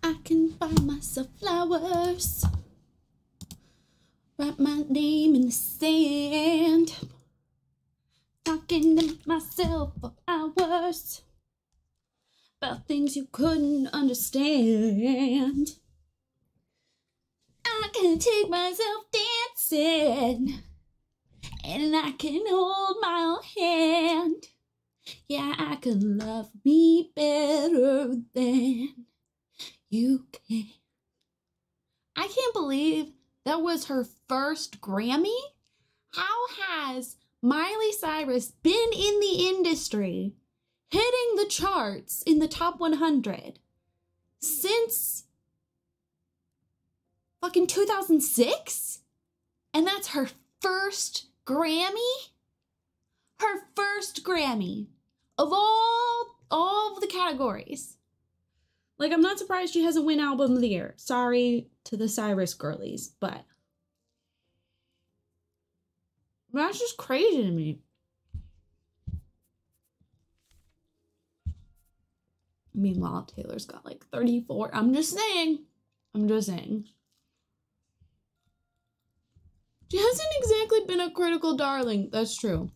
I can buy myself flowers, write my name in the sand, talking to myself for hours about things you couldn't understand. I can take myself dancing, and I can hold my own hand. Yeah, I can love me better than you can. I can't believe that was her first Grammy. How has Miley Cyrus been in the industry, hitting the charts in the top 100 since fucking 2006? And that's her first Grammy? Her first Grammy of all of the categories. Like, I'm not surprised she hasn't won Album of the Year. Sorry to the Cyrus girlies, but that's just crazy to me. Meanwhile, Taylor's got like 34. I'm just saying. She hasn't exactly been a critical darling. That's true.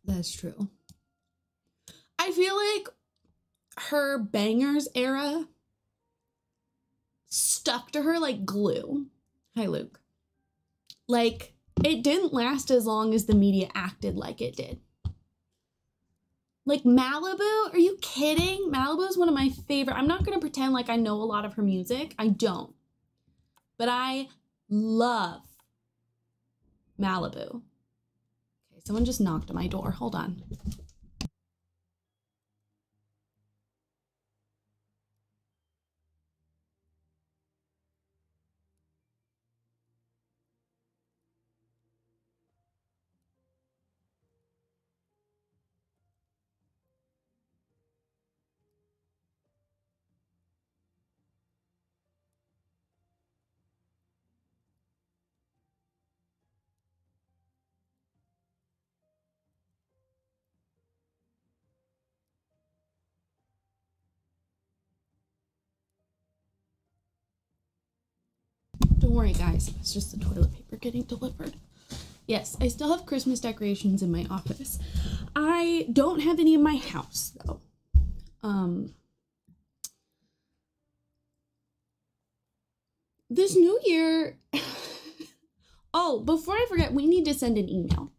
That's true. I feel like her bangers era stuck to her like glue. Hi, Luke. Like, it didn't last as long as the media acted like it did. Like Malibu, are you kidding? Malibu is one of my favorite. I'm not gonna pretend like I know a lot of her music. I don't. But I love Malibu. Okay, someone just knocked on my door. Hold on. Don't worry, guys. It's just the toilet paper getting delivered. Yes, I still have Christmas decorations in my office. I don't have any in my house, though. before... Oh, before I forget, we need to send an email.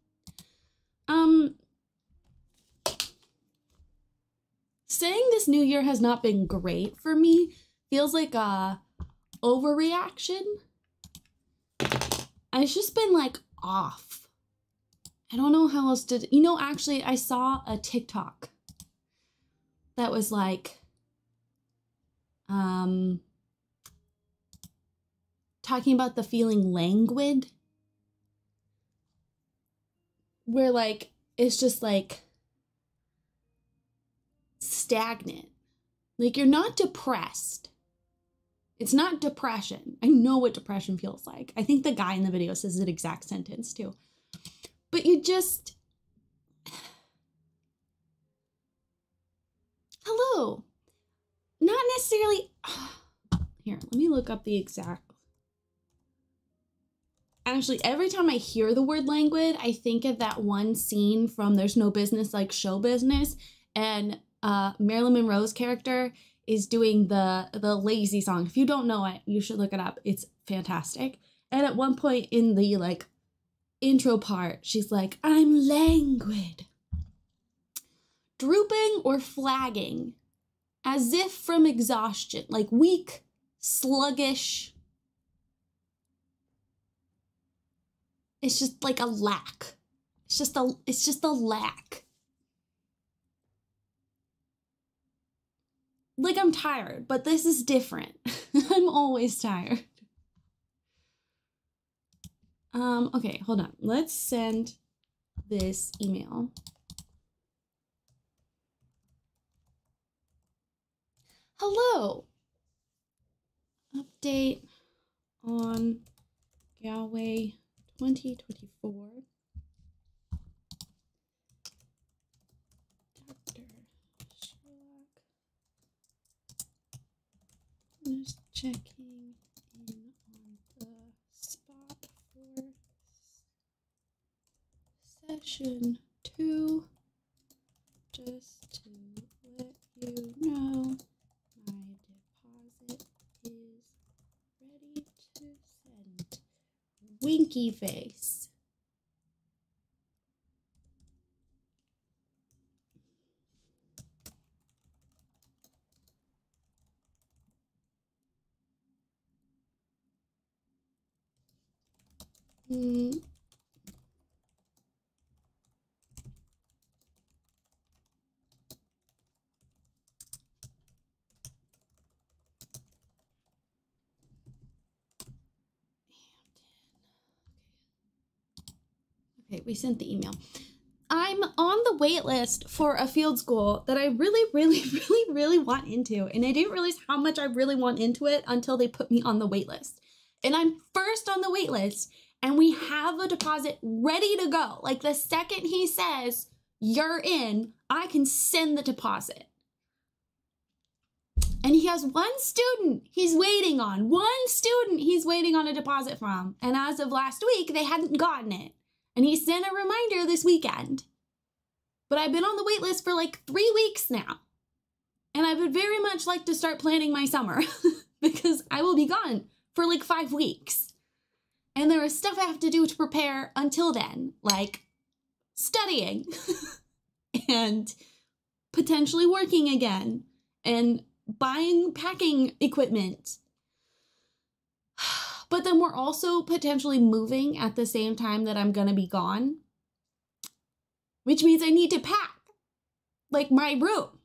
Saying this new year has not been great for me feels like a overreaction. I've just been like off. I don't know how else to, you know, actually I saw a TikTok that was like, talking about the feeling languid, where like, it's just like stagnant. Like you're not depressed. It's not depression. I know what depression feels like. I think the guy in the video says that exact sentence too. But you just, hello. Not necessarily, here, let me look up the exact. Actually, every time I hear the word languid, I think of that one scene from There's No Business Like Show Business, and Marilyn Monroe's character is doing the lazy song. If you don't know it, you should look it up. It's fantastic. And at one point in the like intro part, she's like, I'm languid. Drooping or flagging, as if from exhaustion, like weak, sluggish. It's just like a lack. It's just a lack. Like I'm tired, but this is different. I'm always tired. Okay, hold on. Let's send this email. Hello. Update on Galway 2024. Dr. Sherlock. Just checking in on the spot for session 2. Just to let you know, my deposit is ready to send. Winky face. Okay, we sent the email. I'm on the wait list for a field school that I really want into. And I didn't realize how much I really want into it until they put me on the wait list. And I'm first on the wait list and we have a deposit ready to go. Like the second he says, you're in, I can send the deposit. And he has one student he's waiting on. One student he's waiting on a deposit from. And as of last week, they hadn't gotten it. And he sent a reminder this weekend. But I've been on the wait list for like 3 weeks now. And I would very much like to start planning my summer because I will be gone for like 5 weeks. And there is stuff I have to do to prepare until then, like studying and potentially working again and buying packing equipment. But then we're also potentially moving at the same time that I'm gonna be gone, which means I need to pack like my room.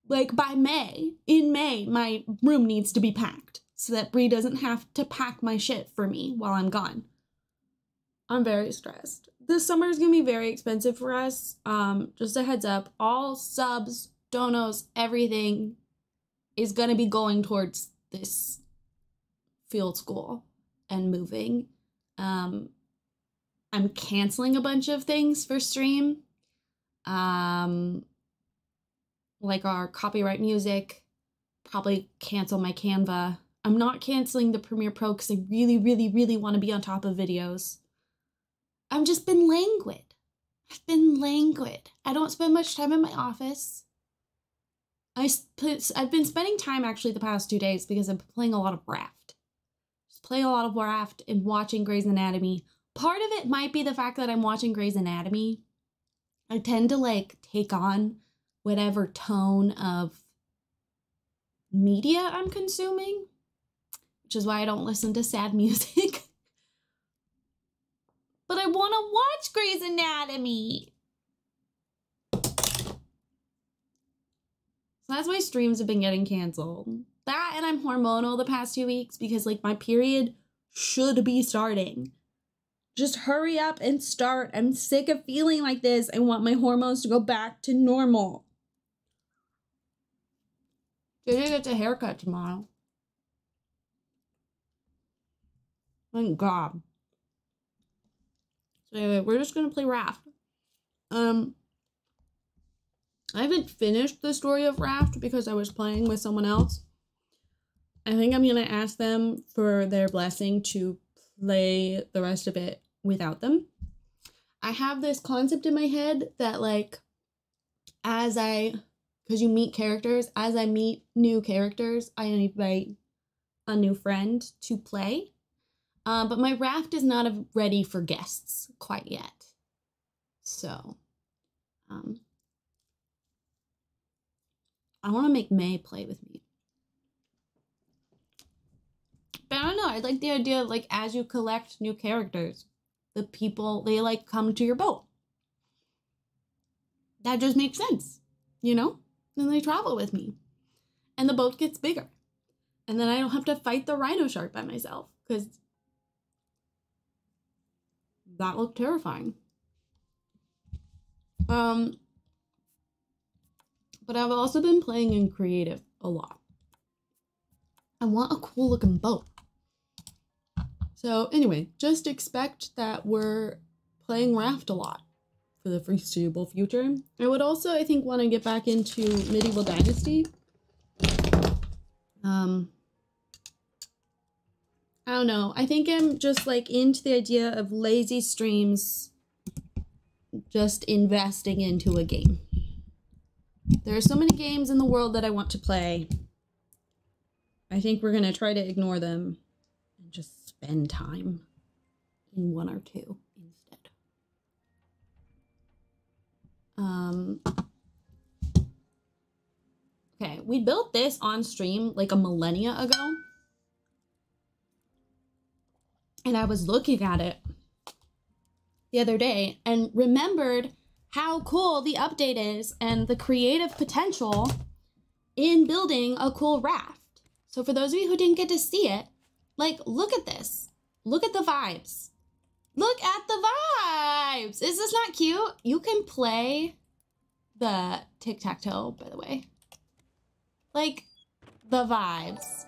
Like by May, in May, my room needs to be packed so that Brie doesn't have to pack my shit for me while I'm gone. I'm very stressed. This summer is gonna be very expensive for us. Just a heads up, all subs, donos, everything is gonna be going towards this field school and moving. I'm canceling a bunch of things for stream. Like our copyright music, probably cancel my Canva. I'm not canceling the Premiere Pro because I really want to be on top of videos. I've just been languid. I've been languid. I don't spend much time in my office. I've been spending time actually the past 2 days because I'm playing a lot of Raft. play a lot of Raft and watching Grey's Anatomy. Part of it might be the fact that I'm watching Grey's Anatomy. I tend to like take on whatever tone of media I'm consuming, which is why I don't listen to sad music. But I want to watch Grey's Anatomy. So that's why streams have been getting canceled. That, and I'm hormonal the past 2 weeks because like my period should be starting. Just hurry up and start. I'm sick of feeling like this. I want my hormones to go back to normal. JJ gets a haircut tomorrow. Thank God. So anyway, we're just gonna play Raft. I haven't finished the story of Raft because I was playing with someone else. I think I'm gonna ask them for their blessing to play the rest of it without them. I have this concept in my head that like, because you meet characters, as I meet new characters, I invite a new friend to play. But my Raft is not ready for guests quite yet. So, I want to make May play with me. But I don't know, I like the idea of like, as you collect new characters, the people, they like come to your boat. That just makes sense, you know? And they travel with me. And the boat gets bigger. And then I don't have to fight the rhino shark by myself, because that looked terrifying. But I've also been playing in creative a lot. I want a cool looking boat. So anyway, just expect that we're playing Raft a lot for the foreseeable future. I would also, I think, want to get back into Medieval Dynasty. I don't know. I think I'm just like into the idea of lazy streams just investing into a game. There are so many games in the world that I want to play. I think we're going to try to ignore them and just spend time in one or two instead. Okay, we built this on stream like a millennia ago. And I was looking at it the other day and remembered how cool the update is and the creative potential in building a cool raft. So for those of you who didn't get to see it, like, look at this. Look at the vibes. Look at the vibes. Is this not cute? You can play the tic-tac-toe, by the way. Like, the vibes.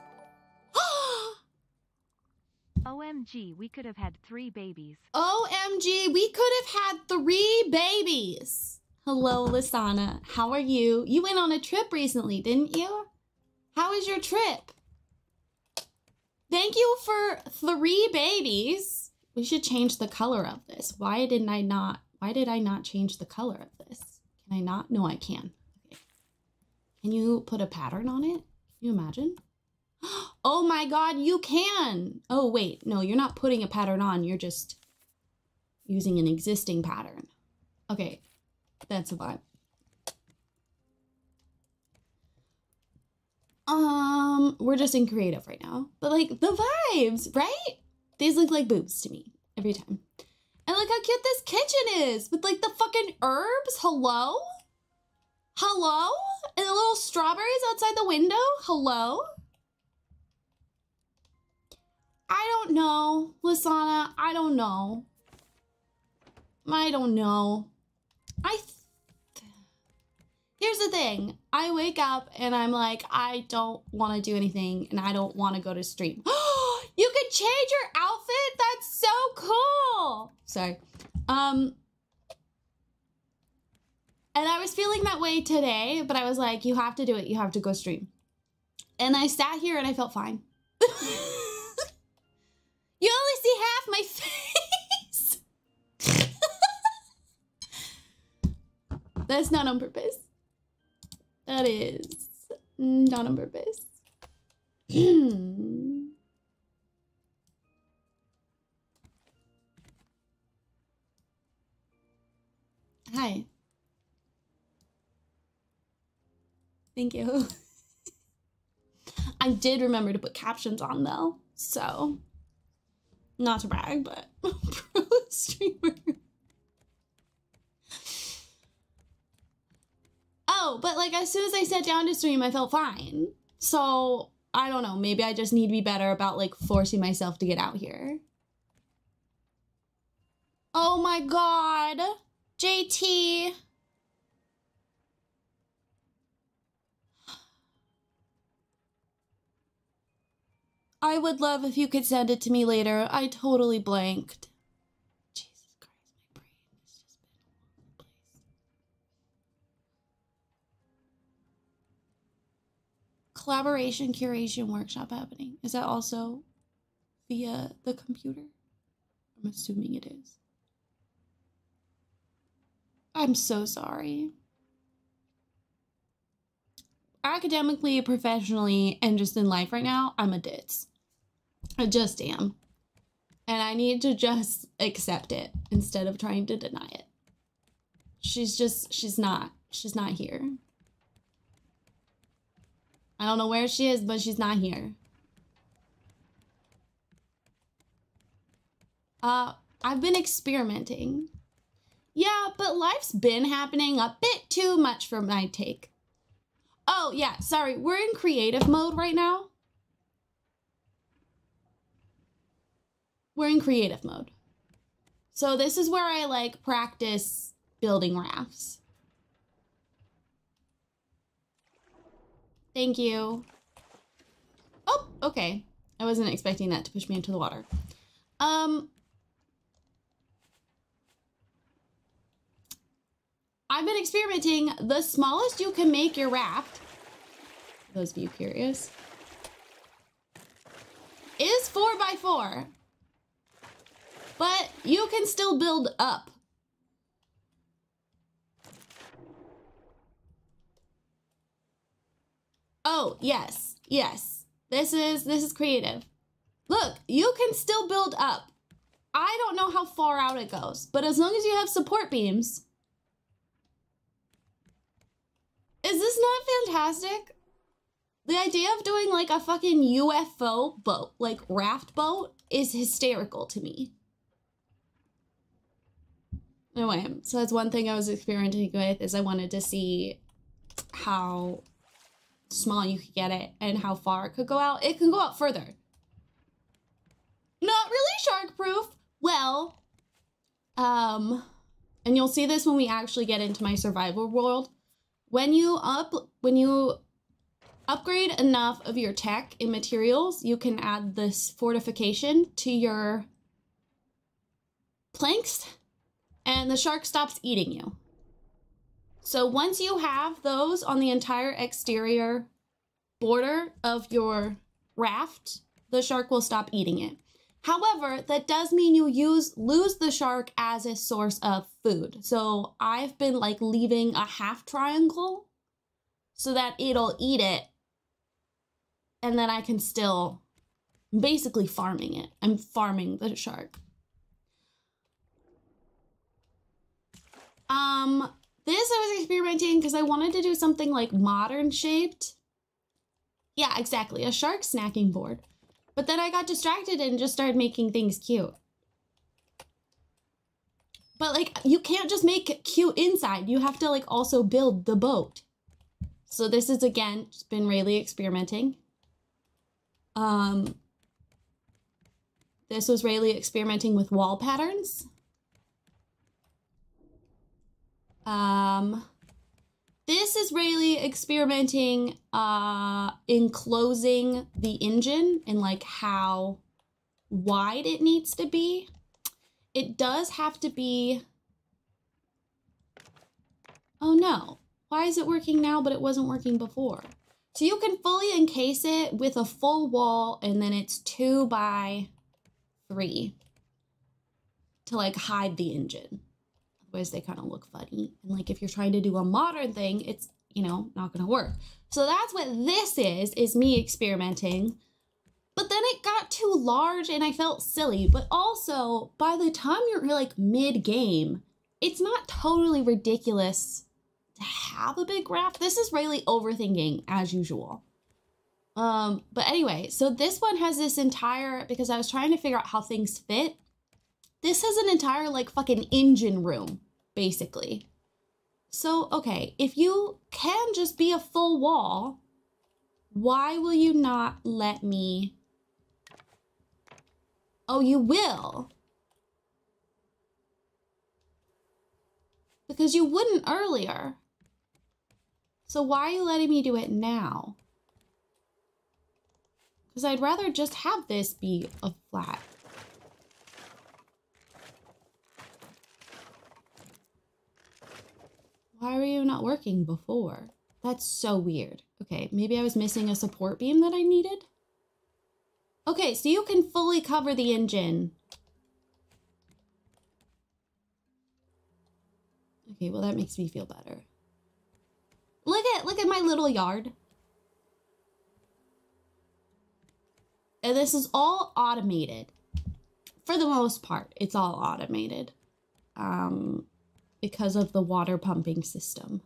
OMG, we could have had 3 babies. OMG, we could have had 3 babies. Hello, Lisana. How are you? You went on a trip recently, didn't you? How was your trip? Thank you for 3 babies. We should change the color of this. Why did I not change the color of this? Can I not? No, I can. Okay. Can you put a pattern on it? Can you imagine? Oh my God, you can. Oh wait, no, you're not putting a pattern on. You're just using an existing pattern. Okay, that's a vibe. We're just in creative right now, but like the vibes, right? These look like boobs to me every time. And look how cute this kitchen is with like the fucking herbs. Hello? Hello? And the little strawberries outside the window. Hello? I don't know, Lisana. I don't know. I don't know. Here's the thing. I wake up and I'm like, I don't want to do anything and I don't want to go to stream. You could change your outfit? That's so cool. Sorry. And I was feeling that way today, but I was like, you have to do it. You have to go stream. And I sat here and I felt fine. You only see half my face. That's not on purpose. That is not on purpose. Hi. Thank you. I did remember to put captions on though, so not to brag, but pro streamer. Oh, but like as soon as I sat down to stream, I felt fine. So I don't know, maybe I just need to be better about like forcing myself to get out here. Oh my God, JT. I would love if you could send it to me later. I totally blanked. Jesus Christ, my brain has just been all over the place. Collaboration curation workshop happening. Is that also via the computer? I'm assuming it is. I'm so sorry. Academically, professionally, and just in life right now, I'm a ditz. I just am. And I need to just accept it instead of trying to deny it. She's not here. I don't know where she is, but she's not here. I've been experimenting. Yeah, but life's been happening a bit too much for my take. Oh, yeah, sorry, we're in creative mode right now. We're in creative mode. So this is where I like practice building rafts. Thank you. Oh, okay. I wasn't expecting that to push me into the water. I've been experimenting. The smallest you can make your raft, for those of you curious, is 4x4. But you can still build up. Oh, yes, yes. This is creative. Look, you can still build up. I don't know how far out it goes, but as long as you have support beams. Is this not fantastic? The idea of doing like a fucking UFO boat, like raft boat, is hysterical to me. Anyway, so that's one thing I was experimenting with, is I wanted to see how small you could get it and how far it could go out. It can go out further. Not really shark proof. Well, and you'll see this when we actually get into my survival world. When you upgrade enough of your tech and materials, you can add this fortification to your planks and the shark stops eating you. So once you have those on the entire exterior border of your raft, the shark will stop eating it. However, that does mean you lose the shark as a source of food. So I've been like leaving a half triangle so that it'll eat it. And then I can still, basically farming it. I'm farming the shark. This I was experimenting because I wanted to do something like modern shaped. Yeah, exactly, a shark snacking board. But then I got distracted and just started making things cute. But like, you can't just make cute inside. You have to like also build the boat. So this is, again, just been really experimenting. This was really experimenting with wall patterns. This is really experimenting enclosing the engine and like how wide it needs to be. It does have to be, oh no, why is it working now but it wasn't working before? So you can fully encase it with a full wall and then it's 2x3 to like hide the engine. Otherwise they kind of look funny. And like if you're trying to do a modern thing, it's, you know, not gonna work. So that's what this is me experimenting. But then it got too large and I felt silly. But also, by the time you're like mid-game, it's not totally ridiculous to have a big raft. This is really overthinking as usual. But anyway, so this one has this entire, because I was trying to figure out how things fit. This has an entire like fucking engine room, basically. So, okay, if you can just be a full wall, why will you not let me? Oh, you will. Because you wouldn't earlier. So why are you letting me do it now? Because I'd rather just have this be a flat. Why were you not working before? That's so weird. Okay, maybe I was missing a support beam that I needed? Okay, so you can fully cover the engine. Okay, well that makes me feel better. Look at my little yard. And this is all automated. For the most part, it's all automated. Because of the water pumping system.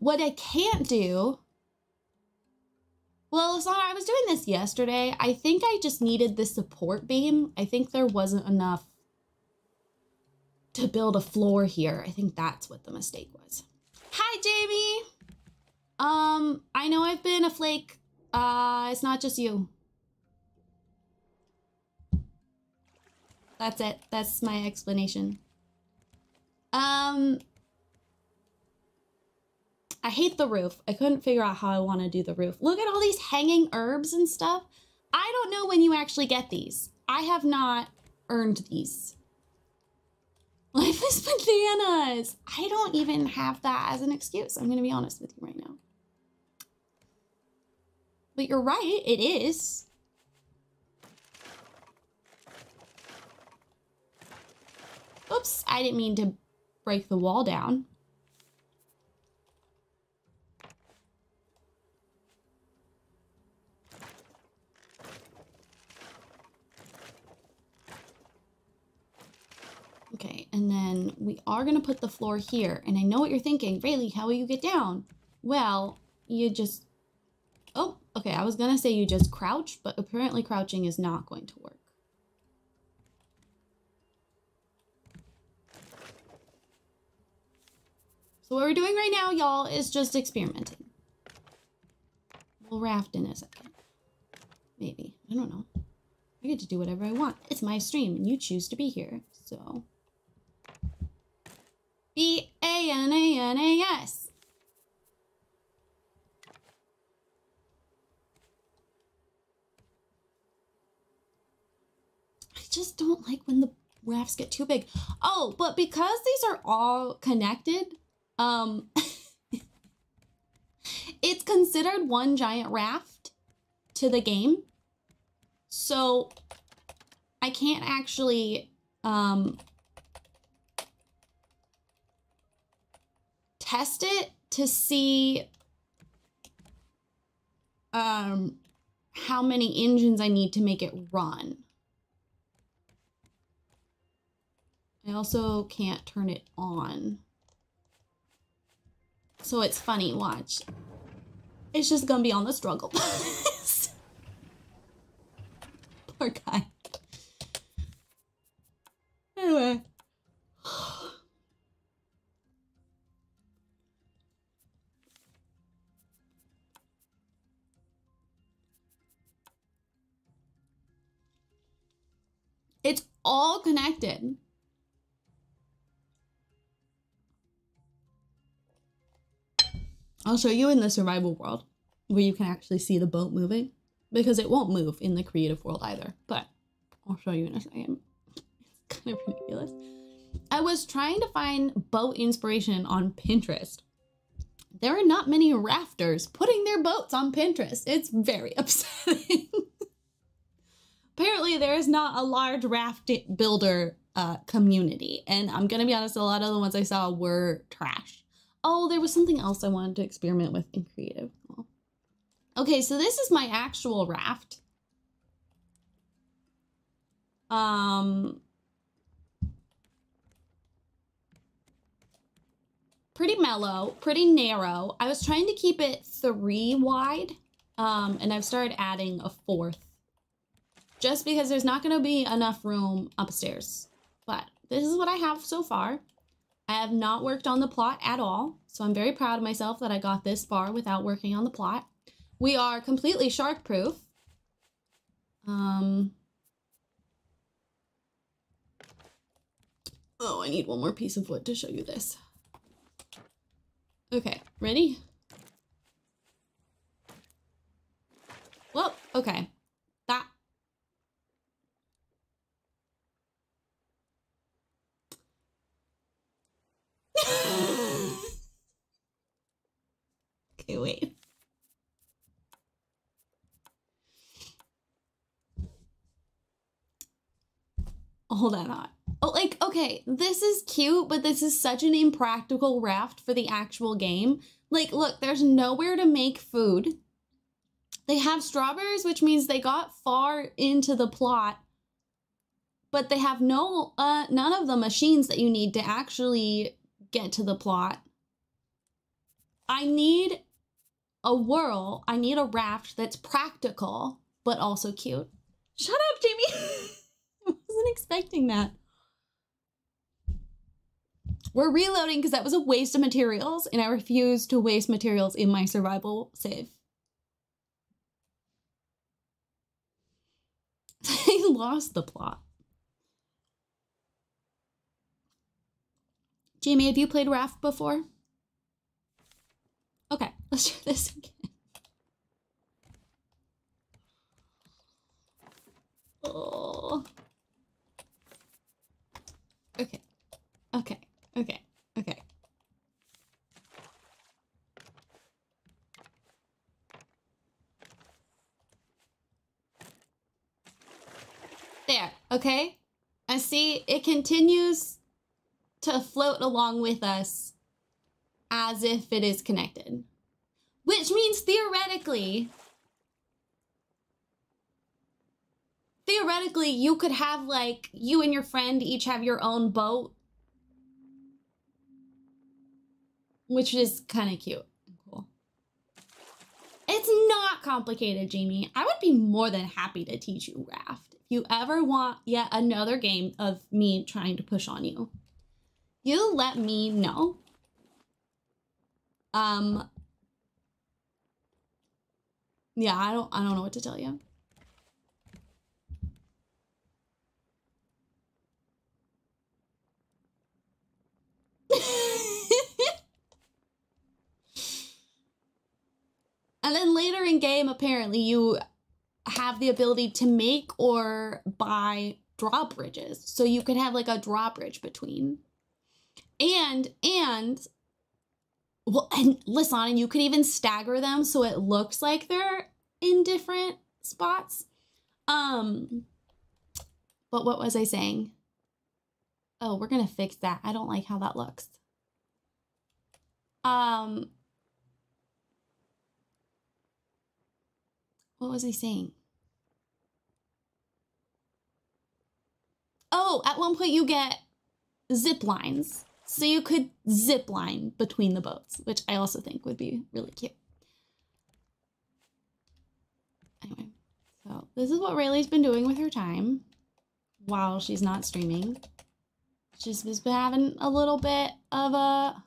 What I can't do, well, Asana, I was doing this yesterday. I think I just needed the support beam. I think there wasn't enough to build a floor here. I think that's what the mistake was. Hi, Jamie. I know I've been a flake. It's not just you. That's it. That's my explanation. I hate the roof. I couldn't figure out how I want to do the roof. Look at all these hanging herbs and stuff. I don't know when you actually get these. I have not earned these. Life is bananas. I don't even have that as an excuse. I'm going to be honest with you right now. But you're right. It is. Oops, I didn't mean to break the wall down. Okay, and then we are gonna put the floor here. And I know what you're thinking, Rayleigh, how will you get down? Well, you just, oh, okay, I was gonna say you just crouch, but apparently crouching is not going to work. So what we're doing right now, y'all, is just experimenting. We'll raft in a second. Maybe, I don't know. I get to do whatever I want. It's my stream and you choose to be here, so. B-A-N-A-N-A-S. I just don't like when the rafts get too big. Oh, but because these are all connected, it's considered one giant raft to the game. So I can't actually test it to see how many engines I need to make it run. I also can't turn it on. So it's funny, watch. It's just gonna be on the struggle bus. Poor guy. Anyway. It's all connected. I'll show you in the survival world where you can actually see the boat moving, because it won't move in the creative world either, but I'll show you in a second. It's kind of ridiculous. I was trying to find boat inspiration on Pinterest. There are not many rafters putting their boats on Pinterest. It's very upsetting. Apparently there is not a large raft builder community, and I'm gonna be honest, a lot of the ones I saw were trash. Oh, there was something else I wanted to experiment with in creative. Okay, so this is my actual raft. Pretty mellow, pretty narrow. I was trying to keep it 3 wide, and I've started adding a 4th. Just because there's not gonna be enough room upstairs. But this is what I have so far. I have not worked on the plot at all, so I'm very proud of myself that I got this far without working on the plot. We are completely shark-proof. Oh, I need one more piece of wood to show you this. Okay, ready? Well, okay. That. Okay, wait. Hold on. Oh, like, okay, this is cute, but this is such an impractical raft for the actual game. Like, look, there's nowhere to make food. They have strawberries, which means they got far into the plot, but they have none of the machines that you need to actually get to the plot. I need a whirl. I need a raft that's practical, but also cute. Shut up, Jamie. I wasn't expecting that. We're reloading because that was a waste of materials, and I refuse to waste materials in my survival save. I lost the plot. Jamie, have you played Raft before? Okay, let's try this again. Oh. Okay. Okay. Okay. Okay. There. Okay. I see it continues to float along with us as if it is connected. Which means theoretically, you could have, like, you and your friend each have your own boat. Which is kind of cute and cool. It's not complicated, Jamie. I would be more than happy to teach you Raft. If you ever want yet another game of me trying to push on you, you let me know. Yeah, I don't know what to tell you. And then later in game, apparently you have the ability to make or buy drawbridges. So you could have like a drawbridge between. And well, and listen, and you could even stagger them so it looks like they're in different spots. But what was I saying? Oh, we're gonna fix that. I don't like how that looks. What was I saying? Oh, at one point you get zip lines. So you could zip line between the boats, which I also think would be really cute. Anyway, so this is what Rayleigh's been doing with her time while she's not streaming. She's been having a little bit of a...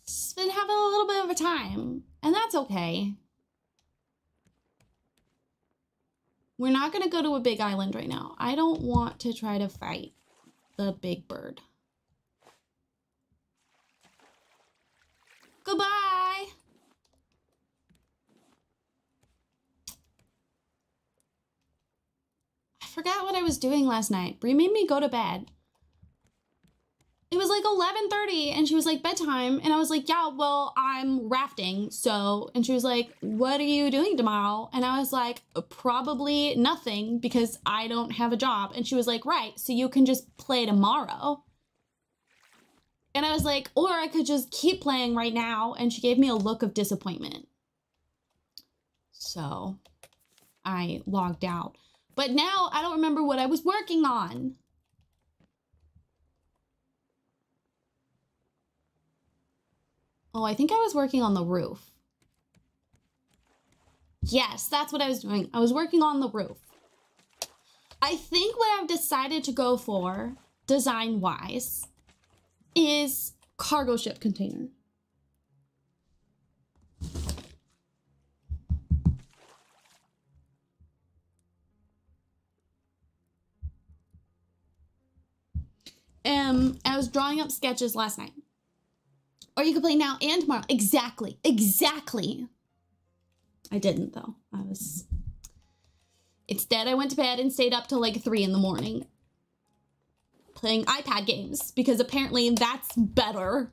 She's been having a little bit of a time, and that's okay. We're not gonna go to a big island right now. I don't want to try to fight the big bird. Goodbye! I forgot what I was doing last night. Brie made me go to bed. It was like 11:30 and she was like, bedtime. And I was like, yeah, well, I'm rafting. So, and she was like, what are you doing tomorrow? And I was like, probably nothing because I don't have a job. And she was like, right, so you can just play tomorrow. And I was like, or I could just keep playing right now. And she gave me a look of disappointment. So I logged out. But now I don't remember what I was working on. Oh, I think I was working on the roof. Yes, that's what I was doing. I was working on the roof. I think what I've decided to go for, design-wise, is cargo ship container. I was drawing up sketches last night. Or you could play now and tomorrow. Exactly. Exactly. I didn't, though. Instead, I went to bed and stayed up till like 3 in the morning playing iPad games because apparently that's better.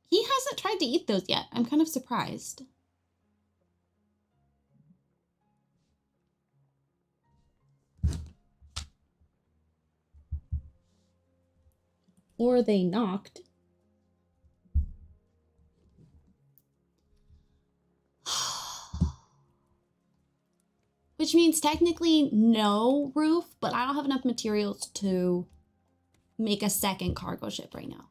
He hasn't tried to eat those yet. I'm kind of surprised. Or they knocked. Which means technically no roof, but I don't have enough materials to make a second cargo ship right now.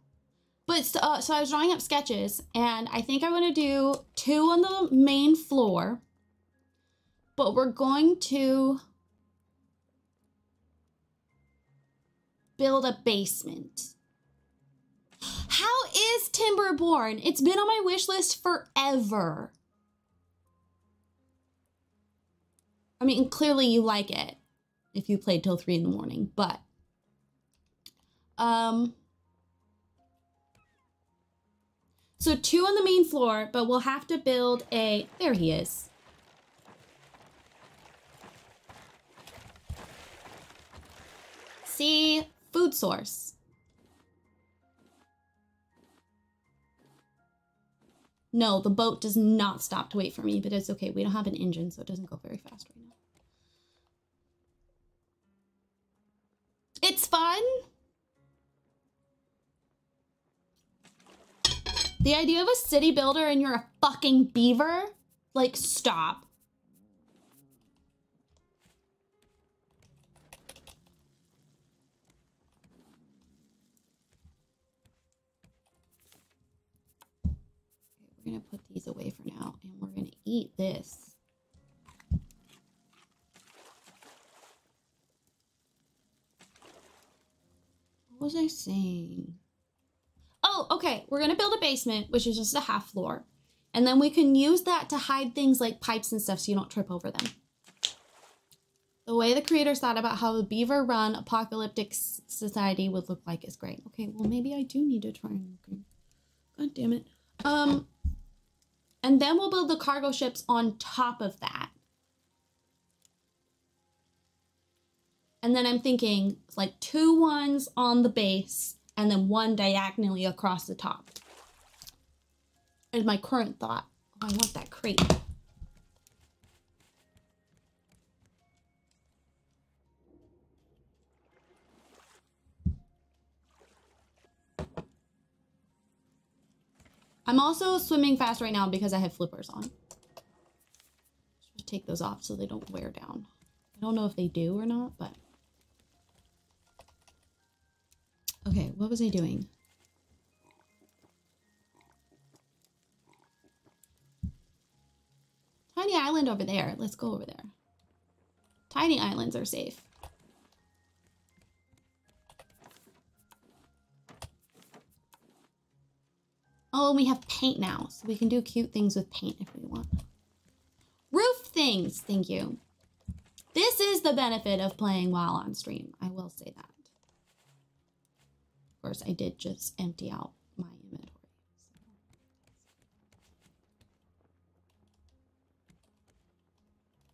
But so I was drawing up sketches, and I think I want to do 2 on the main floor, but we're going to build a basement. How is Timberborn? It's been on my wish list forever. I mean, clearly you like it if you played till 3 in the morning, but so 2 on the main floor, but we'll have to build a, there he is. See, food source. No, the boat does not stop to wait for me, but it's okay. We don't have an engine, so it doesn't go very fast right now. It's fun. The idea of a city builder and you're a fucking beaver? Like, stop. We're gonna put these away for now, and we're gonna eat this. What was I saying? Oh, okay. We're gonna build a basement, which is just a half floor. And then we can use that to hide things like pipes and stuff so you don't trip over them. The way the creators thought about how a beaver-run apocalyptic society would look like is great. Okay, well, maybe I do need to try and... God damn it. And then we'll build the cargo ships on top of that. And then I'm thinking like 2 ones on the base and then 1 diagonally across the top. Is my current thought. Oh, I want that crate. I'm also swimming fast right now because I have flippers on. Just take those off so they don't wear down. I don't know if they do or not, but... Okay, what was I doing? Tiny island over there. Let's go over there. Tiny islands are safe. Oh, and we have paint now, so we can do cute things with paint if we want. Roof things, thank you. This is the benefit of playing while on stream. I will say that. Of course, I did just empty out my inventory.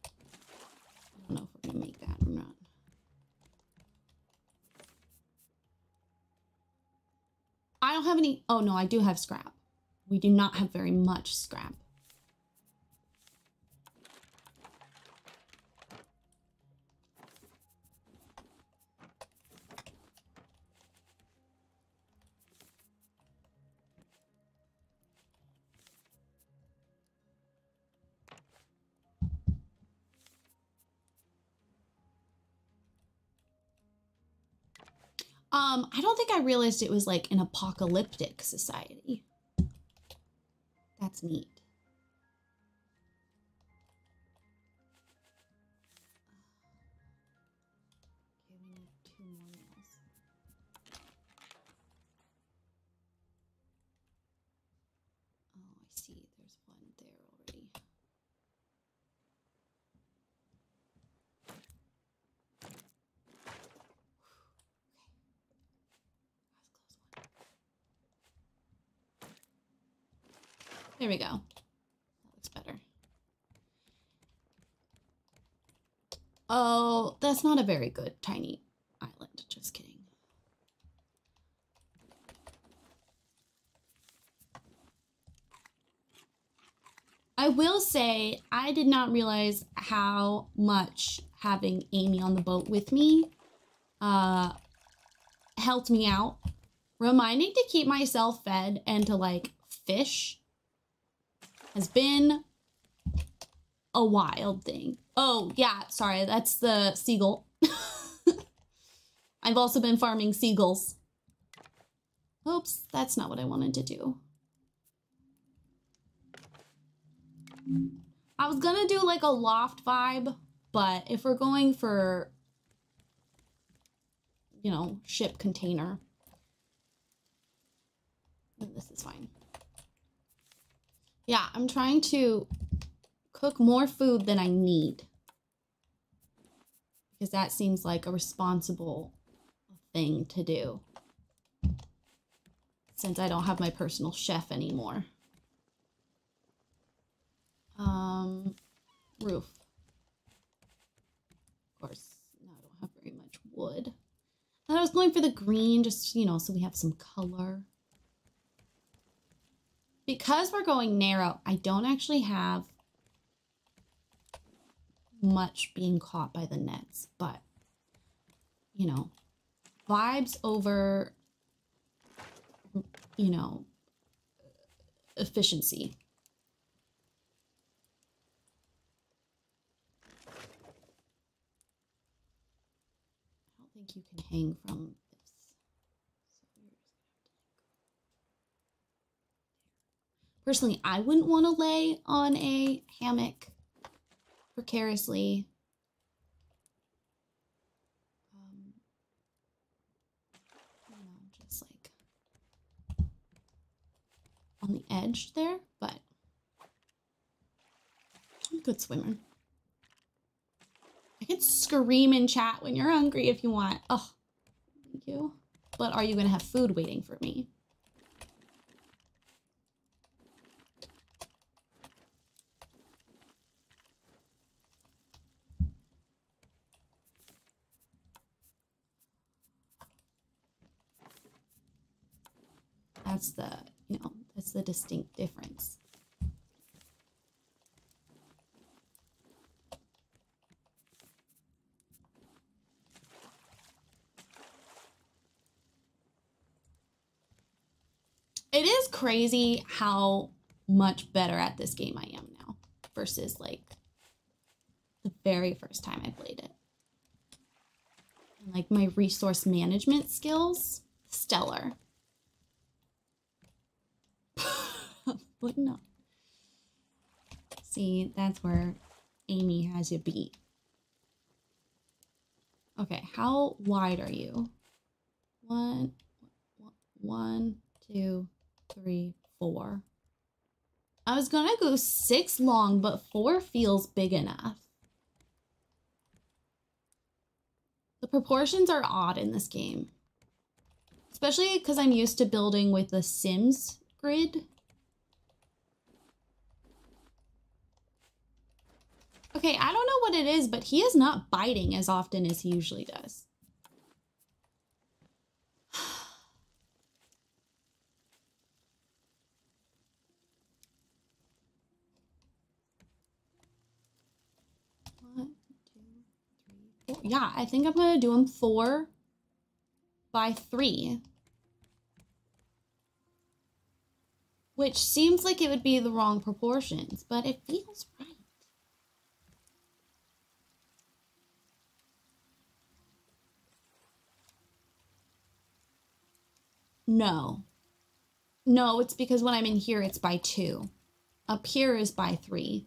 I don't know if we're gonna make that or not. I don't have any, oh no, I do have scrap. We do not have very much scrap. I don't think I realized it was like an apocalyptic society. That's neat. Okay, we need 2 more meals. Oh, I see. There's one there already. There we go. That looks better. Oh, that's not a very good tiny island. Just kidding. I will say, I did not realize how much having Amy on the boat with me helped me out. Reminding to keep myself fed and to like fish has been a wild thing. Oh, yeah, sorry, that's the seagull. I've also been farming seagulls. Oops, that's not what I wanted to do. I was gonna do like a loft vibe, but if we're going for, you know, ship container, this is fine. Yeah, I'm trying to cook more food than I need, because that seems like a responsible thing to do since I don't have my personal chef anymore. Roof. Of course, now I don't have very much wood. And I was going for the green, just, you know, so we have some color. Because we're going narrow, I don't actually have much being caught by the nets, but, you know, vibes over, you know, efficiency. I don't think you can hang from this. So you're just gonna have to like... Personally, I wouldn't want to lay on a hammock precariously. You know, just like on the edge there, but I'm a good swimmer. I can scream in chat when you're hungry if you want. Oh, thank you. But are you gonna have food waiting for me? That's the, you know, that's the distinct difference. It is crazy how much better at this game I am now versus like the very first time I played it. And like my resource management skills, stellar. But no. See, that's where Amy has you beat. Okay, how wide are you? 1, 2, 3, 4. I was gonna go 6 long, but 4 feels big enough. The proportions are odd in this game. Especially because I'm used to building with the Sims grid. Okay, I don't know what it is, but he is not biting as often as he usually does. One, 2, 3, 4. Yeah, I think I'm gonna do him 4 by 3. Which seems like it would be the wrong proportions, but it feels right. No. No, it's because when I'm in here, it's by 2. Up here is by 3.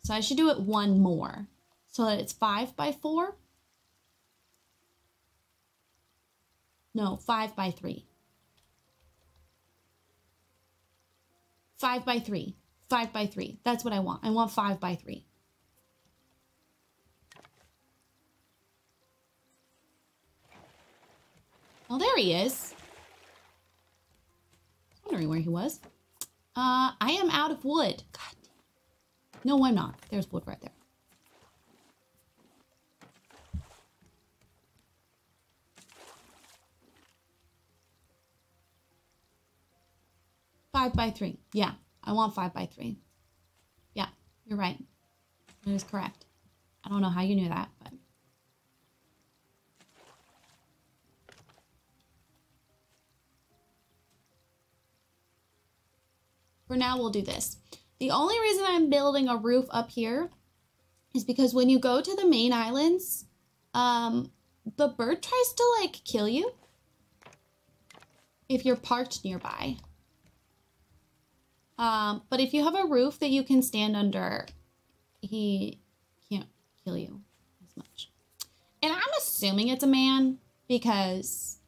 So I should do it 1 more so that it's 5 by 4. No, 5 by 3. 5 by 3. 5 by 3. That's what I want. I want 5 by 3. Oh, there he is. I was wondering where he was. I am out of wood. God. No, I'm not. There's wood right there. Five by 3. Yeah, I want 5 by 3. Yeah, you're right. That is correct. I don't know how you knew that, but. For now, we'll do this. The only reason I'm building a roof up here is because when you go to the main islands, the bird tries to, like, kill you if you're parked nearby. But if you have a roof that you can stand under, he can't kill you as much. And I'm assuming it's a man because,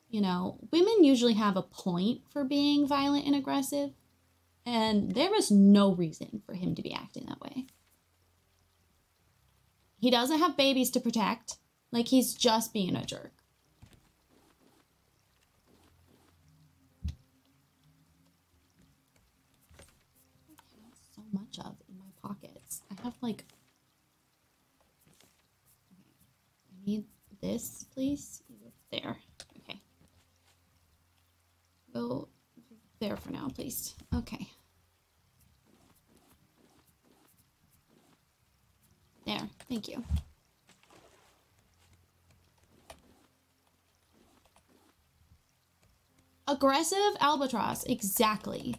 you know, women usually have a point for being violent and aggressive. And there was no reason for him to be acting that way. He doesn't have babies to protect. Like, he's just being a jerk. I have so much of in my pockets. I have, like... Okay. I need this, please. There. Okay. Go there for now, please. Okay. There. Thank you. Aggressive albatross. Exactly.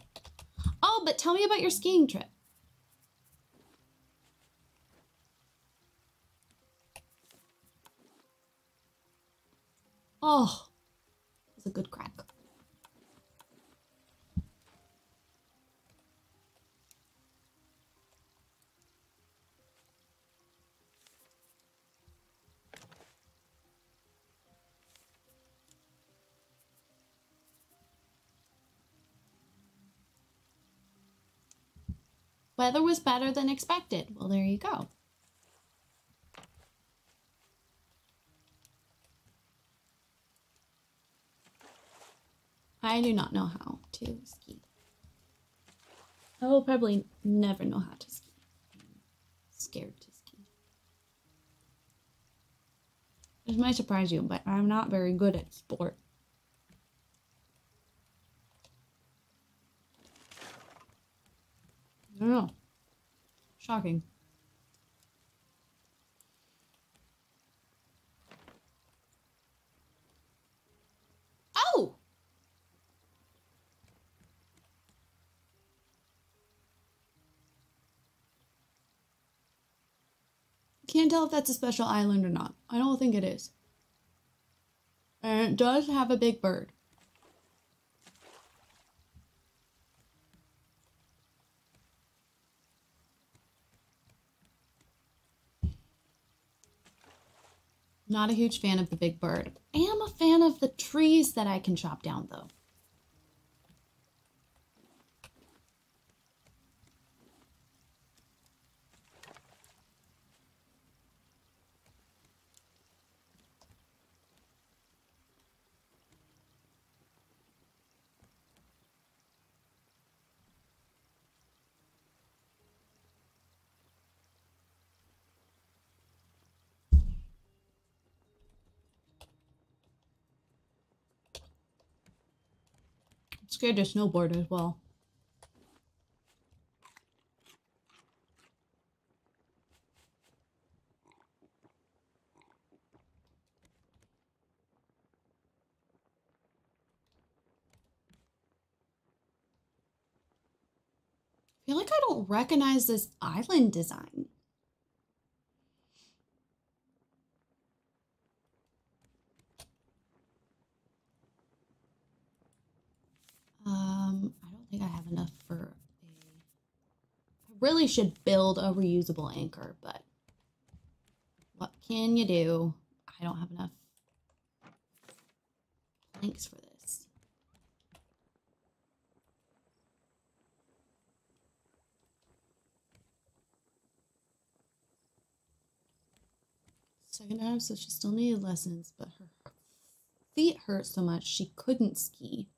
Oh, but tell me about your skiing trip. Oh, it was a good crack. Weather was better than expected. Well, there you go. I do not know how to ski. I will probably never know how to ski. I'm scared to ski. This might surprise you, but I'm not very good at sport. I don't know. Shocking. Oh! Can't tell if that's a special island or not. I don't think it is. And it does have a big bird. Not a huge fan of the big bird. I am a fan of the trees that I can chop down, though. I'm scared to snowboard as well. I feel like I don't recognize this island design. really should build a reusable anchor, but what can you do? I don't have enough planks for this. Second time, so she still needed lessons, but her feet hurt so much she couldn't ski.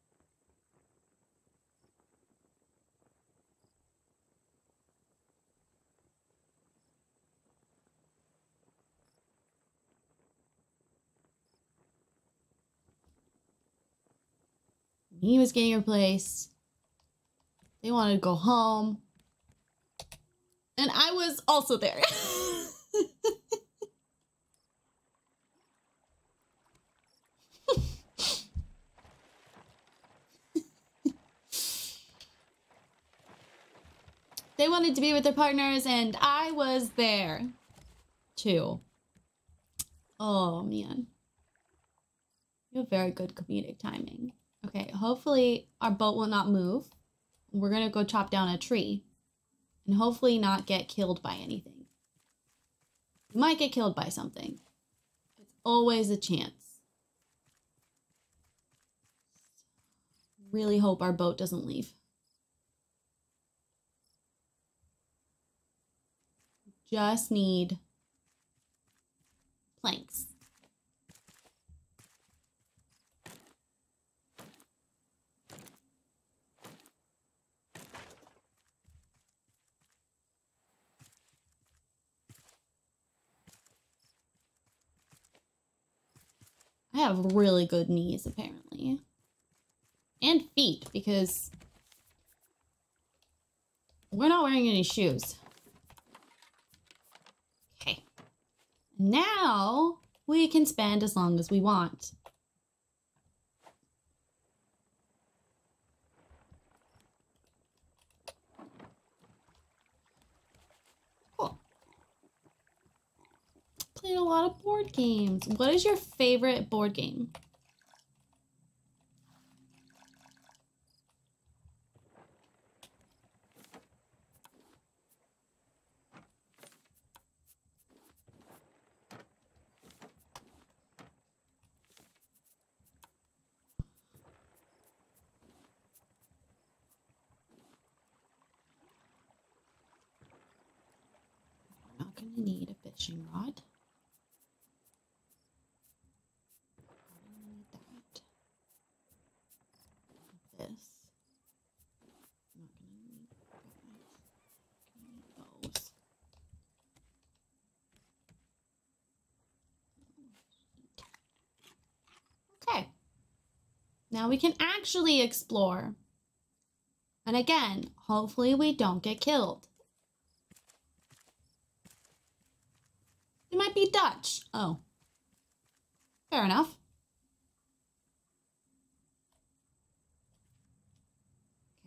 He was getting replaced. They wanted to go home. And I was also there. They wanted to be with their partners, and I was there too. Oh, man. You have very good comedic timing. Okay, hopefully our boat will not move. We're gonna go chop down a tree and hopefully not get killed by anything. We might get killed by something. It's always a chance. Really hope our boat doesn't leave. Just need planks. I have really good knees, apparently. And feet, because we're not wearing any shoes. Okay. Now we can spend as long as we want. Cool. Played a lot of board games. What is your favorite board game? We're not going to need a fishing rod. This. I'm not gonna need those. Okay. Now we can actually explore. And again, hopefully we don't get killed. They might be Dutch. Oh. Fair enough.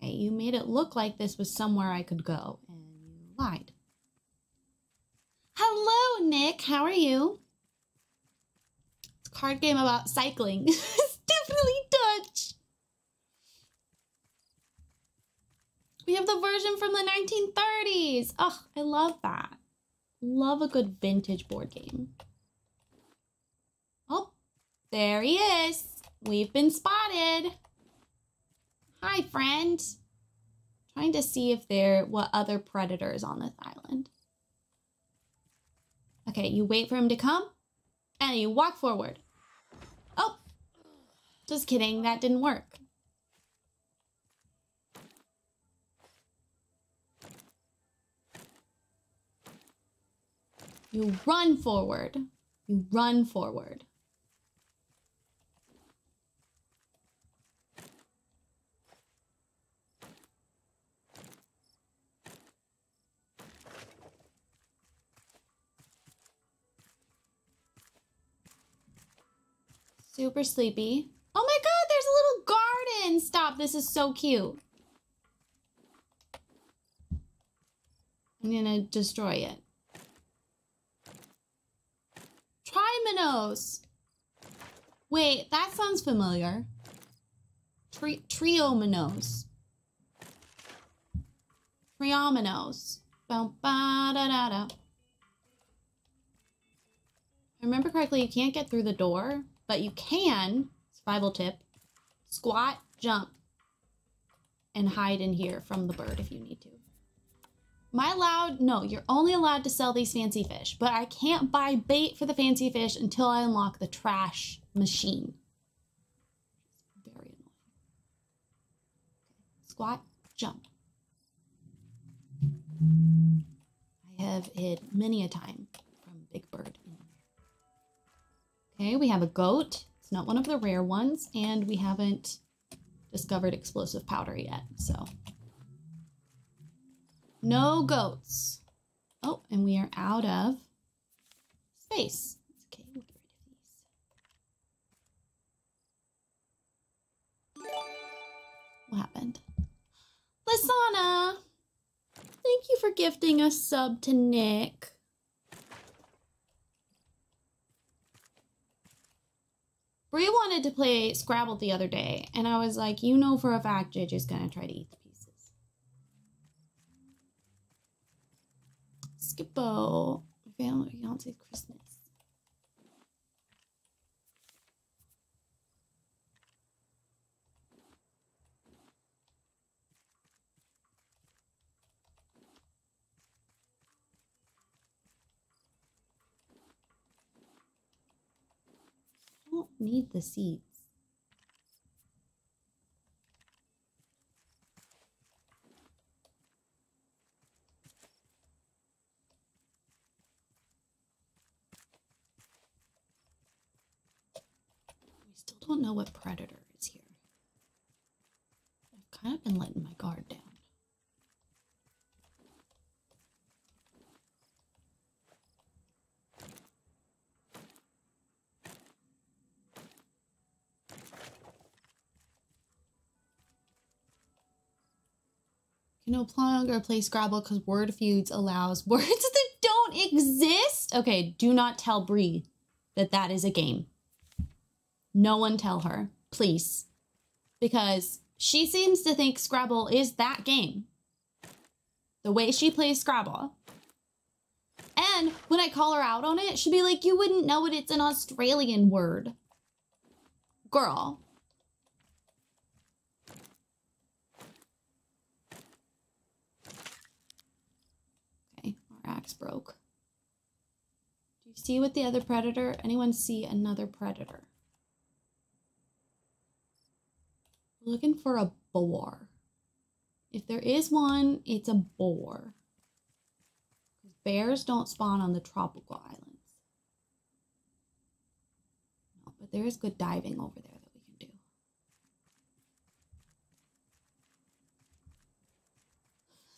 Okay, you made it look like this was somewhere I could go, and you lied. Hello, Nick. How are you? It's a card game about cycling. It's definitely Dutch. We have the version from the 1930s. Oh, I love that. Love a good vintage board game. Oh, there he is. We've been spotted. Hi, friend. Trying to see if what other predators on this island. Okay, you wait for him to come, and you walk forward. Oh, just kidding. That didn't work. You run forward. You run forward. Super sleepy. Oh my god, there's a little garden! Stop, this is so cute. I'm gonna destroy it. Trimonos! Wait, that sounds familiar. Triominos. Triominos. Bow, ba, da, da, da. If I remember correctly, you can't get through the door, but you can, survival tip, squat, jump, and hide in here from the bird if you need to. Am I allowed? No, you're only allowed to sell these fancy fish, but I can't buy bait for the fancy fish until I unlock the trash machine. Very annoying. Squat, jump. I have hid many a time from Big Bird in there. Okay, we have a goat. It's not one of the rare ones, and we haven't discovered explosive powder yet, so. No goats. Oh, and we are out of space. Okay, we'll get rid of these. What happened? Lysana! Thank you for gifting a sub to Nick. Bree wanted to play Scrabble the other day, and I was like, you know for a fact JJ's gonna try to eat the pieces. Skippo. Family fiance Christmas. I don't need the seeds. We still don't know what predator is here. I've kind of been letting my guard down. You no longer play Scrabble because Word Feuds allows words that don't exist. Okay, do not tell Bree that that is a game. No one tell her, please. Because she seems to think Scrabble is that game. The way she plays Scrabble. And when I call her out on it, she'll be like, you wouldn't know it, it's an Australian word. Girl. Okay, our axe broke. Do you see what the other predator? Anyone see another predator? We're looking for a boar. If there is one, it's a boar. Bears don't spawn on the tropical islands. No, but there is good diving over there that we can do.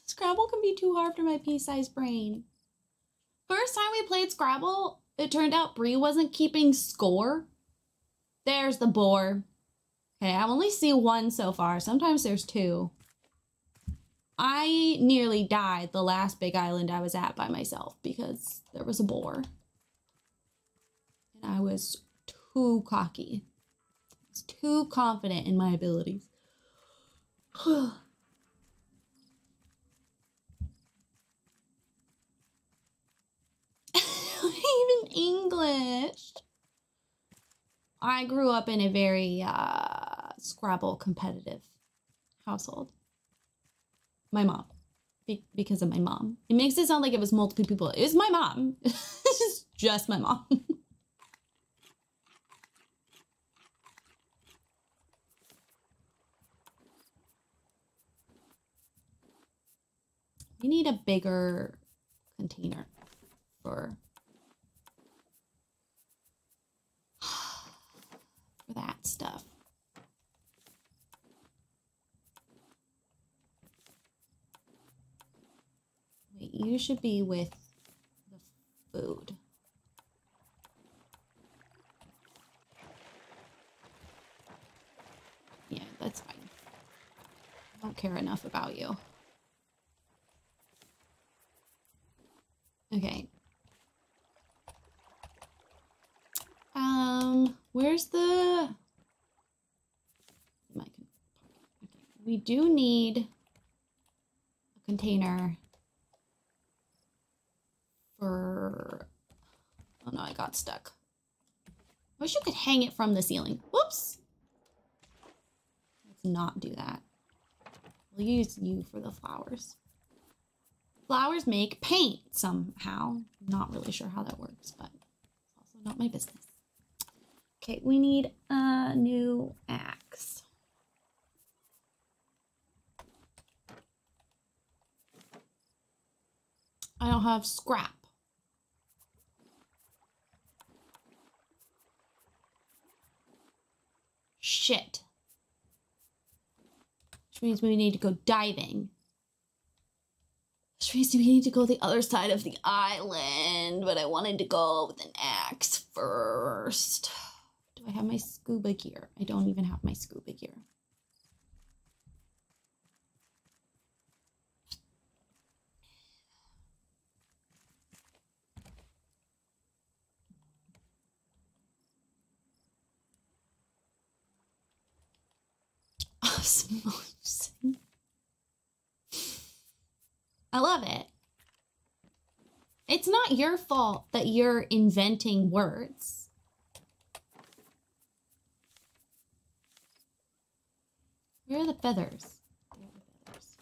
Scrabble can be too hard for my pea-sized brain. First time we played Scrabble, it turned out Bree wasn't keeping score. There's the boar. Okay, I've only seen one so far. Sometimes there's two. I nearly died the last big island I was at by myself because there was a boar. And I was too cocky. I was too confident in my abilities. Even English. I grew up in a very Scrabble competitive household. My mom. Because of my mom. It makes it sound like it was multiple people. It was my mom. It's just my mom. We need a bigger container for that stuff. Wait, you should be with the food. Yeah, that's fine. I don't care enough about you. Okay. Where's the... Okay. We do need a container for... Oh no, I got stuck. I wish you could hang it from the ceiling. Whoops! Let's not do that. We'll use you for the flowers. Flowers make paint somehow. Not really sure how that works, but it's also not my business. Okay, we need a new axe. I don't have scrap. Shit. Which means we need to go diving. Which means we need to go the other side of the island, but I wanted to go with an axe first. Do I have my scuba gear? I don't even have my scuba gear. Osmosis. I love it. It's not your fault that you're inventing words. Where are the feathers? Where are the feathers?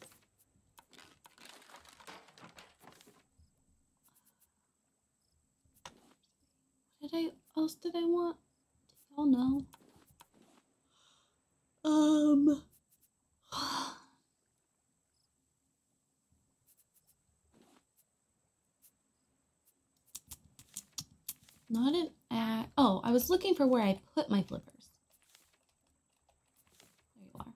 What else did I want? Oh no. Not an axe. Oh, I was looking for where I put my flippers. There you are.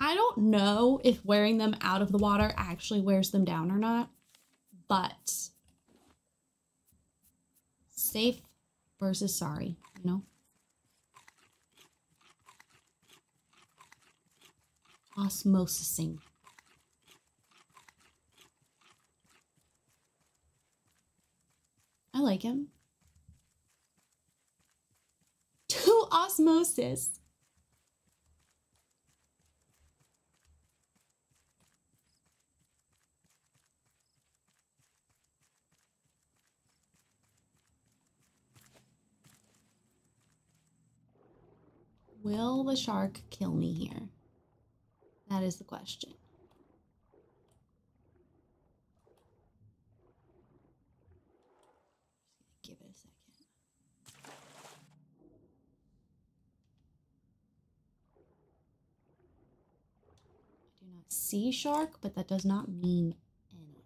I don't know if wearing them out of the water actually wears them down or not, but safe versus sorry, you know? Osmosising. I like him. To osmosis. Will the shark kill me here? That is the question. Give it a second. I do not see shark, but that does not mean anything.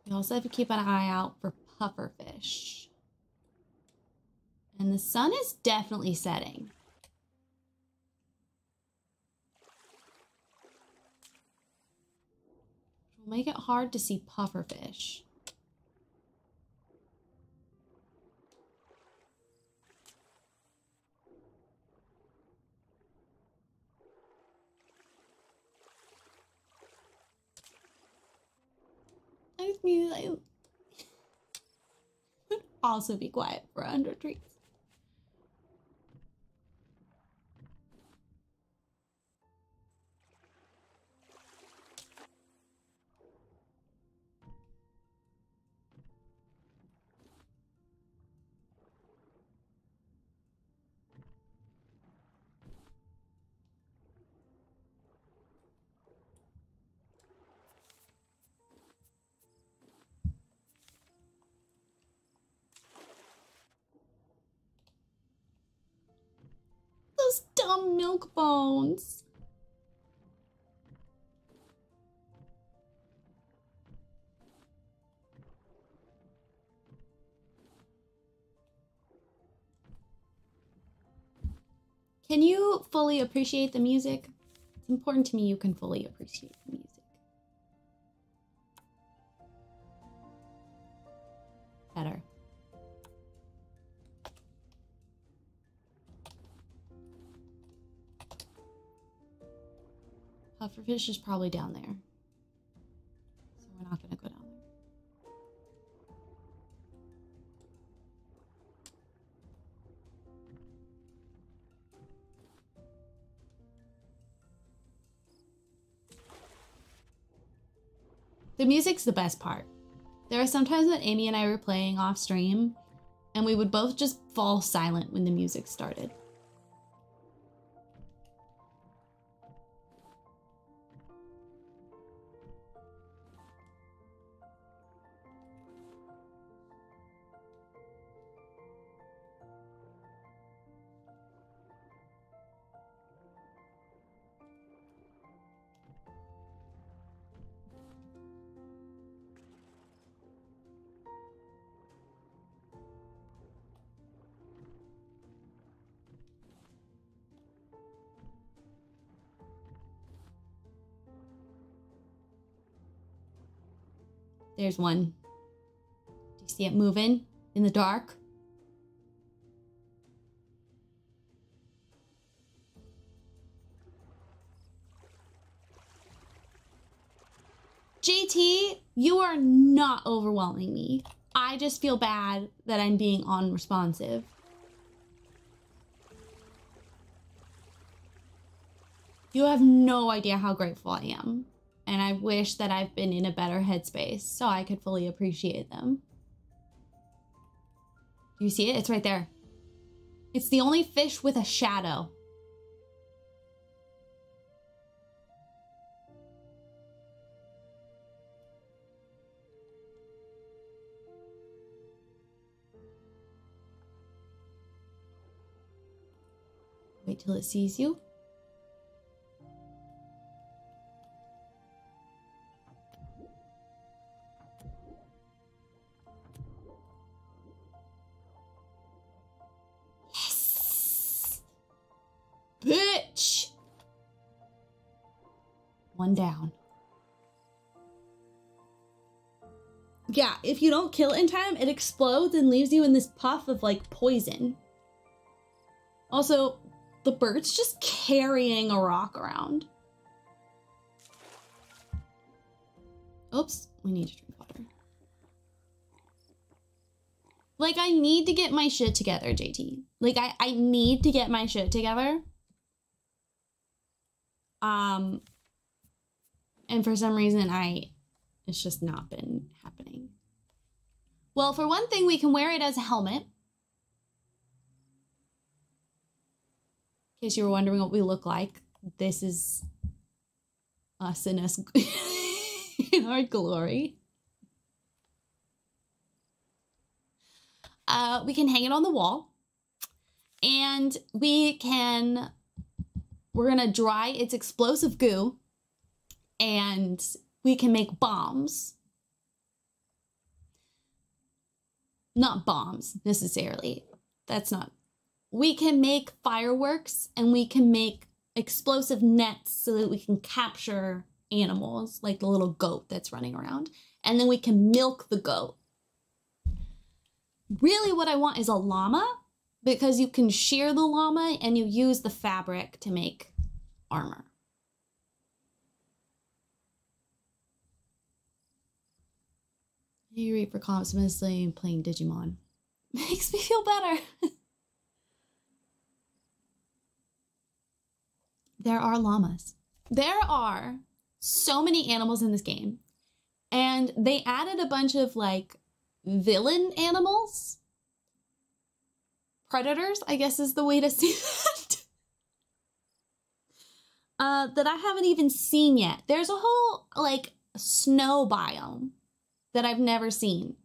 You also have to keep an eye out for pufferfish. And the sun is definitely setting. Which will make it hard to see pufferfish. I just mean, like, would also be quiet for 100 trees. Those dumb milk bones. Can you fully appreciate the music? It's important to me you can fully appreciate the music. Better. Pufferfish is probably down there. So we're not gonna go down there. The music's the best part. There are sometimes that Amy and I were playing off stream, and we would both just fall silent when the music started. There's one. Do you see it moving in the dark? JT, you are not overwhelming me. I just feel bad that I'm being unresponsive. You have no idea how grateful I am. And I wish that I've been in a better headspace so I could fully appreciate them. Do you see it? It's right there. It's the only fish with a shadow. Wait till it sees you. Bitch! One down. Yeah, if you don't kill it in time, it explodes and leaves you in this puff of, like, poison. Also, the bird's just carrying a rock around. Oops, we need to drink water. Like, I need to get my shit together, JT. Like, I need to get my shit together. And for some reason, it's just not been happening. Well, for one thing, we can wear it as a helmet. In case you were wondering what we look like, this is us in us in our glory. We can hang it on the wall, and we're gonna dry its explosive goo, and we can make bombs. Not bombs, necessarily. That's not. We can make fireworks, and we can make explosive nets so that we can capture animals, like the little goat that's running around. And then we can milk the goat. Really what I want is a llama, because you can shear the llama and you use the fabric to make armor. You read for comics mostly playing Digimon. Makes me feel better. There are llamas. There are so many animals in this game. And they added a bunch of, like, villain animals. Predators, I guess is the way to say that. That I haven't even seen yet. There's a whole, like, snow biome that I've never seen.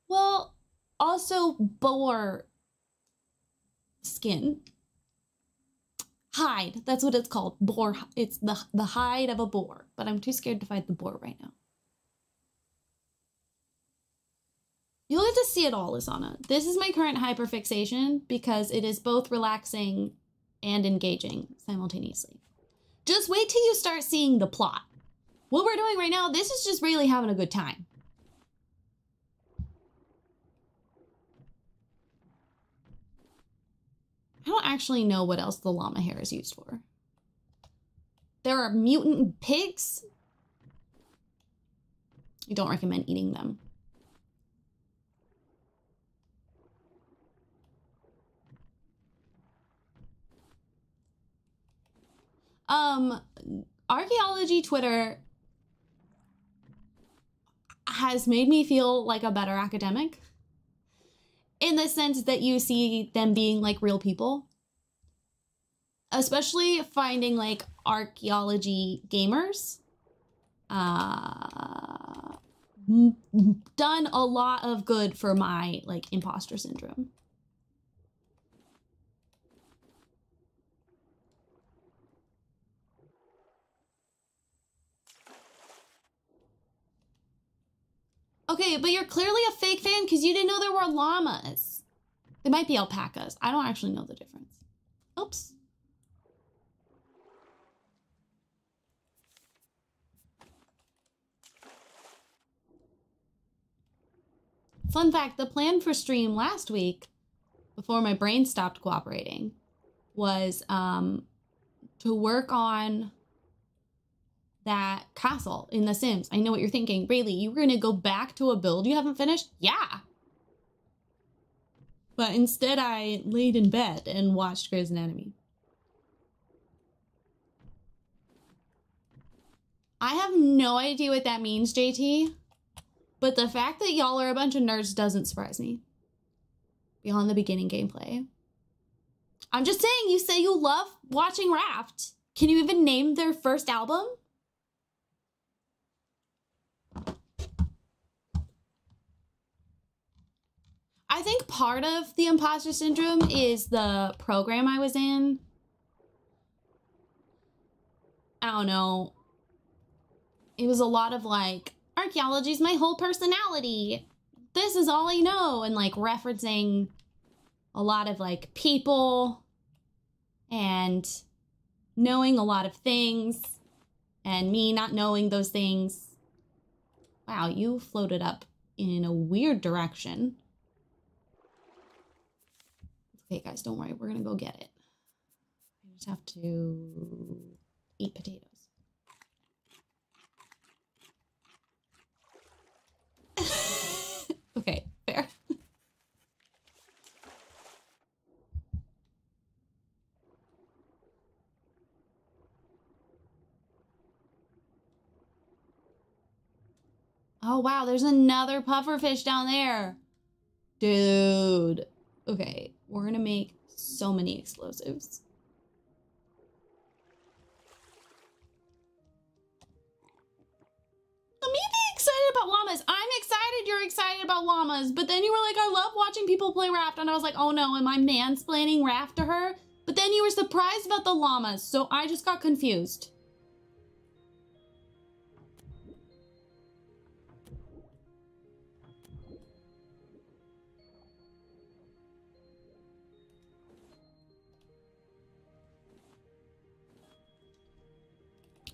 Well, also boar skin. Hide, that's what it's called. Boar, it's the hide of a boar, but I'm too scared to fight the boar right now. You'll get to see it all, Lisana. This is my current hyperfixation because it is both relaxing and engaging simultaneously. Just wait till you start seeing the plot. What we're doing right now, this is just really having a good time. I don't actually know what else the llama hair is used for. There are mutant pigs. I don't recommend eating them. archaeology Twitter has made me feel like a better academic in the sense that you see them being like real people, especially finding like archaeology gamers. Done a lot of good for my like imposter syndrome. Okay, but you're clearly a fake fan because you didn't know there were llamas. They might be alpacas. I don't actually know the difference. Oops. Fun fact, the plan for stream last week, before my brain stopped cooperating, was to work on that castle in The Sims. I know what you're thinking. Rayleigh, you were gonna go back to a build you haven't finished? Yeah. But instead I laid in bed and watched Grey's Anatomy. I have no idea what that means, JT. But the fact that y'all are a bunch of nerds doesn't surprise me. Beyond the beginning gameplay. I'm just saying, you say you love watching Raft. Can you even name their first album? I think part of the imposter syndrome is the program I was in. I don't know. It was a lot of like, archaeology's my whole personality. This is all I know. And like referencing a lot of like people and knowing a lot of things and me not knowing those things. Wow, you floated up in a weird direction. Okay, guys, don't worry. We're gonna go get it. I just have to eat potatoes. Okay, fair. Oh, wow, there's another pufferfish down there. Dude. Okay, we're gonna make so many explosives. Me being excited about llamas. I'm excited you're excited about llamas, but then you were like, I love watching people play Raft, and I was like, oh no, am I mansplaining Raft to her? But then you were surprised about the llamas, so I just got confused.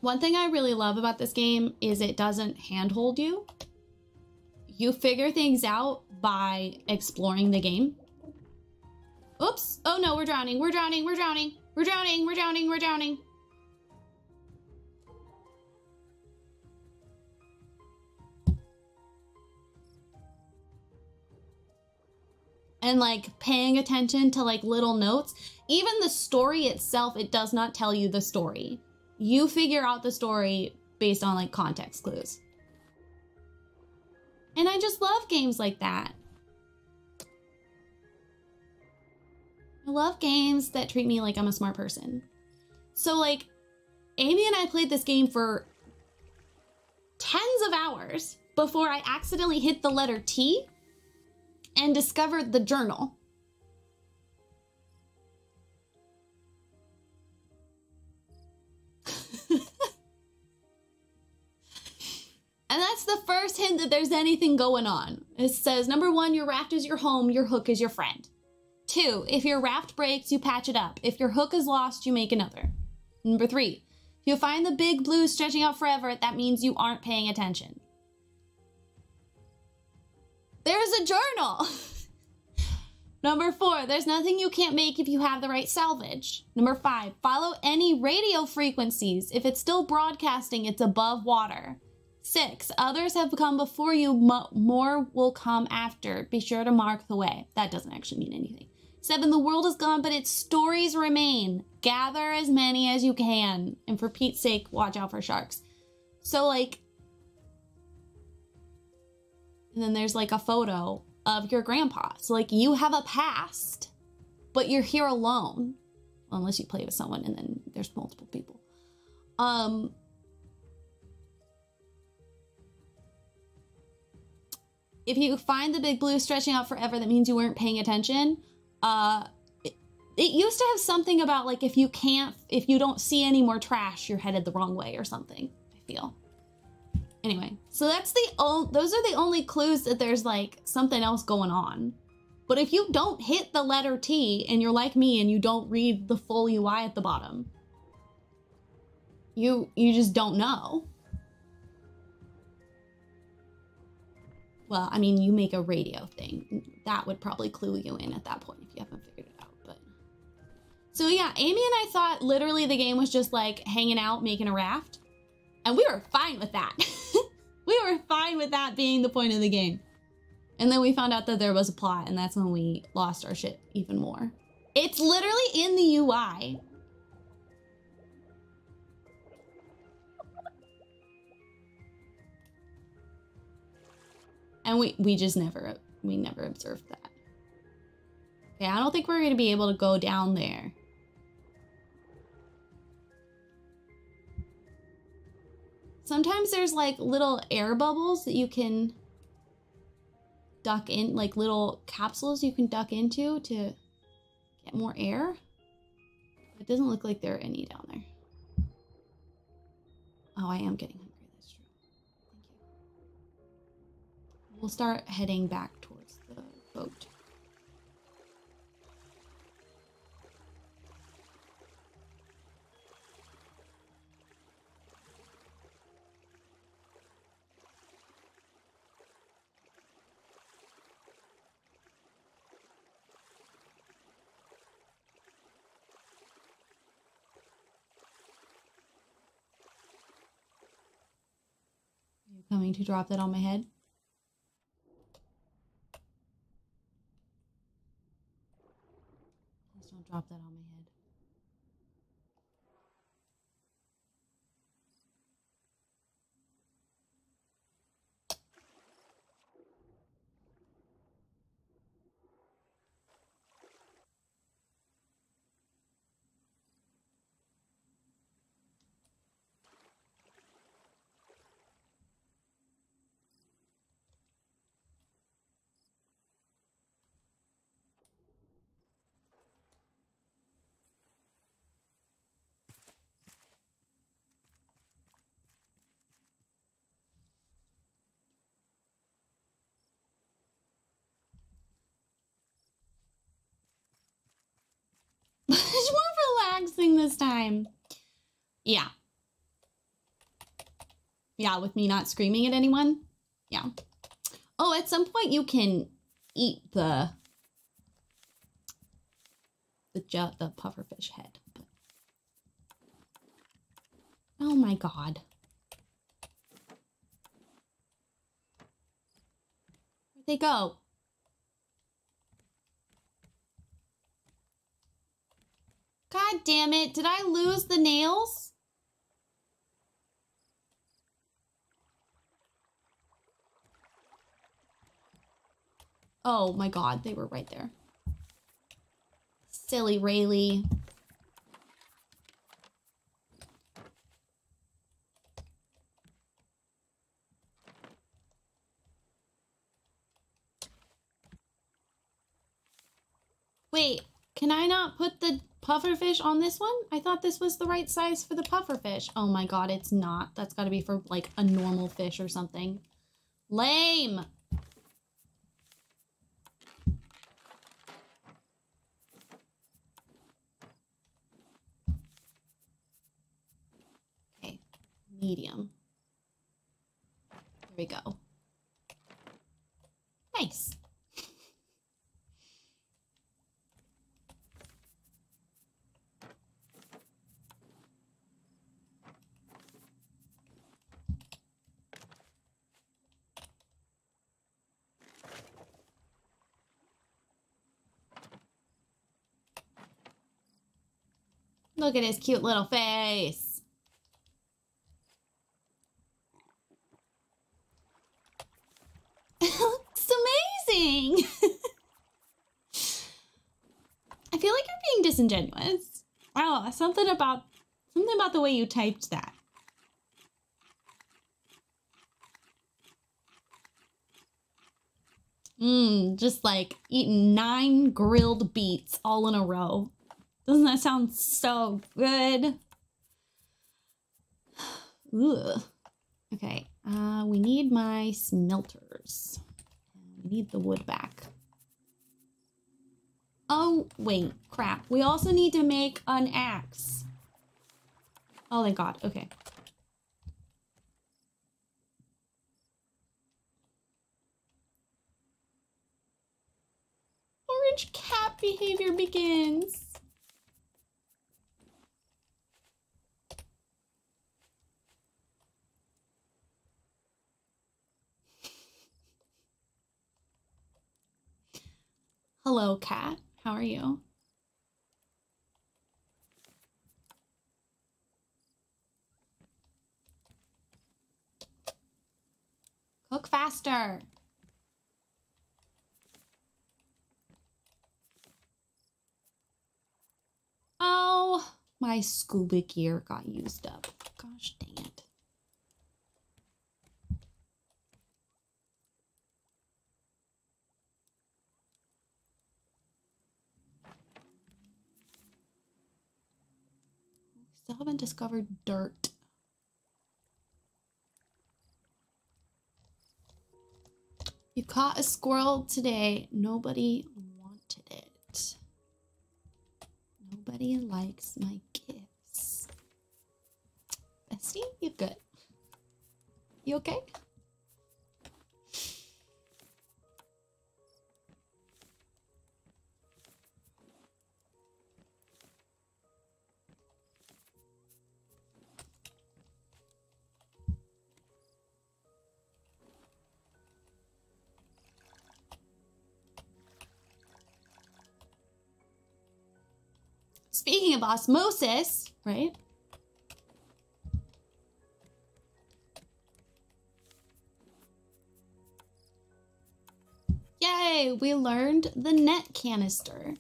One thing I really love about this game is it doesn't handhold you. You figure things out by exploring the game. Oops. Oh no, we're drowning. We're drowning. We're drowning. We're drowning. We're drowning. We're drowning. And like paying attention to like little notes. Even the story itself, it does not tell you the story. You figure out the story based on like context clues. And I just love games like that. I love games that treat me like I'm a smart person. So like, Amy and I played this game for tens of hours before I accidentally hit the letter T and discovered the journal. And that's the first hint that there's anything going on. It says, number 1, your raft is your home, your hook is your friend. 2, if your raft breaks, you patch it up. If your hook is lost, you make another. Number 3, if you find the big blue stretching out forever, that means you aren't paying attention. There's a journal. Number 4, there's nothing you can't make if you have the right salvage. Number 5, follow any radio frequencies. If it's still broadcasting, it's above water. 6, others have come before you, more will come after. Be sure to mark the way. That doesn't actually mean anything. 7, the world is gone, but its stories remain. Gather as many as you can. And for Pete's sake, watch out for sharks. So, like... And then there's, like, a photo of your grandpa. So, like, you have a past, but you're here alone. Well, unless you play with someone and then there's multiple people. If you find the big blue stretching out forever, that means you weren't paying attention. It used to have something about, like, if you don't see any more trash, you're headed the wrong way or something, I feel. Anyway, so those are the only clues that there's, like, something else going on. But if you don't hit the letter T and you're like me and you don't read the full UI at the bottom, you just don't know. Well, I mean, you make a radio thing. That would probably clue you in at that point if you haven't figured it out, but... So yeah, Amy and I thought literally the game was just like hanging out, making a raft. And we were fine with that. We were fine with that being the point of the game. And then we found out that there was a plot, and that's when we lost our shit even more. It's literally in the UI. And we just never observed that. Okay, I don't think we're gonna be able to go down there. Sometimes there's like little air bubbles that you can duck in, like little capsules you can duck into to get more air. It doesn't look like there are any down there. Oh, I am getting hungry, that's true. Thank you. We'll start heading back towards the boat. Coming to drop that on my head. Please don't drop that on my head. It's more relaxing this time. Yeah. Yeah, with me not screaming at anyone. Yeah. Oh, at some point you can eat the pufferfish head. But... Oh my god. Where'd they go? God damn it, did I lose the nails? Oh my god, they were right there. Silly Rayleigh. Wait, can I not put the pufferfish on this one? I thought this was the right size for the pufferfish. Oh my god, it's not. That's gotta be for like a normal fish or something. Lame! Okay, medium. There we go. Nice. Look at his cute little face. It looks amazing. I feel like you're being disingenuous. Oh, something about the way you typed that. Just like eating 9 grilled beets all in a row. Doesn't that sound so good? Ugh. Okay, we need my smelters. We need the wood back. Oh, wait, crap. We also need to make an axe. Oh, thank God, okay. Orange cat behavior begins. Hello, cat. How are you? Cook faster. Oh, my scuba gear got used up. Gosh dang it. Still haven't discovered dirt. You caught a squirrel today. Nobody wanted it. Nobody likes my gifts. Bestie, you good? You okay? Speaking of osmosis, right? Yay, we learned the net canister.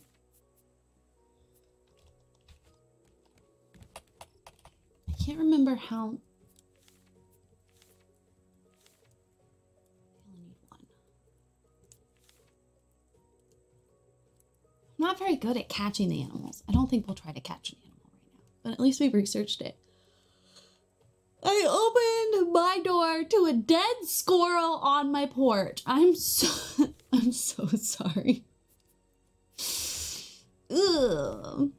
I can't remember how. I only need one. I'm not very good at catching the animals. I don't think we'll try to catch an animal right now, but at least we've researched it. I opened my door to a dead squirrel on my porch. I'm so sorry. Ugh.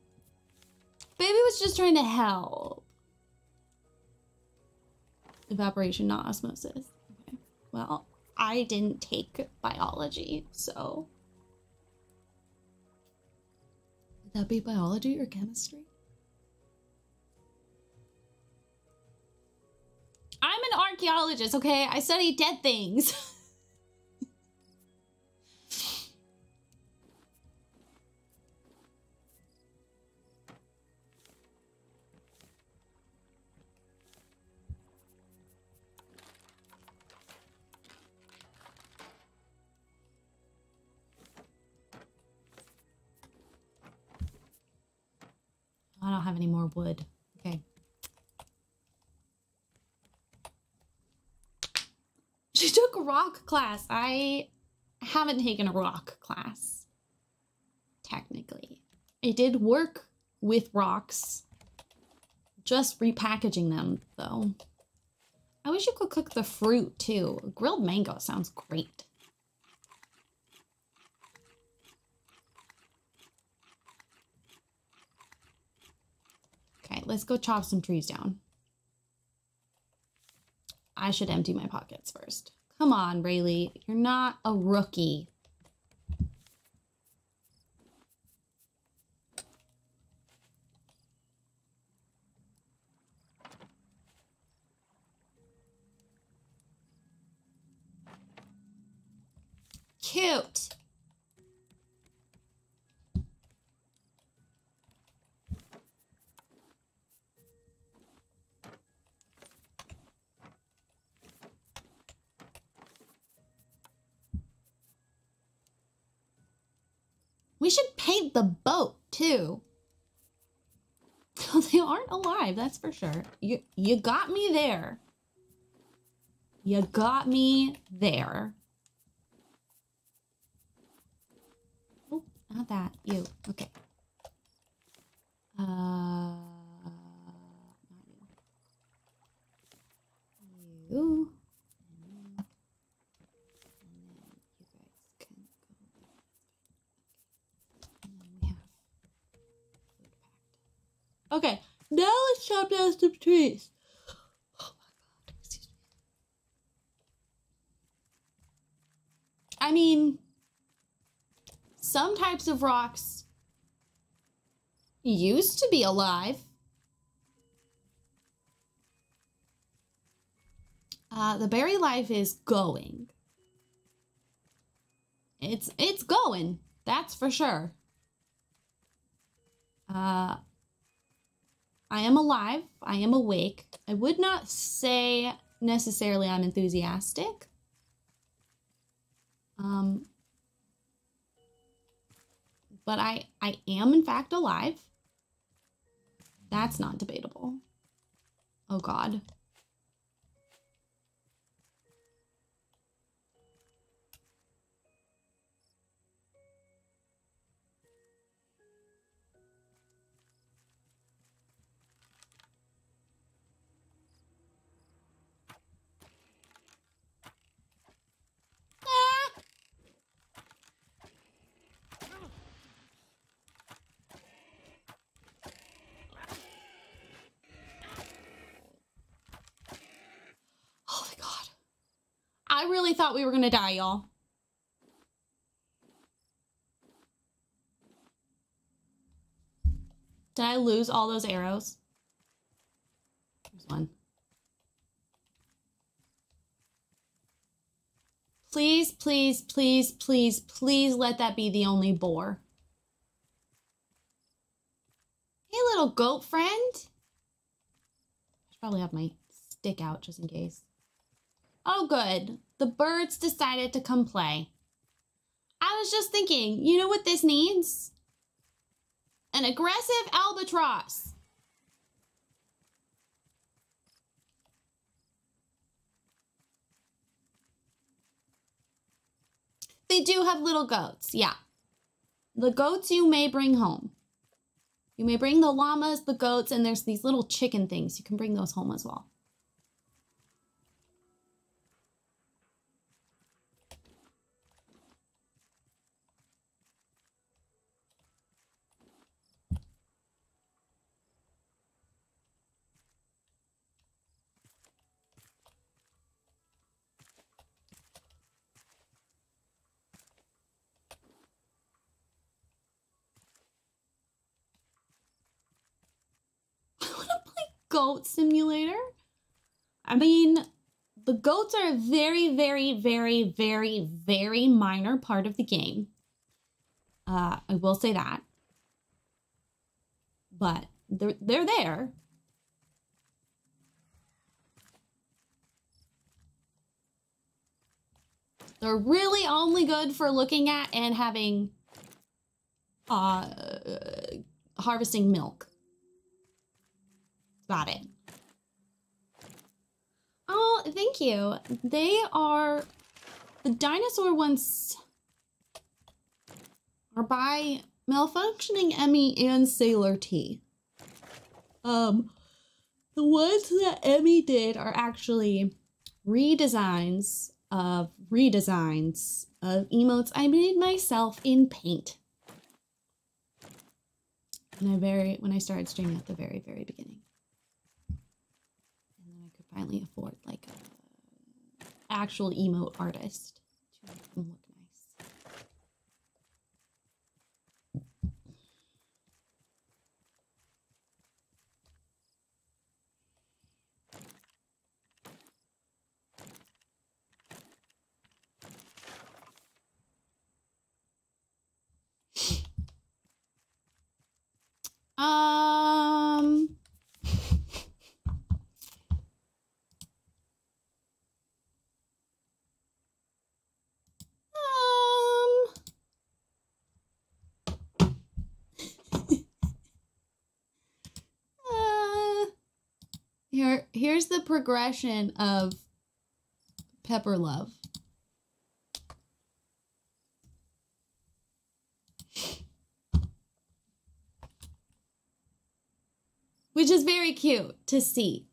Baby was just trying to help. Evaporation, not osmosis. Okay. Well, I didn't take biology, so. Would that be biology or chemistry? I'm an archaeologist, okay? I study dead things. I don't have any more wood. Okay. She took a rock class. I haven't taken a rock class, technically. It did work with rocks. Just repackaging them, though. I wish you could cook the fruit, too. Grilled mango sounds great. Okay, let's go chop some trees down. I should empty my pockets first. Come on, Rayleigh. You're not a rookie. Cute. We should paint the boat too. They aren't alive, that's for sure. You got me there. You got me there. Oh, not that. You. Okay. Not you. You. Okay, now let's chop down some trees. Oh my god, excuse me. I mean, some types of rocks used to be alive. The berry life is going. It's going, that's for sure. I am alive. I am awake. I would not say necessarily I'm enthusiastic. But I am in fact alive. That's not debatable. Oh God. I really thought we were gonna die, y'all. Did I lose all those arrows? There's one. Please, please, please, please, please let that be the only boar. Hey, little goat friend. I should probably have my stick out just in case. Oh, good. The birds decided to come play. I was just thinking, you know what this needs? An aggressive albatross. They do have little goats, yeah. The goats you may bring home. You may bring the llamas, the goats, and there's these little chicken things. You can bring those home as well. Goat simulator. I mean, the goats are a very, very, very, very, very minor part of the game. I will say that. But they're there. They're really only good for looking at and having harvesting milk. Got it. Oh, thank you. They are, the dinosaur ones are by Malfunctioning Emmy and Sailor T. The ones that Emmy did are actually redesigns of emotes I made myself in Paint. When I started streaming at the very, very beginning. Finally afford like a actual emote artist to make them look nice. Here's the progression of Pepper Love. Which is very cute to see.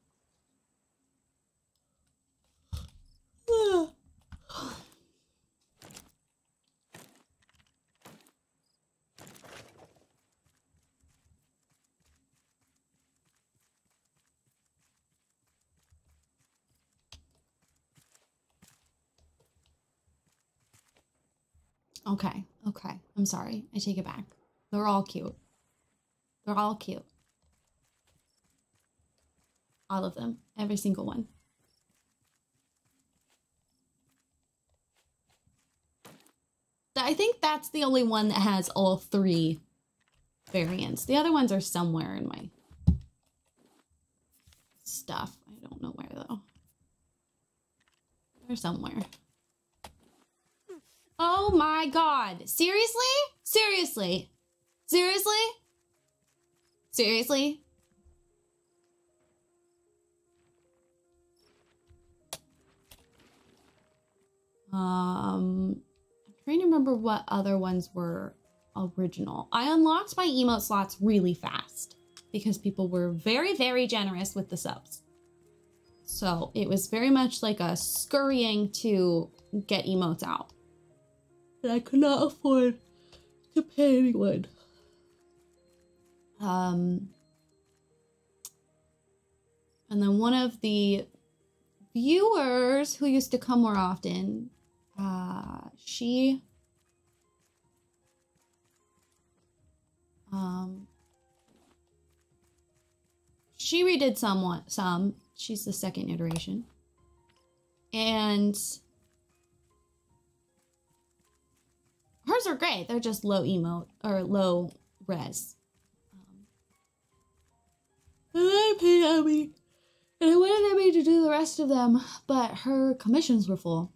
Okay, okay. I'm sorry. I take it back. They're all cute. They're all cute. All of them. Every single one. I think that's the only one that has all 3 variants. The other ones are somewhere in my stuff. I don't know where, though. They're somewhere. Oh my god. Seriously? Seriously? Seriously? Seriously? I'm trying to remember what other ones were original. I unlocked my emote slots really fast because people were very, very generous with the subs. So it was very much like a scurrying to get emotes out. And I could not afford to pay anyone. And then one of the viewers who used to come more often, she redid some. She's the second iteration. And hers are great. They're just low emote or low res. And I paid Abby. And I wanted Abby to do the rest of them, but her commissions were full.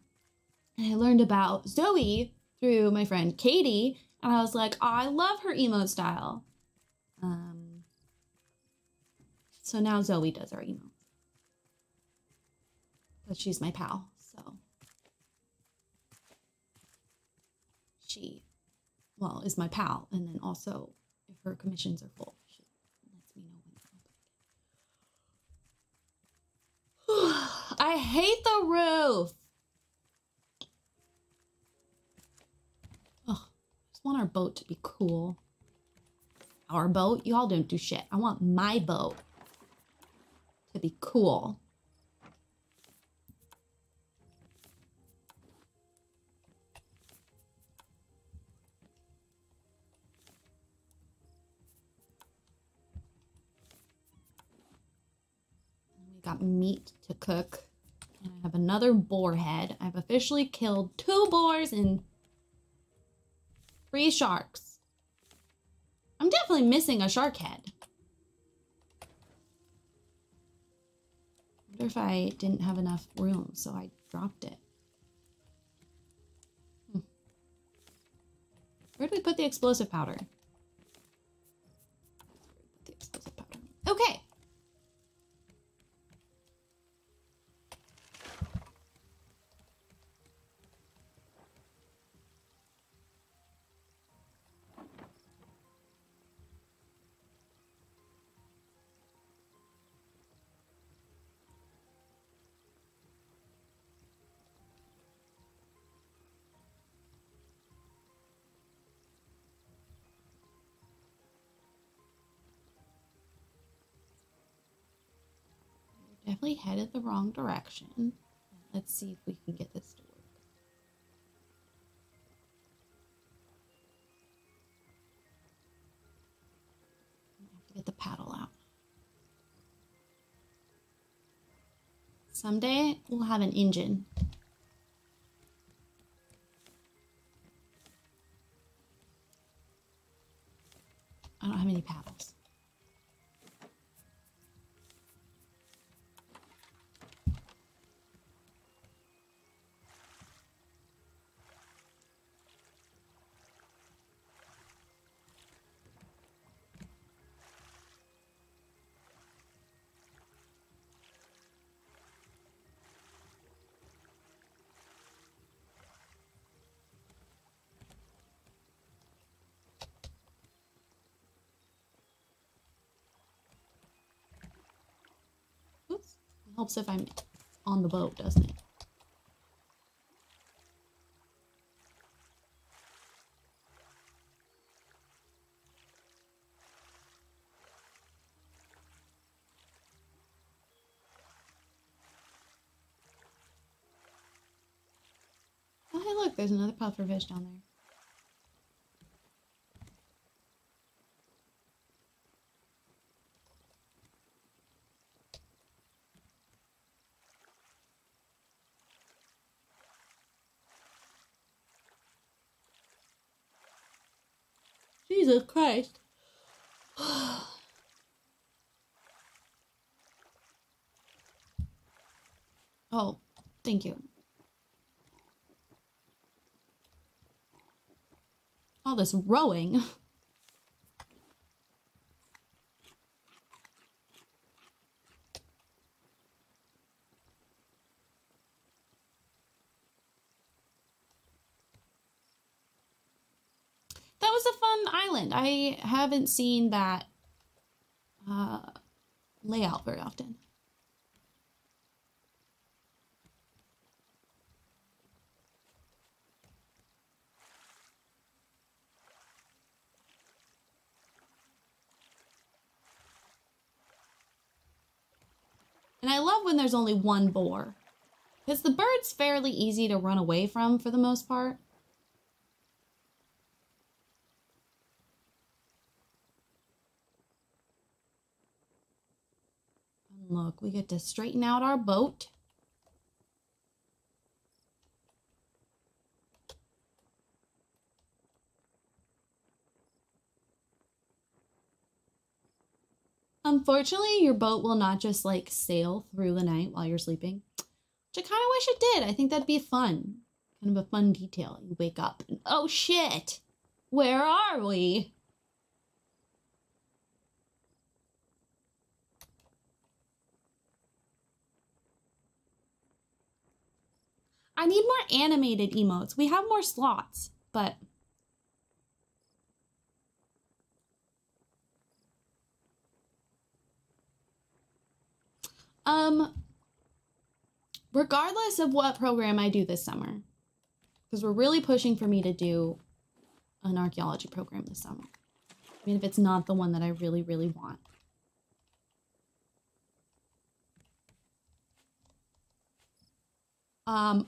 And I learned about Zoe through my friend Katie, and I was like, oh, I love her emote style. So now Zoe does our emotes. But she's my pal, so. She, well, is my pal, and then also, if her commissions are full, she lets me know when they're open. I hate the roof. Oh, I just want our boat to be cool. Our boat? Y'all don't do shit. I want my boat to be cool. We got meat to cook. And I have another boar head. I've officially killed 2 boars and 3 sharks. I'm definitely missing a shark head. I wonder if I didn't have enough room, so I dropped it. Where did we put the explosive powder? Put the explosive powder. Okay. Definitely headed the wrong direction. Let's see if we can get this to work. I have to get the paddle out. Someday we'll have an engine. I don't have any paddles. Helps if I'm on the boat, doesn't it? Oh, hey, look, there's another pufferfish down there. Jesus Christ. Oh, thank you. All this rowing. That was a fun island. I haven't seen that layout very often. And I love when there's only one boar, because the bird's fairly easy to run away from for the most part. And look, we get to straighten out our boat. Unfortunately, your boat will not just like sail through the night while you're sleeping, which I kind of wish it did. I think that'd be fun. Kind of a fun detail. You wake up and, oh shit, where are we? I need more animated emotes. We have more slots, but regardless of what program I do this summer, because we're really pushing for me to do an archaeology program this summer. I mean, if it's not the one that I really, really want.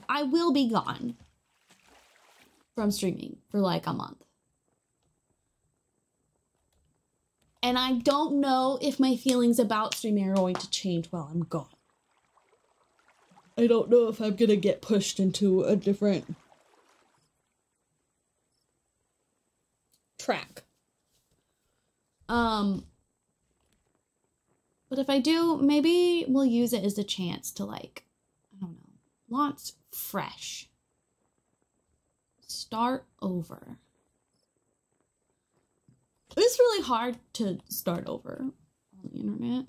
I will be gone from streaming for like a month. And I don't know if my feelings about streaming are going to change while I'm gone. I don't know if I'm gonna get pushed into a different track. But if I do, maybe we'll use it as a chance to, like, I don't know, launch fresh. Start over. It's really hard to start over on the internet.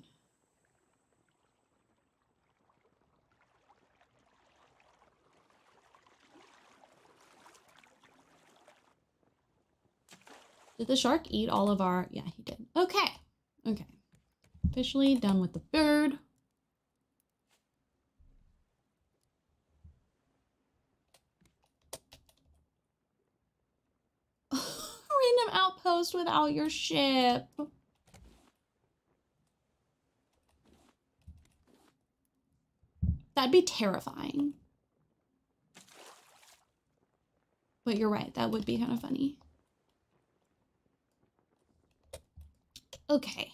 Did the shark eat all of our... Yeah, he did. Okay. Okay. Officially done with the bird. Random outpost without your ship. That'd be terrifying. But you're right, that would be kind of funny. Okay.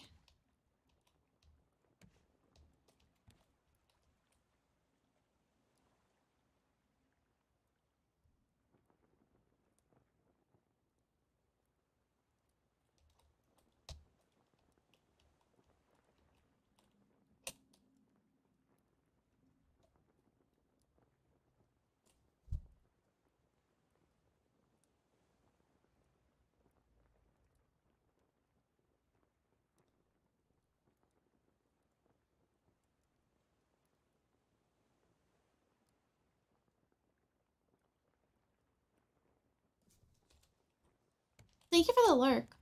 Thank you for the lurk.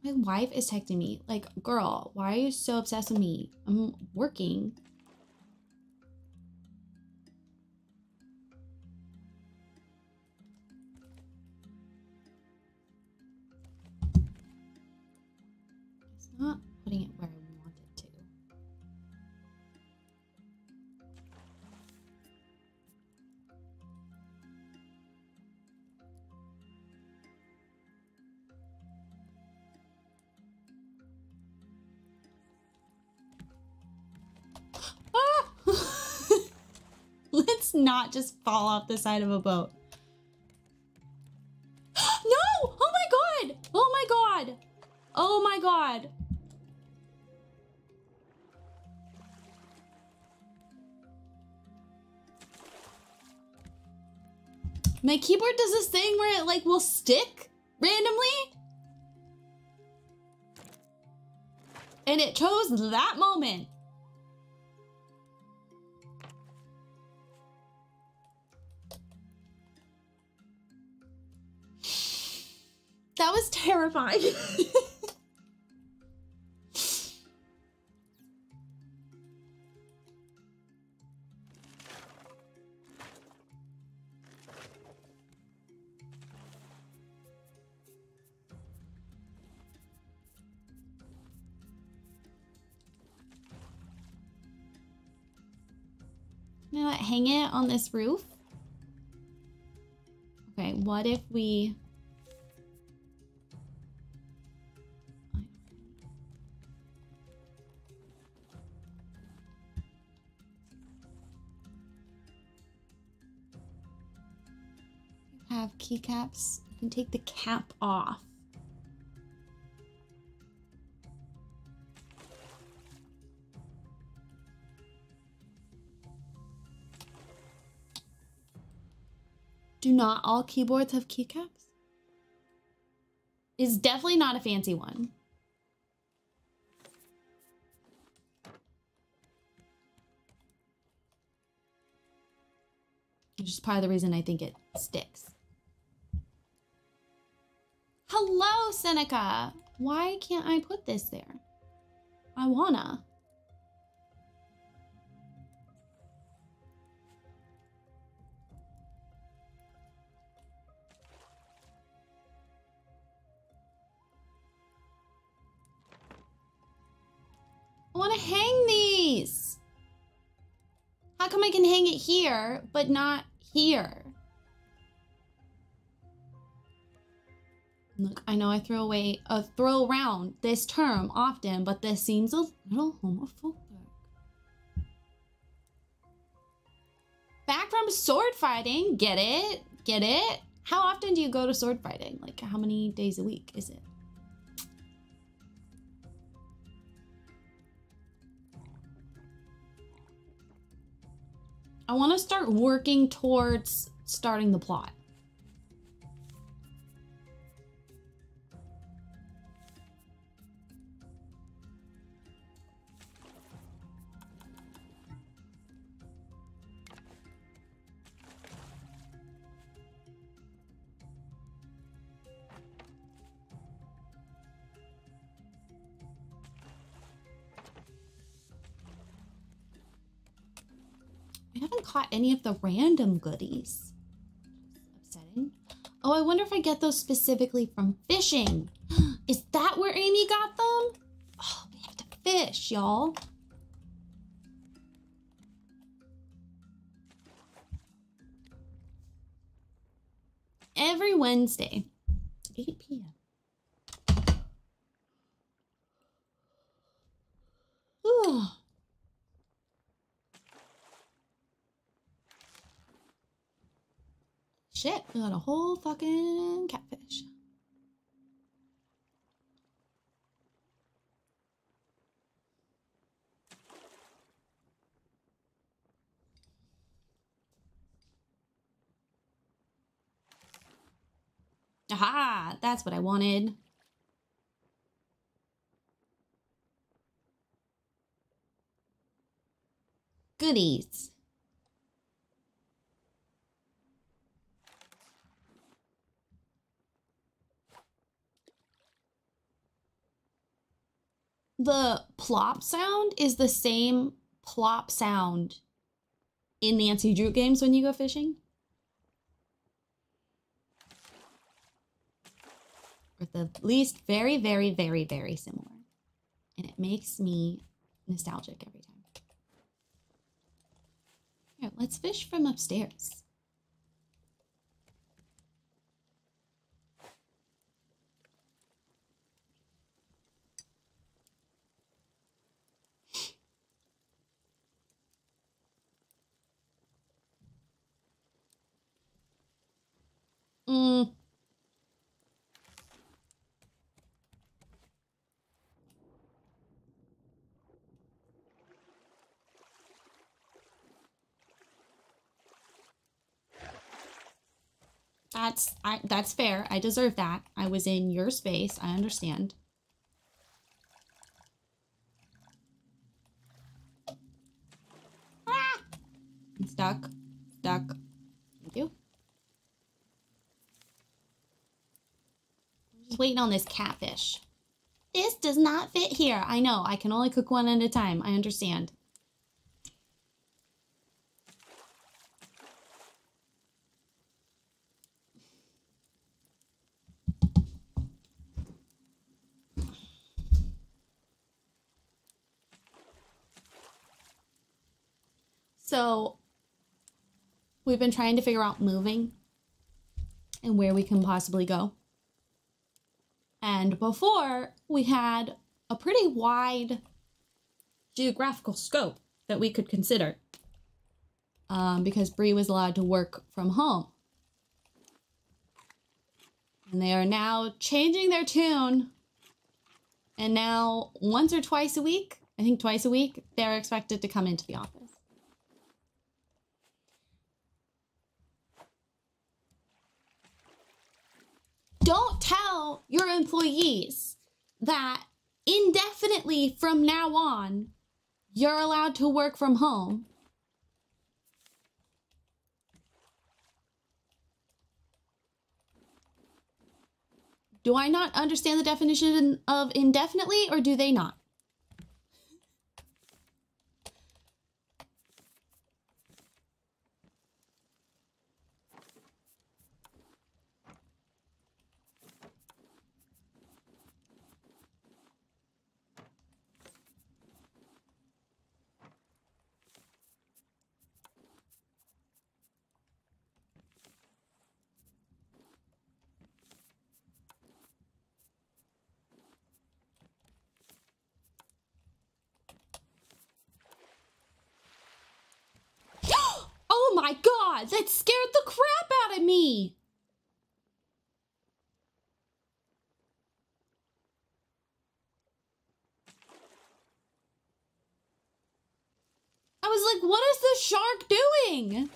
My wife is texting me. Like, girl, why are you so obsessed with me? I'm working. It's not putting it where I want it to. Let's not just fall off the side of a boat. No! Oh my god! Oh my god! Oh my god! My keyboard does this thing where it like will stick randomly. And it chose that moment. That was terrifying. You know what? Hang it on this roof. Okay, what if we... have keycaps. You can take the cap off. Do not all keyboards have keycaps? It's definitely not a fancy one. Which is part of the reason I think it sticks. Hello, Seneca. Why can't I put this there? I wanna. I wanna hang these. How come I can hang it here, but not here? Look, I know I throw around this term often, but this seems a little homophobic. Back from sword fighting, get it? Get it? How often do you go to sword fighting? Like, how many days a week is it? I want to start working towards starting the plot. I haven't caught any of the random goodies. Upsetting. Oh, I wonder if I get those specifically from fishing. Is that where Amy got them? Oh, we have to fish, y'all. Every Wednesday, 8 p.m. Ooh. Shit, we got a whole fucking catfish. Aha, that's what I wanted. Goodies. the plop sound is the same plop sound in Nancy Drew games when you go fishing? Or at least very, very, very, very similar. And it makes me nostalgic every time. Here, let's fish from upstairs. That's fair. I deserve that. I was in your space. I understand. Ah! I'm stuck. Stuck. Thank you. I'm just waiting on this catfish. This does not fit here. I know. I can only cook one at a time. I understand. So we've been trying to figure out moving and where we can possibly go. And before, we had a pretty wide geographical scope that we could consider because Bree was allowed to work from home. And they are now changing their tune. And now once or twice a week, I think twice a week, they're expected to come into the office. Don't tell your employees that indefinitely from now on, you're allowed to work from home. Do I not understand the definition of indefinitely, or do they not? Oh my God, that scared the crap out of me. I was like, what is this shark doing?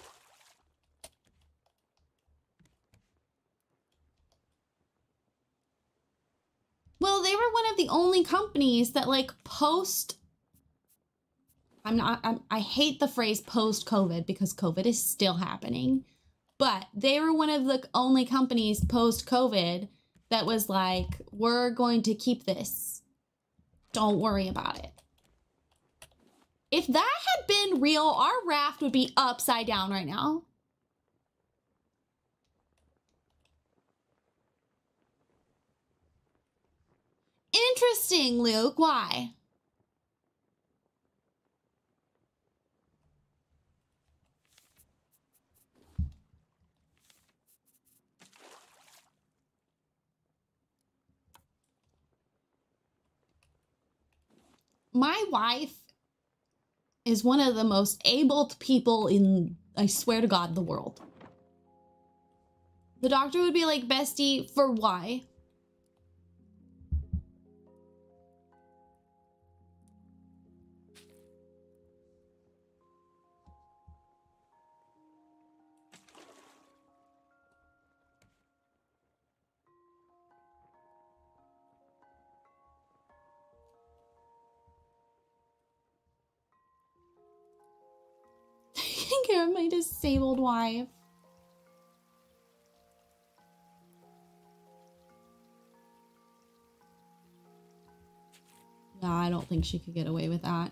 Well, they were one of the only companies that like post I hate the phrase post-COVID because COVID is still happening, but they were one of the only companies post-COVID that was like, we're going to keep this. Don't worry about it. If that had been real, our raft would be upside down right now. Interesting, Luke. Why? My wife is one of the most abled people in, I swear to God, the world. The doctor would be like, bestie, for why? Taking care of my disabled wife. Yeah, I don't think she could get away with that.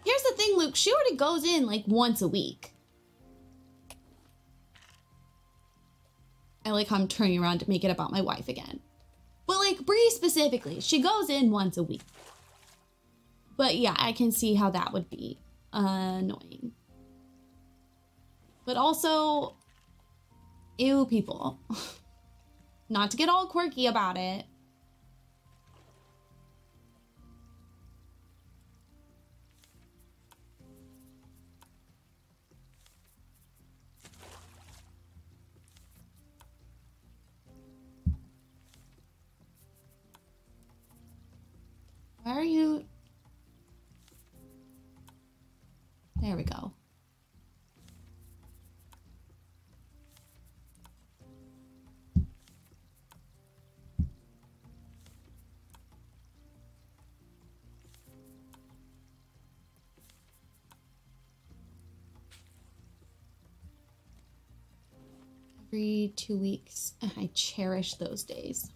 Here's the thing, Luke. She already goes in like once a week. I like how I'm turning around to make it about my wife again. But like Bree specifically, she goes in once a week. But yeah, I can see how that would be annoying. But also, ew, people. Not to get all quirky about it. Why are you... There we go. Every 2 weeks. I cherish those days.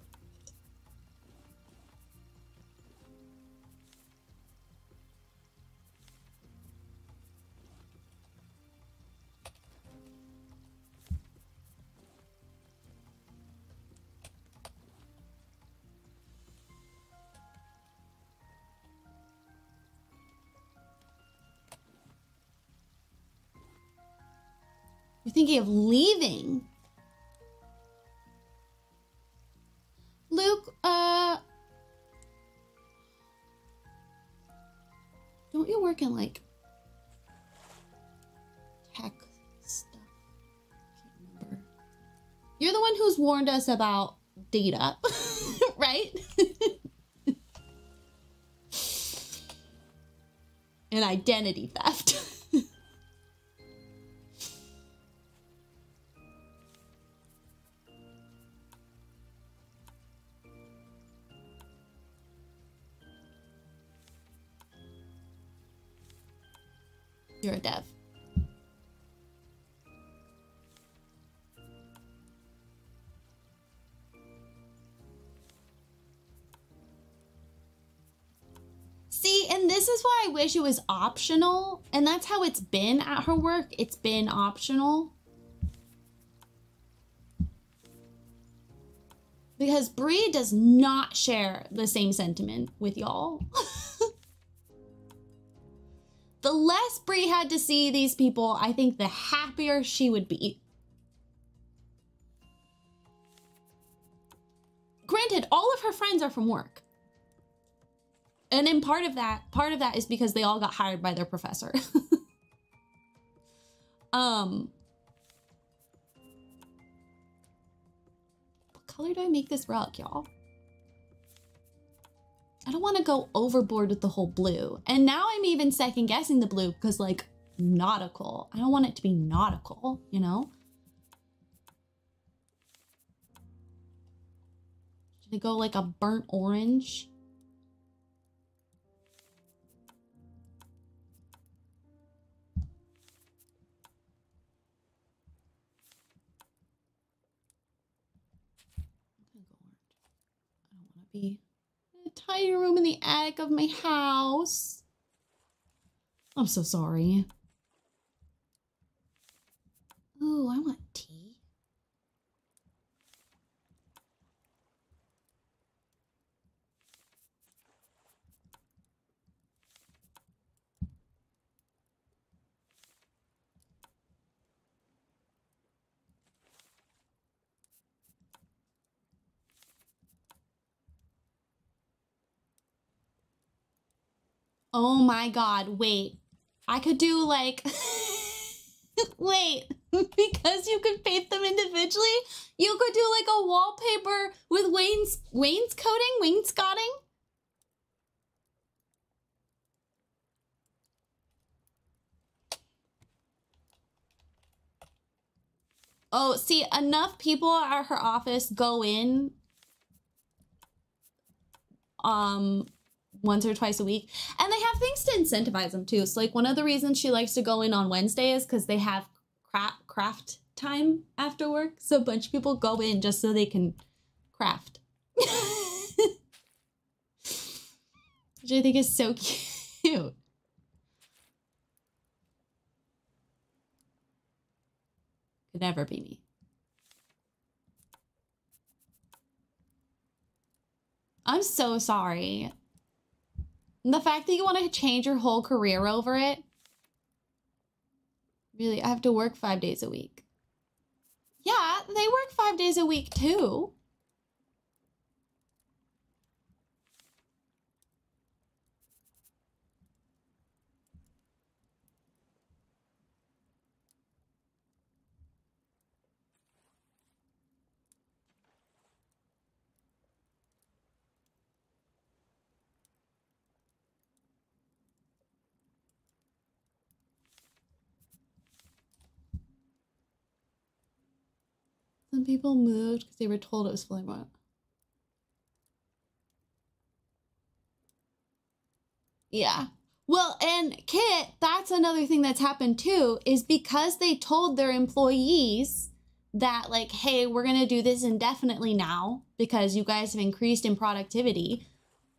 You're thinking of leaving? Luke, don't you work in like tech stuff? I can't remember. You're the one who's warned us about data, right? And identity theft. You're a dev. See, and this is why I wish it was optional. And that's how it's been at her work. It's been optional. Because Bree does not share the same sentiment with y'all. The less Bree had to see these people, I think the happier she would be. Granted, all of her friends are from work. And then part of that is because they all got hired by their professor. What color do I make this rug, y'all? I don't want to go overboard with the whole blue. And now I'm even second guessing the blue because like nautical. I don't want it to be nautical, you know? Should I go like a burnt orange? I'm gonna go orange. I don't want to be in a tiny room in the attic of my house. I'm so sorry. Ooh, I want tea. Oh my God, wait. I could do like, wait, because you could paint them individually, you could do like a wallpaper with wainscoting? Oh, see, enough people at her office go in once or twice a week, and they have things to incentivize them too. So like one of the reasons she likes to go in on Wednesday is because they have craft time after work. So a bunch of people go in just so they can craft. Which I think is so cute. Could never be me. I'm so sorry. The fact that you want to change your whole career over it. Really, I have to work 5 days a week. Yeah, they work 5 days a week too. Some people moved because they were told it was fully remote. Yeah. Well, and Kit, that's another thing that's happened too, is because they told their employees that like, hey, we're going to do this indefinitely now because you guys have increased in productivity.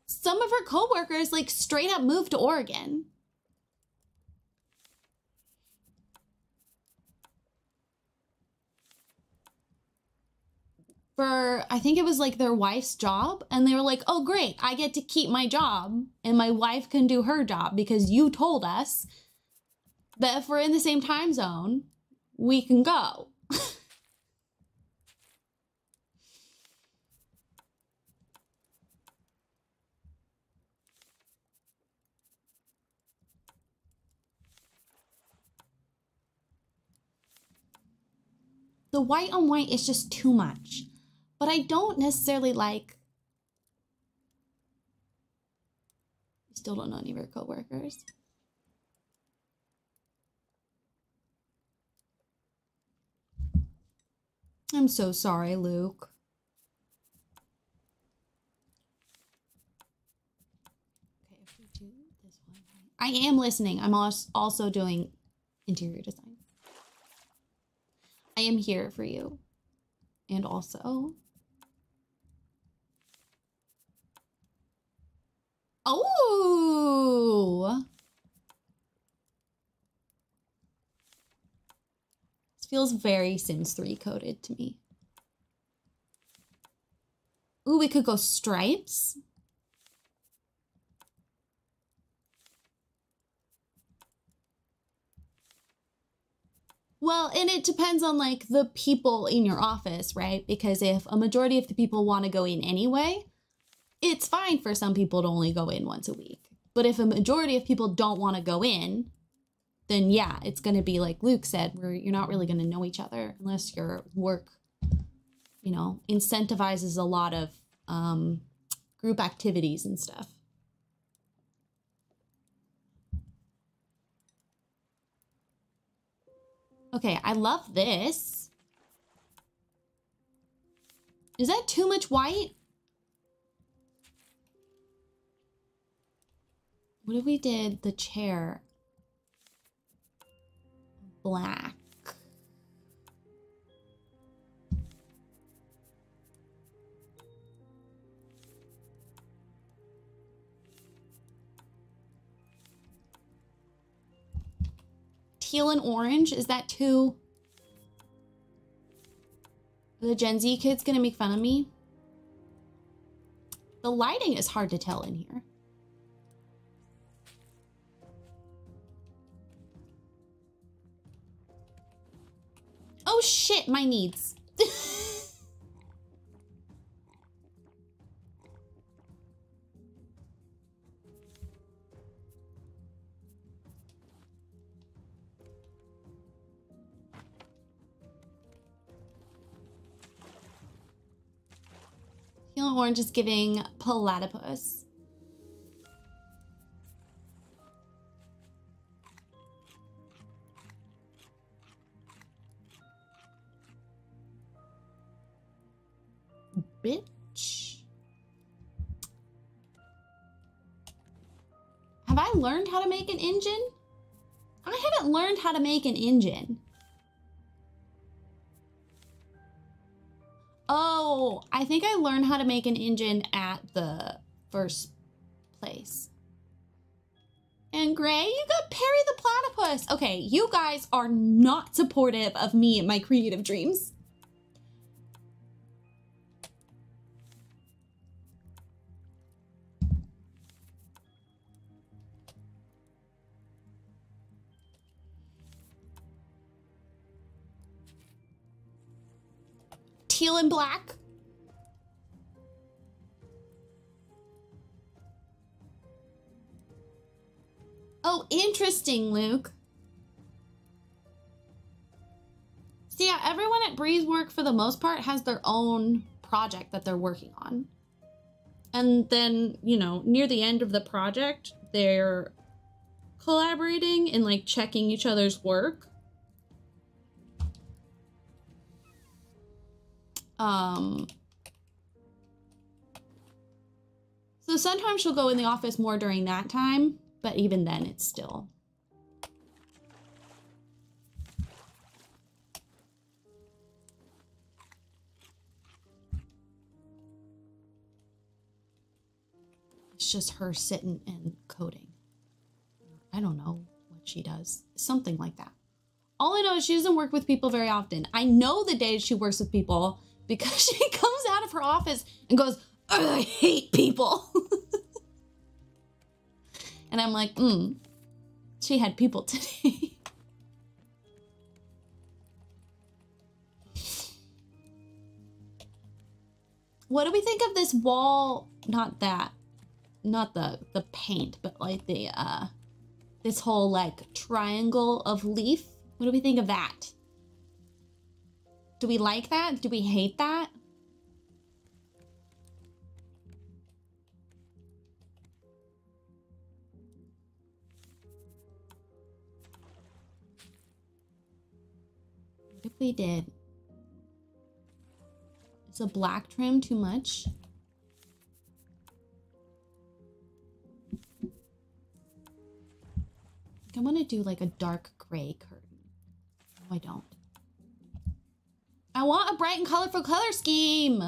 Some of her coworkers like straight up moved to Oregon. For, I think it was like their wife's job. And they were like, oh, great, I get to keep my job and my wife can do her job because you told us that if we're in the same time zone, we can go. The white on white is just too much. But I don't necessarily like... I still don't know any of your coworkers. I'm so sorry, Luke. Okay, if we do this one, I am listening. I'm also doing interior design. I am here for you. And also... Oh! This feels very Sims 3 coded to me. Ooh, we could go stripes. Well, and it depends on like the people in your office, right? Because if a majority of the people want to go in anyway, it's fine for some people to only go in once a week. But if a majority of people don't want to go in, then yeah, it's going to be like Luke said, where you're not really going to know each other unless your work, you know, incentivizes a lot of group activities and stuff. Okay, I love this. Is that too much white? What if we did the chair black? Teal and orange, is that too? Are the Gen Z kids gonna make fun of me? The lighting is hard to tell in here. Oh shit, my needs. Teal and orange is giving platypus. bitch. Have I learned how to make an engine? I haven't learned how to make an engine. Oh, I think I learned how to make an engine at the first place. And Gray, you got Perry the Platypus. Okay, you guys are not supportive of me and my creative dreams. Teal and black. Oh, interesting, Luke. So yeah, everyone at Breezework, for the most part, has their own project that they're working on. And then, you know, near the end of the project, they're collaborating and, like, checking each other's work. So sometimes she'll go in the office more during that time, but even then it's still. It's just her sitting and coding. I don't know what she does. Something like that. All I know is she doesn't work with people very often. I know the days she works with people because she comes out of her office and goes, I hate people. And I'm like, she had people today. What do we think of this wall? Not that, not the paint, but like the, this whole like triangle of leaf. What do we think of that? Do we like that? Do we hate that? What if we did? Is a black trim too much? I want to do like a dark gray curtain. No, I don't. I want a bright and colorful color scheme.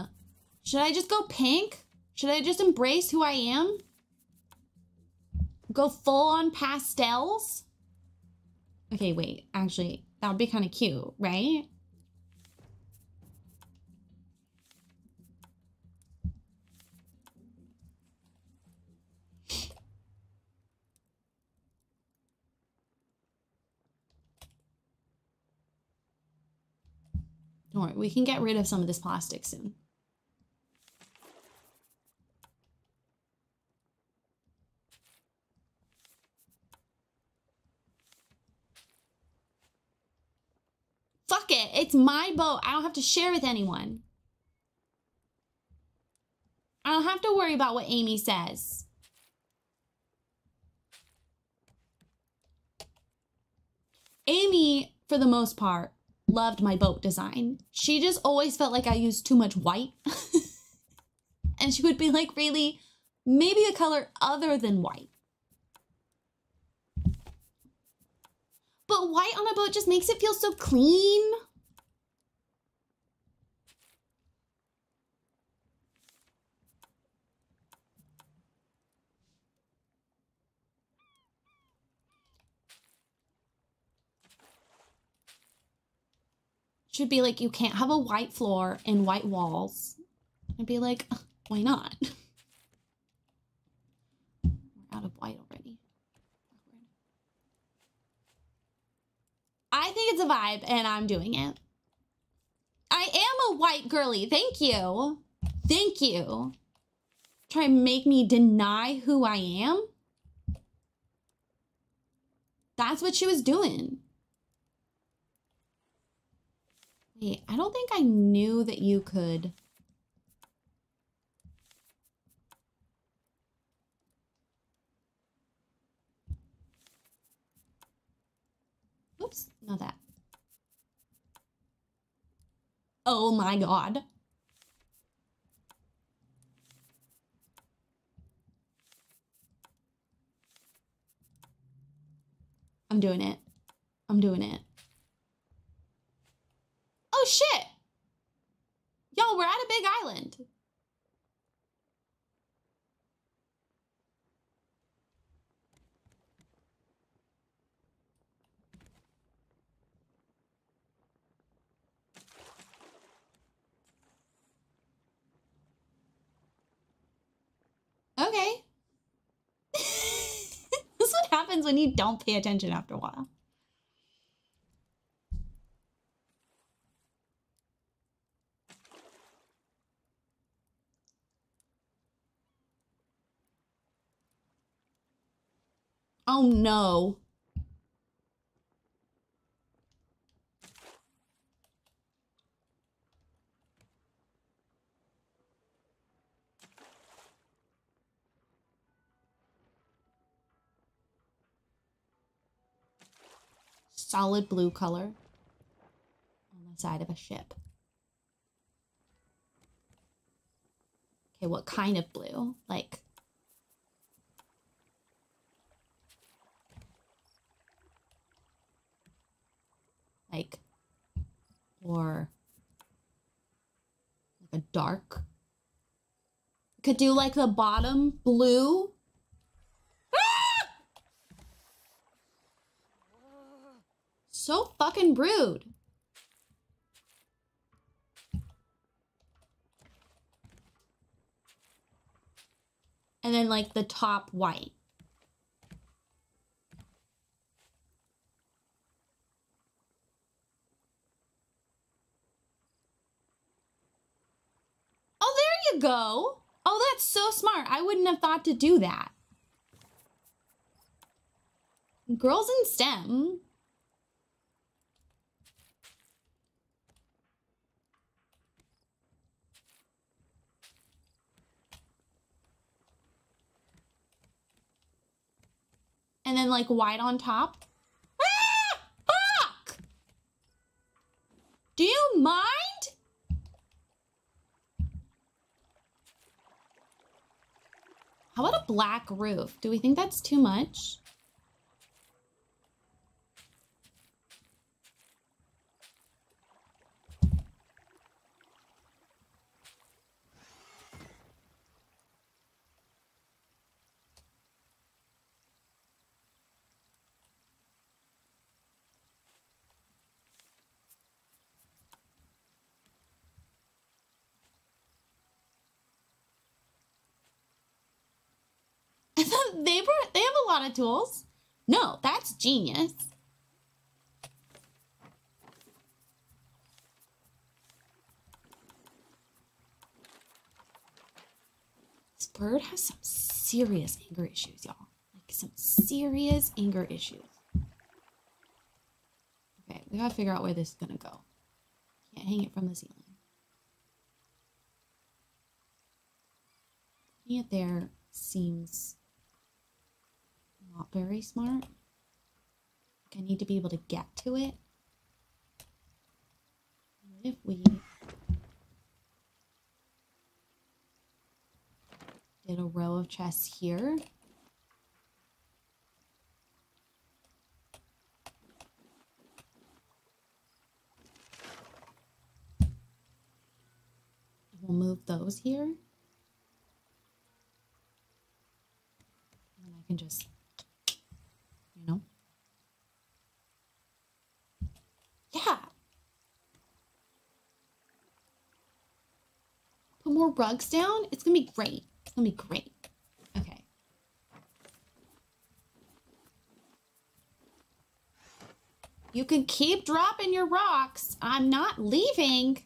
Should I just go pink? Should I just embrace who I am? Go full on pastels? Okay, wait, actually, that would be kind of cute, right? Don't worry, we can get rid of some of this plastic soon. Fuck it, it's my boat. I don't have to share with anyone. I don't have to worry about what Amy says. Amy, for the most part, loved my boat design. She just always felt like I used too much white. And she would be like, really, maybe a color other than white. But white on a boat just makes it feel so clean. Should be like, you can't have a white floor and white walls. I'd be like, why not? We're out of white already. I think it's a vibe and I'm doing it. I am a white girly. Thank you. Thank you. Try and make me deny who I am. That's what she was doing. Wait, I don't think I knew that you could. Oops, not that. Oh my God. I'm doing it. I'm doing it. Oh shit! Y'all, we're at a big island. Okay. This is what happens when you don't pay attention after a while. Oh no. Solid blue color on the side of a ship. Okay, what kind of blue? Like, or like a dark. Could do like the bottom blue. Ah! So fucking rude. And then like the top white. Oh, there you go. Oh, that's so smart. I wouldn't have thought to do that. Girls in STEM. And then like white on top. Ah! Fuck! Do you mind? How about a black roof? Do we think that's too much? they have a lot of tools. No, that's genius. This bird has some serious anger issues, y'all. Like some serious anger issues. Okay, we gotta figure out where this is gonna go. Can't hang it from the ceiling. Hanging it there seems not very smart. Like I need to be able to get to it. What if we did a row of chests here? We'll move those here. And I can just, you know. Yeah. Put more rugs down. It's gonna be great. It's gonna be great. Okay. You can keep dropping your rocks. I'm not leaving.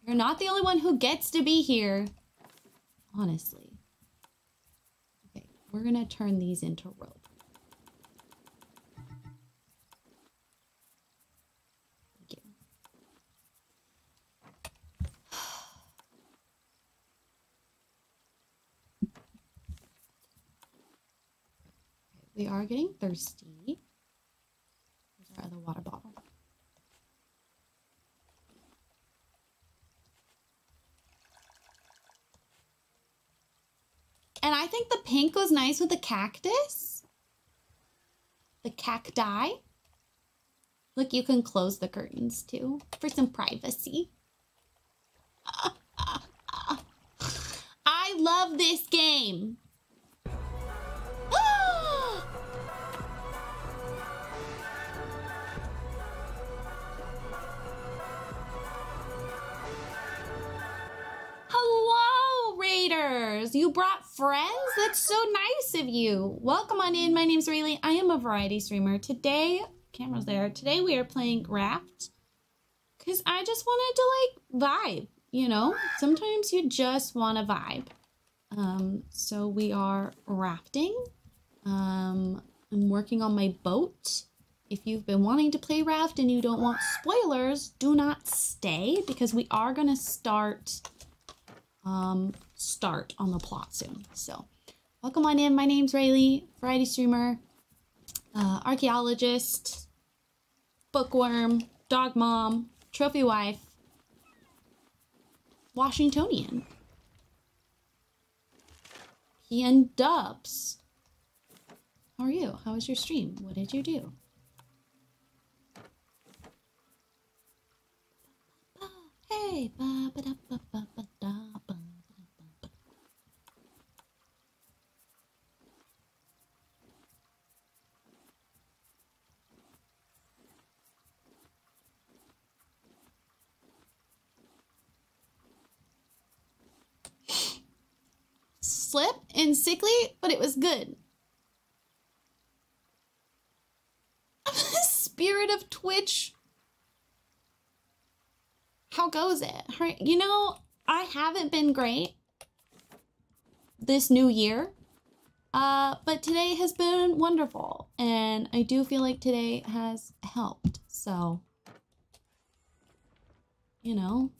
You're not the only one who gets to be here. Honestly. Okay, we're gonna turn these into rope. Thank you. Okay, we are getting thirsty. Where's our other water bottle? And I think the pink goes nice with the cactus. The cacti. Look, you can close the curtains too for some privacy. I love this game. Hello, Raiders. You brought friends? That's so nice of you. Welcome on in. My name's Rayleigh. I am a variety streamer. Today, camera's there. Today we are playing Raft because I just wanted to like vibe, you know? Sometimes you just want to vibe. So we are rafting. I'm working on my boat. If you've been wanting to play Raft and you don't want spoilers, do not stay because we are going to start on the plot soon. So welcome on in. My name's Rayleigh, variety streamer, archaeologist, bookworm, dog mom, trophy wife, Washingtonian. Ian Dubs. How are you? How was your stream? What did you do? Hey, ba ba da ba ba ba da ba. Slip and sickly, but it was good. Spirit of Twitch. How goes it? You know, I haven't been great this new year, but today has been wonderful, and I do feel like today has helped. So, you know,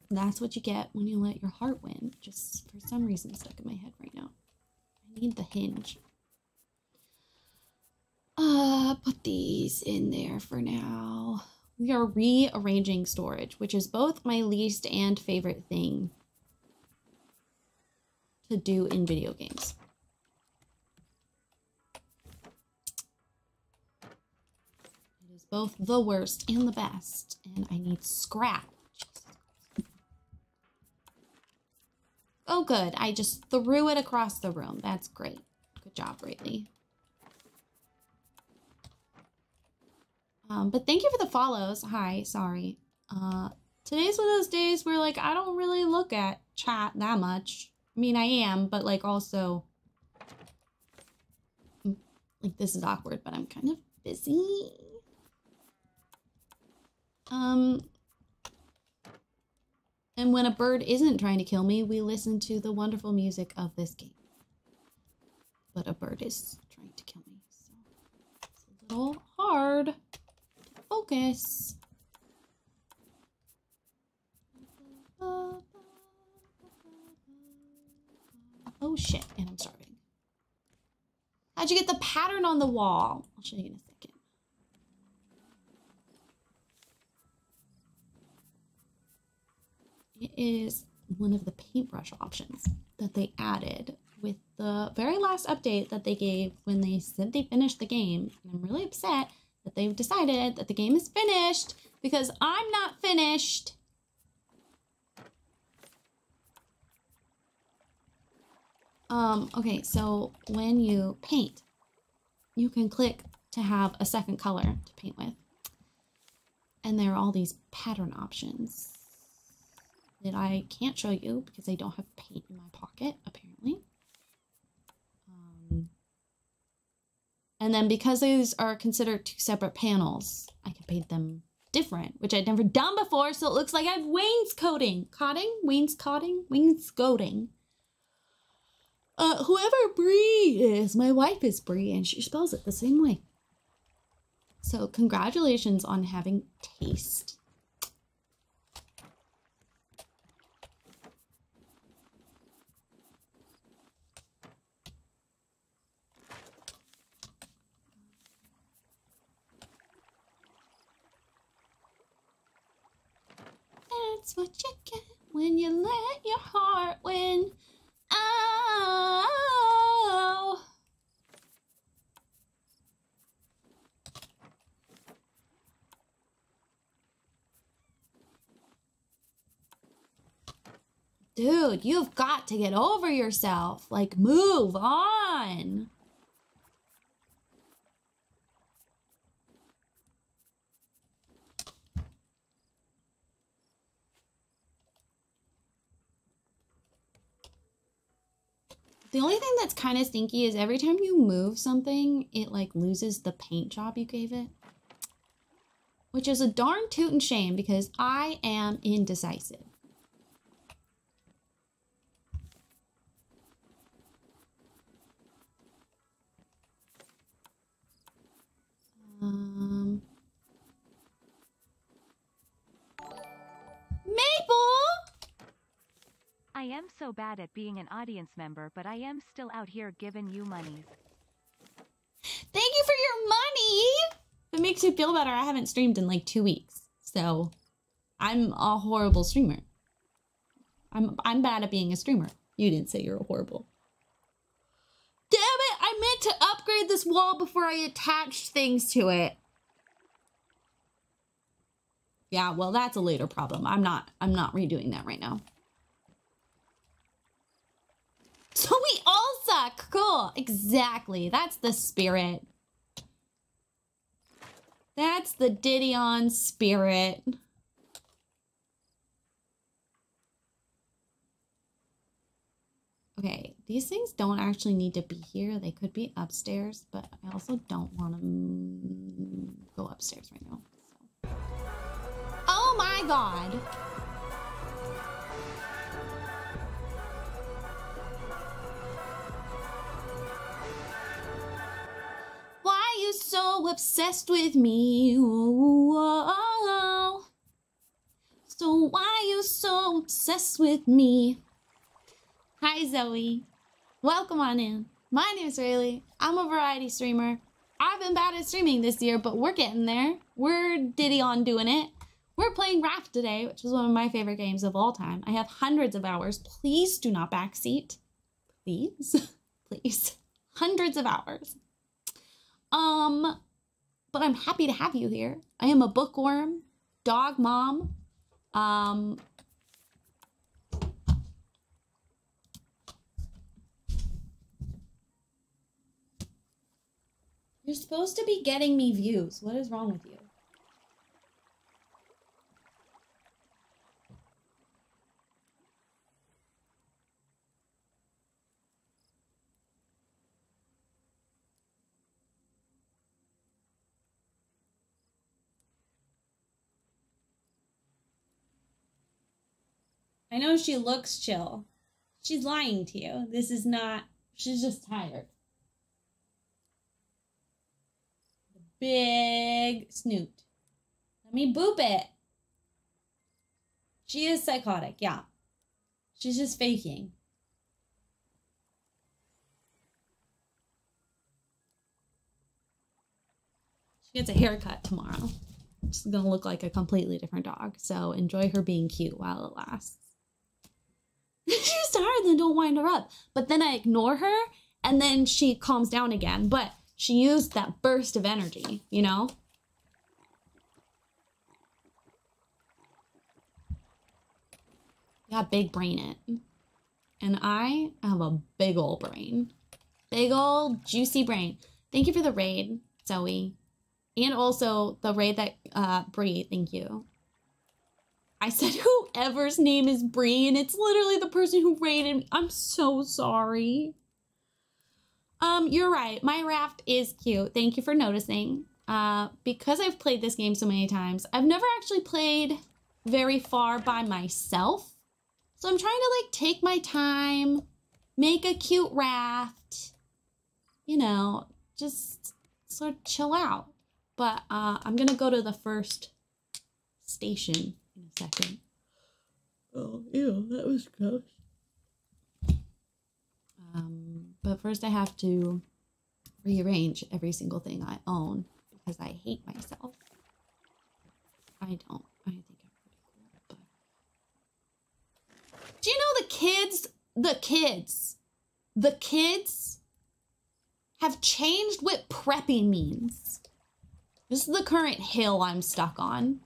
that's what you get when you let your heart win. Just for some reason stuck in my head right now. I need the hinge. Put these in there for now. We are rearranging storage, which is both my least and favorite thing to do in video games. It is both the worst and the best, and I need scrap. Oh, good. I just threw it across the room. That's great. Good job, Rayleigh. But thank you for the follows. Hi, sorry. Today's one of those days where, like, I don't really look at chat that much. I mean, I am, but, like, also... Like, this is awkward, but I'm kind of busy. And when a bird isn't trying to kill me, we listen to the wonderful music of this game. But a bird is trying to kill me, so it's a little hard to focus. Oh shit, and I'm starving. How'd you get the pattern on the wall? I'll show you in a second. It is one of the paintbrush options that they added with the very last update that they gave when they said they finished the game. And I'm really upset that they've decided that the game is finished because I'm not finished. Okay, so when you paint, you can click to have a second color to paint with. And there are all these pattern options that I can't show you because I don't have paint in my pocket, apparently. And then because these are considered two separate panels, I can paint them different, which I'd never done before, so it looks like I have wainscoting. Wainscoting. Whoever Bree is, my wife is Bree, and she spells it the same way. So congratulations on having taste. That's what you get when you let your heart win. Dude, you've got to get over yourself. Like, move on. The only thing that's kind of stinky is every time you move something, it like loses the paint job you gave it. Which is a darn tootin' shame because I am indecisive. Maple! I am so bad at being an audience member, but I am still out here giving you monies. Thank you for your money! If it makes you feel better, I haven't streamed in like 2 weeks. So, I'm a horrible streamer. I'm bad at being a streamer. You didn't say you're horrible. Damn it! I meant to upgrade this wall before I attached things to it. Yeah, well, that's a later problem. I'm not redoing that right now. So we all suck. Cool. Exactly. That's the spirit. That's the Didion spirit. Okay, these things don't actually need to be here. They could be upstairs, but I also don't want to go upstairs right now. So. Oh my God. Why are you so obsessed with me? Oh. So why are you so obsessed with me? Hi, Zoe. Welcome on in. My name is Rayleigh. I'm a variety streamer. I've been bad at streaming this year, but we're getting there. We're Didion doing it. We're playing Raft today, which is one of my favorite games of all time. I have hundreds of hours. Please do not backseat. Please. Please. Hundreds of hours. But I'm happy to have you here. I am a bookworm, dog mom. You're supposed to be getting me views. What is wrong with you? I know she looks chill. She's lying to you. This is not, she's just tired. Big snoot. Let me boop it. She is psychotic, yeah. She's just faking. She gets a haircut tomorrow. She's gonna look like a completely different dog. So enjoy her being cute while it lasts. She's tired, then don't wind her up. But then I ignore her and then she calms down again. But she used that burst of energy, you know? Yeah, big brain it. And I have a big old brain. Big old juicy brain. Thank you for the raid, Zoe. And also the raid that, Bree, thank you. I said whoever's name is Bree, and it's literally the person who raided me. I'm so sorry. You're right. My Raft is cute. Thank you for noticing. Because I've played this game so many times, I've never actually played very far by myself. So I'm trying to like take my time, make a cute Raft, you know, just sort of chill out. But I'm gonna go to the first station in a second. Oh, ew, that was gross. But first I have to rearrange every single thing I own because I hate myself. I don't. I think I'm pretty cool, but... Do you know the kids have changed what prepping means. This is the current hill I'm stuck on.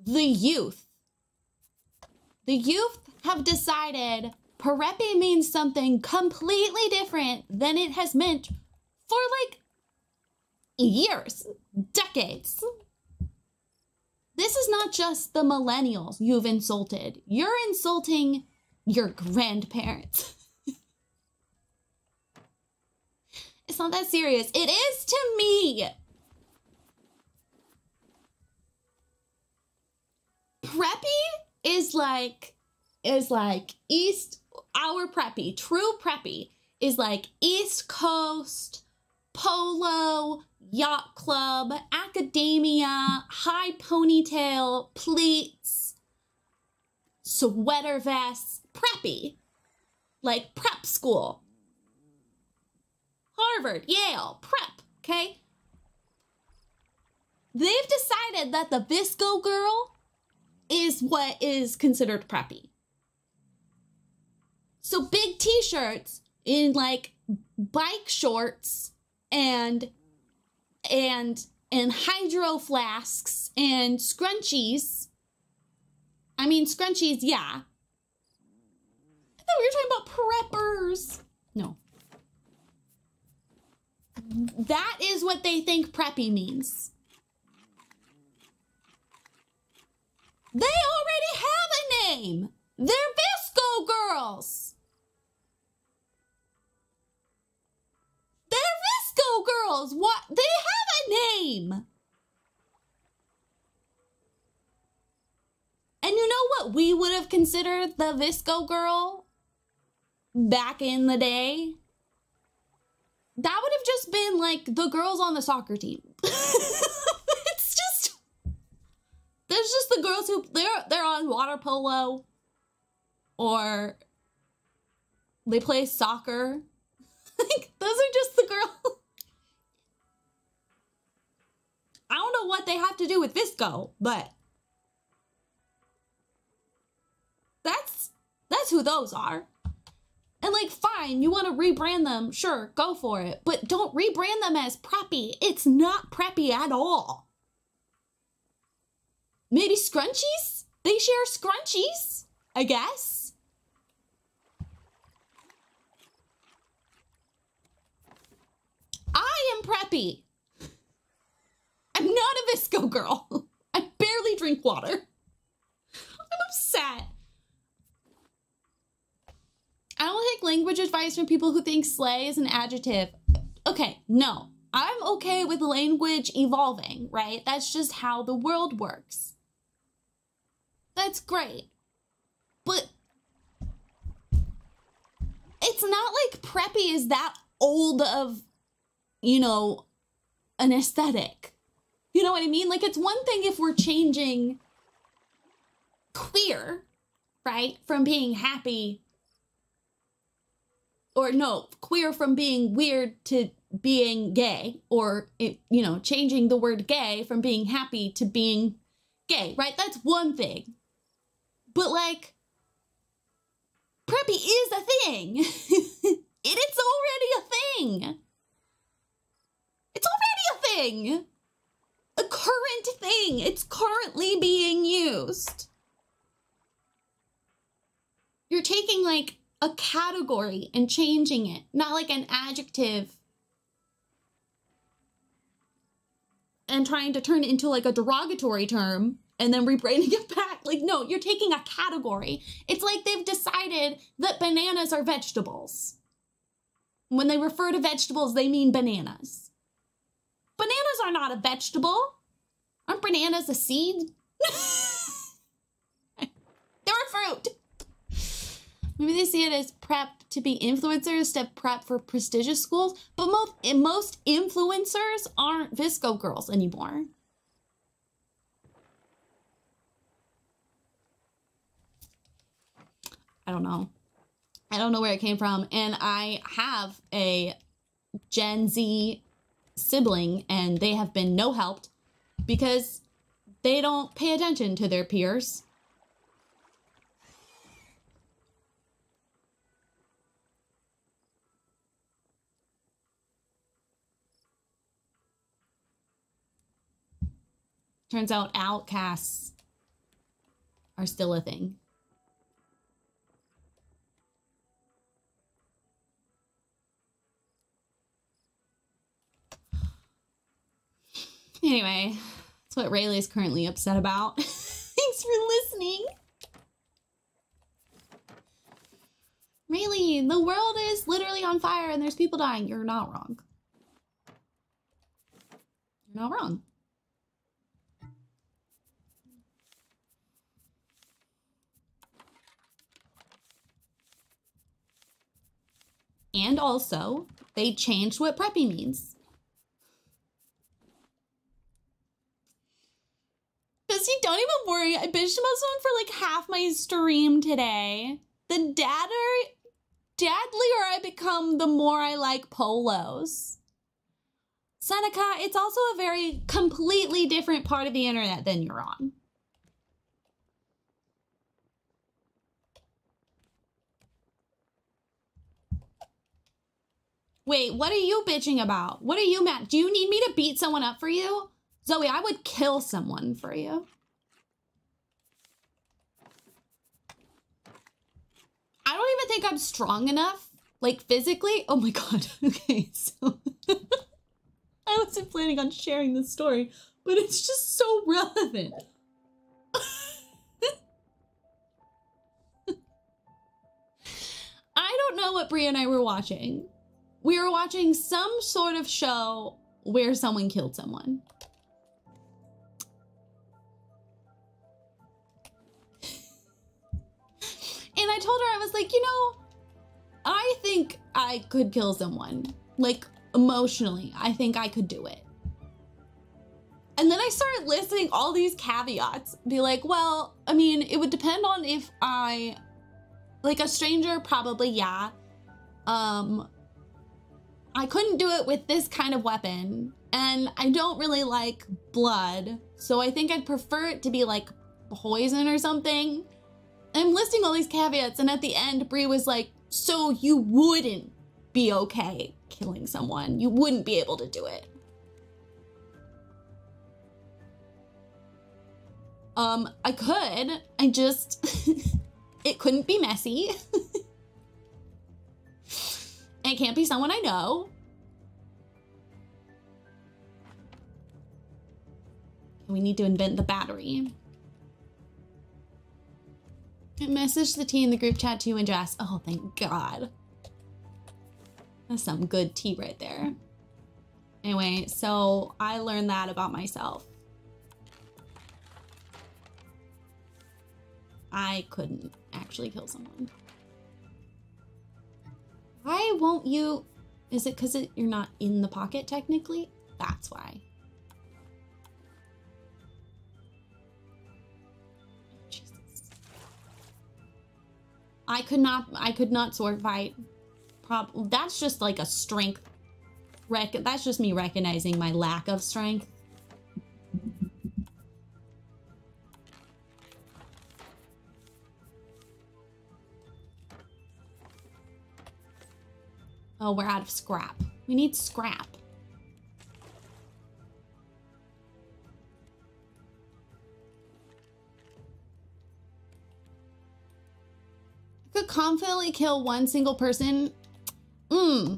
The youth The youth have decided preppy means something completely different than it has meant for like years, decades. This is not just the millennials you've insulted. You're insulting your grandparents. It's not that serious. It is to me. Preppy is like our preppy, true preppy is like East Coast, polo, yacht club, academia, high ponytail, pleats, sweater vests, preppy, like prep school. Harvard, Yale, prep, okay? They've decided that the VSCO girl is what is considered preppy. So big t-shirts in like bike shorts and hydro flasks and scrunchies. I mean, scrunchies, yeah. I thought we were talking about preppers. No. That is what they think preppy means. They already have a name. They're VSCO girls. They're VSCO girls. What? They have a name. And you know what we would have considered the VSCO girl back in the day? That would have just been like the girls on the soccer team. It's just, there's just the girls who they're on water polo or they play soccer. Like those are just the girls. I don't know what they have to do with VSCO, but that's who those are. And like, fine, you want to rebrand them, sure, go for it. But don't rebrand them as preppy. It's not preppy at all. Maybe scrunchies? They share scrunchies, I guess. I am preppy. I'm not a VSCO girl. I barely drink water. I'm upset. I don't take language advice from people who think slay is an adjective. Okay, no. I'm okay with language evolving, right? That's just how the world works. That's great. But it's not like preppy is that old of, you know, an aesthetic. You know what I mean? Like, it's one thing if we're changing queer, right? From being happy. Or no, queer from being weird to being gay, or, you know, changing the word gay from being happy to being gay, right? That's one thing. But like, preppy is a thing. It's already a thing. It's already a thing. A current thing. It's currently being used. You're taking like a category and changing it, not like an adjective and trying to turn it into like a derogatory term and then rebranding it back. Like, no, you're taking a category. It's like they've decided that bananas are vegetables. When they refer to vegetables, they mean bananas. Bananas are not a vegetable. Aren't bananas a seed? They're a fruit. Maybe they see it as prep to be influencers instead of prep for prestigious schools. But most influencers aren't VSCO girls anymore. I don't know. I don't know where it came from. And I have a Gen Z sibling and they have been no helped because they don't pay attention to their peers. Turns out outcasts are still a thing. Anyway, that's what Rayleigh's currently upset about. Thanks for listening. Rayleigh, the world is literally on fire and there's people dying. You're not wrong. You're not wrong. And also, they changed what preppy means. Bessie, don't even worry. I bitched about someone for like half my stream today. The deadlier I become, the more I like polos. Seneca, it's also a very completely different part of the internet than you're on. Wait, what are you bitching about? What are you mad? Do you need me to beat someone up for you? Zoe, I would kill someone for you. I don't even think I'm strong enough, like physically. Oh my God. Okay, so I wasn't planning on sharing this story, but it's just so relevant. I don't know what Brie and I were watching. We were watching some sort of show where someone killed someone. And I told her, I was like, you know, I think I could kill someone. Like, emotionally, I think I could do it. And then I started listing all these caveats. Be like, well, I mean, it would depend on if I, like a stranger, probably, yeah. I couldn't do it with this kind of weapon. And I don't really like blood. So I think I'd prefer it to be like poison or something. I'm listing all these caveats, and at the end, Brie was like, so you wouldn't be okay killing someone. You wouldn't be able to do it. I could. I just, it couldn't be messy. It can't be someone I know. We need to invent the battery. I messaged the tea in the group chat to you and Jess. Oh, thank God. That's some good tea right there. Anyway, so I learned that about myself. I couldn't actually kill someone. Why won't you? Is it because you're not in the pocket technically? That's why. Jesus. I could not sword fight. That's just like a strength. That's just me recognizing my lack of strength. Oh, we're out of scrap. We need scrap. I could confidently kill one single person. Mm-hmm.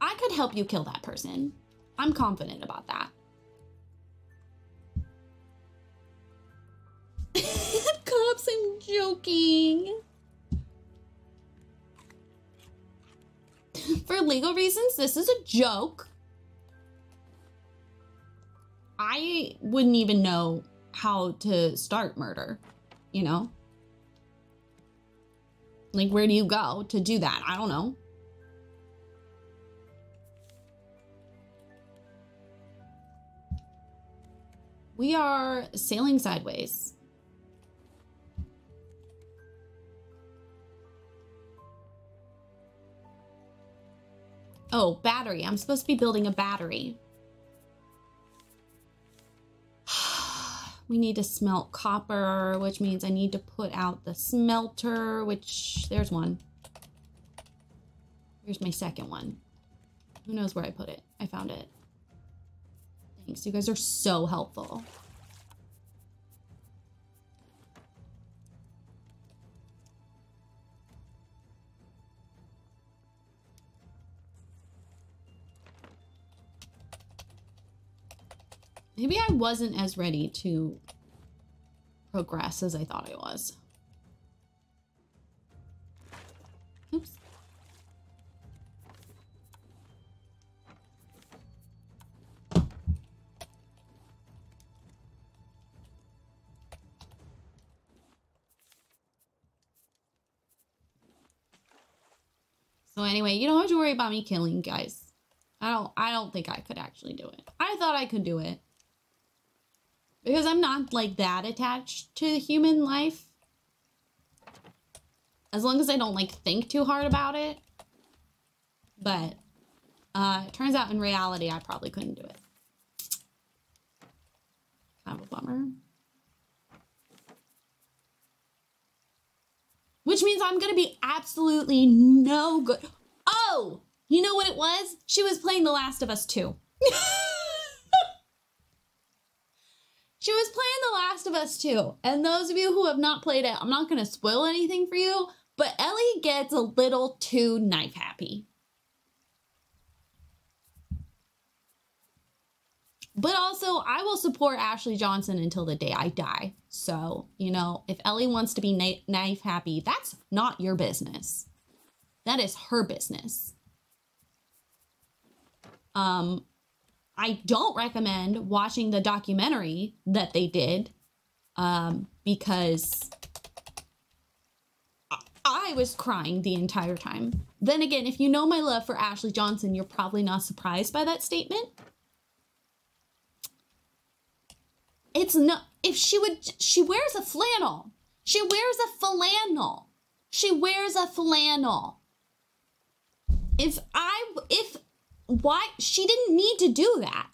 I could help you kill that person. I'm confident about that. Cops, I'm joking. For legal reasons, this is a joke. I wouldn't even know how to start murder, you know? Like, where do you go to do that? I don't know. We are sailing sideways. Oh, battery. I'm supposed to be building a battery. We need to smelt copper, which means I need to put out the smelter, which there's one. Here's my second one. Who knows where I put it? I found it. Thanks. You guys are so helpful. Maybe I wasn't as ready to progress as I thought I was. Oops. So anyway, you don't have to worry about me killing guys. I don't think I could actually do it. I thought I could do it. Because I'm not like that attached to human life. As long as I don't like think too hard about it. But it turns out in reality I probably couldn't do it. Kind of a bummer. Which means I'm gonna be absolutely no good. Oh, you know what it was? She was playing The Last of Us 2. She was playing The Last of Us 2. And those of you who have not played it, I'm not gonna spoil anything for you, but Ellie gets a little too knife happy. But also, I will support Ashley Johnson until the day I die. So, you know, if Ellie wants to be knife happy, that's not your business. That is her business. I don't recommend watching the documentary that they did because I was crying the entire time. Then again, if you know my love for Ashley Johnson, you're probably not surprised by that statement. It's not, if she wears a flannel. She wears a flannel. She wears a flannel. Why, she didn't need to do that.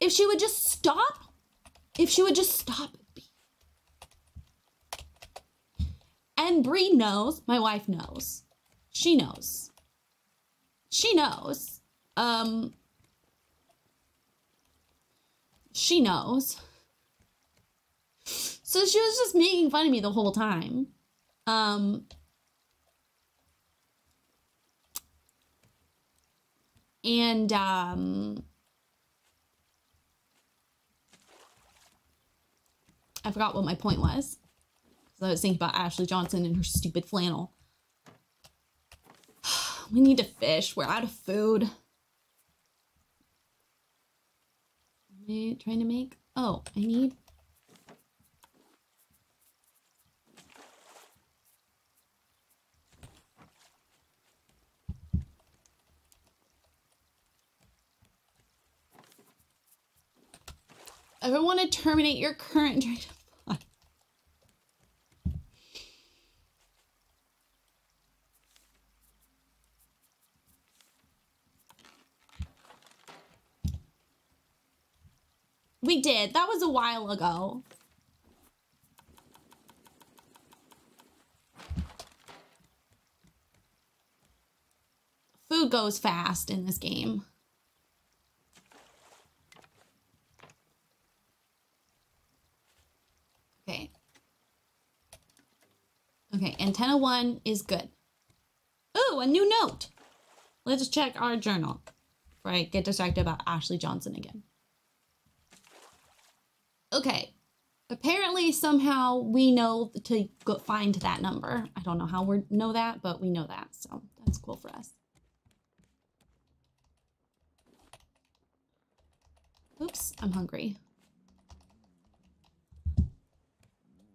If she would just stop, And Brie knows, my wife knows. She knows. She knows. She knows. So she was just making fun of me the whole time. I forgot what my point was. Because I was thinking about Ashley Johnson and her stupid flannel. We need to fish. We're out of food. Am I trying to make? Oh, I need... I don't want to terminate your current trade of blood. We did. That was a while ago. Food goes fast in this game. Okay. Okay, antenna 1 is good. Ooh, a new note. Let's check our journal before I get distracted about Ashley Johnson again. Okay. Apparently, somehow, we know to go find that number. I don't know how we know that, but we know that, so that's cool for us. Oops, I'm hungry.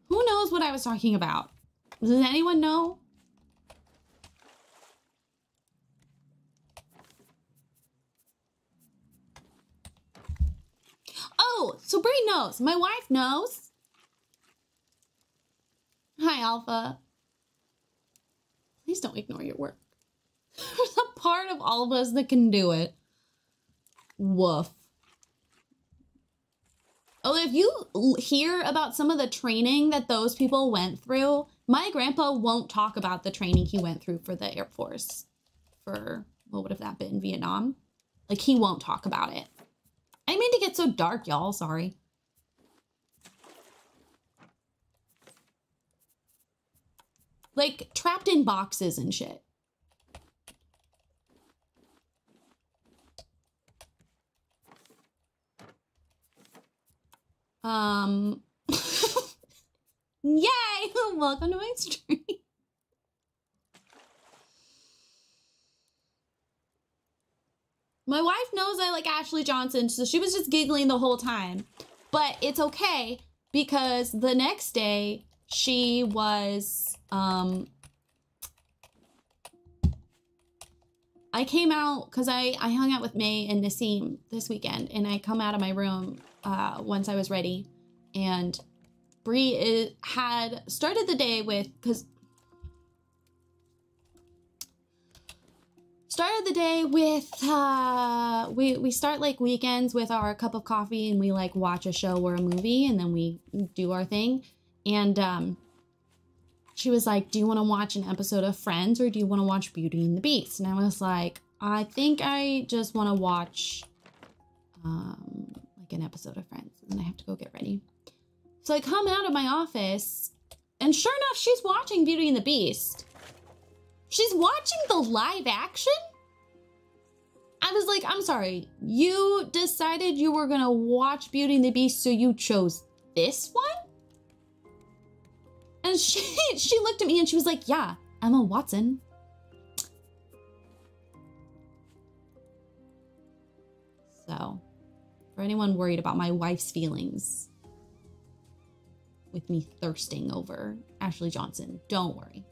Who knows what I was talking about? Does anyone know? Oh, so Brie knows. My wife knows. Hi, Alpha. Please don't ignore your work. There's a part of all of us that can do it. Woof. Oh, if you hear about some of the training that those people went through, my grandpa won't talk about the training he went through for the Air Force. For, what would have that been, Vietnam? Like, he won't talk about it. I didn't mean to get so dark, y'all. Sorry. Like, trapped in boxes and shit. Yay! Welcome to my stream. My wife knows I like Ashley Johnson, so she was just giggling the whole time. But it's okay because the next day she was, I came out because I hung out with May and Nassim this weekend, and I come out of my room once I was ready, and Bree had started the day with, we start like weekends with our cup of coffee and we like watch a show or a movie and then we do our thing. And she was like, do you want to watch an episode of Friends or do you want to watch Beauty and the Beast? And I was like, I think I just want to watch like an episode of Friends, and then I have to go get ready. So I come out of my office and sure enough, she's watching Beauty and the Beast. She's watching the live action? I was like, I'm sorry, you decided you were gonna watch Beauty and the Beast, so you chose this one? And she looked at me and she was like, yeah, Emma Watson. So, for anyone worried about my wife's feelings with me thirsting over Ashley Johnson, don't worry.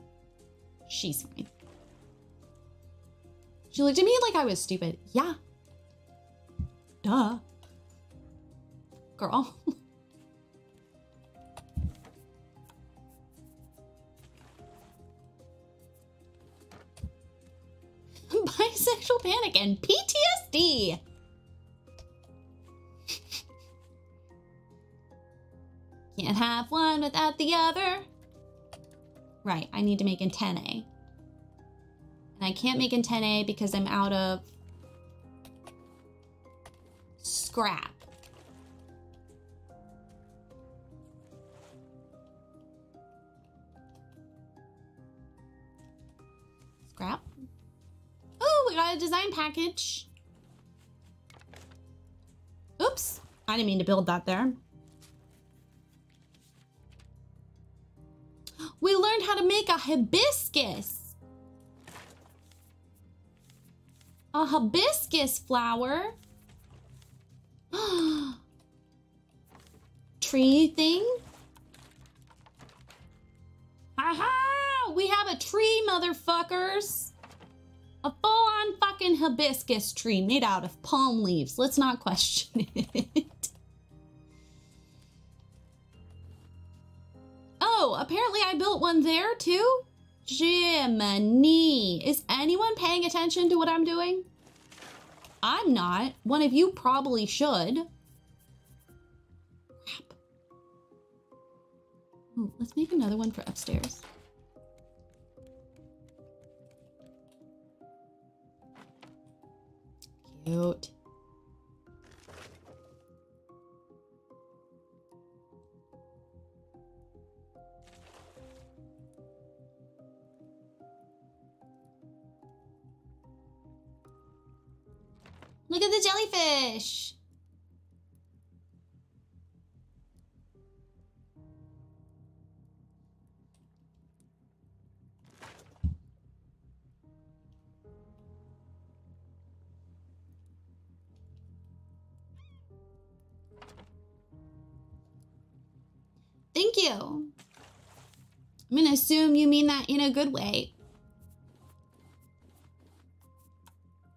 She's fine. She looked at me like I was stupid. Yeah. Duh. Girl. Bisexual panic and PTSD. Can't have one without the other. Right, I need to make antennae. And I can't make antennae because I'm out of scrap. Scrap. Oh, we got a design package. Oops, I didn't mean to build that there. We learned how to make a hibiscus. A hibiscus flower. Tree thing. Aha! We have a tree, motherfuckers. A full-on fucking hibiscus tree made out of palm leaves. Let's not question it. Oh, apparently I built one there too? Jiminy. Is anyone paying attention to what I'm doing? I'm not. One of you probably should. Crap. Ooh, let's make another one for upstairs. Cute. Look at the jellyfish. Thank you. I'm gonna assume you mean that in a good way.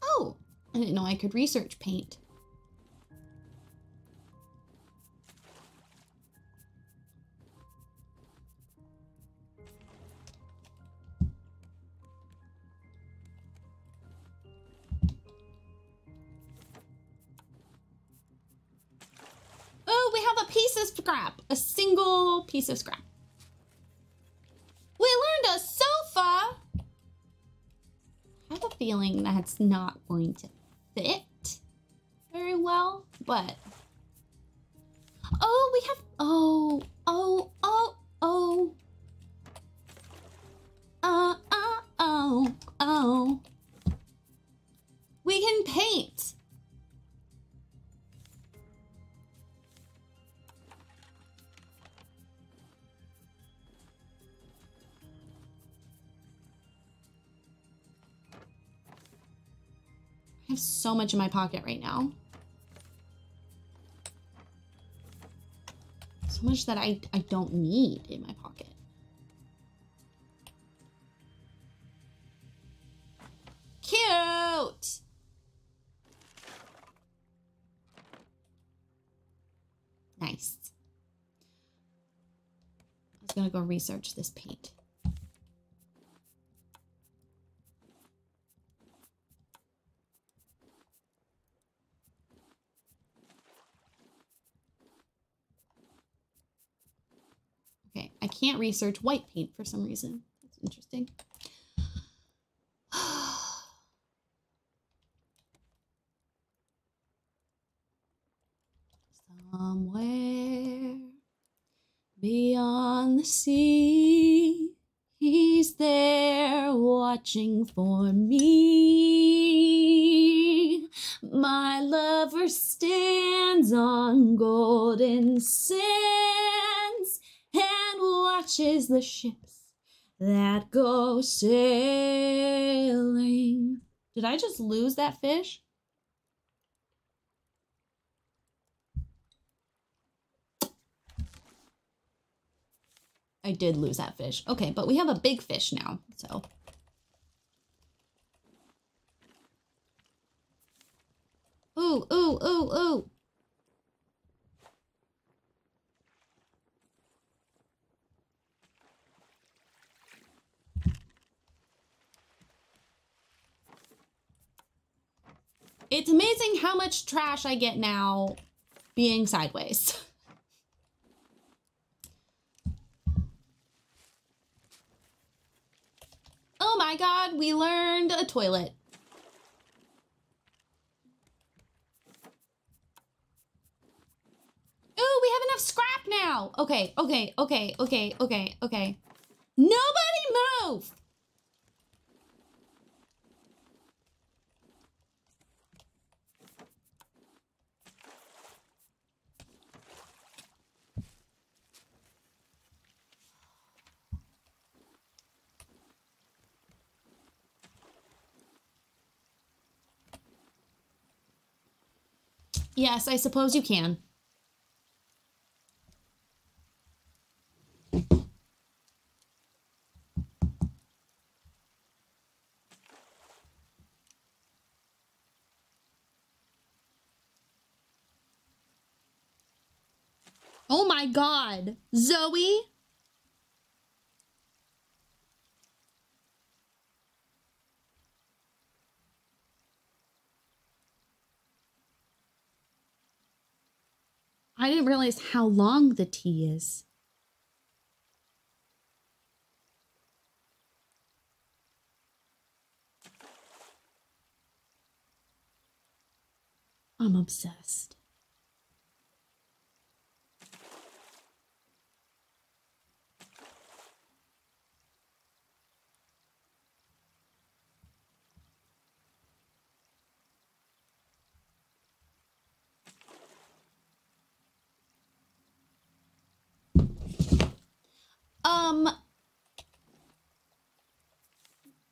Oh, I didn't know I could research paint. Oh, we have a piece of scrap. A single piece of scrap. We learned a sofa. I have a feeling that's not going to fit very well, but... Oh, we have... Oh. We can paint. have so much in my pocket right now. So much that I don't need in my pocket. Cute! Nice. I was gonna go research this paint. Okay, I can't research white paint for some reason. That's interesting. Somewhere beyond the sea, he's there watching for me. My lover stands on golden sands and watches the ships that go sailing. Did I just lose that fish? I did lose that fish. Okay, but we have a big fish now, so. Ooh, ooh, ooh, ooh. It's amazing how much trash I get now being sideways. Oh my god, we learned a toilet. Ooh, we have enough scrap now. Okay, okay, okay, okay, okay, okay. Nobody move! Yes, I suppose you can. Oh my god, Zoe? I didn't realize how long the tea is. I'm obsessed.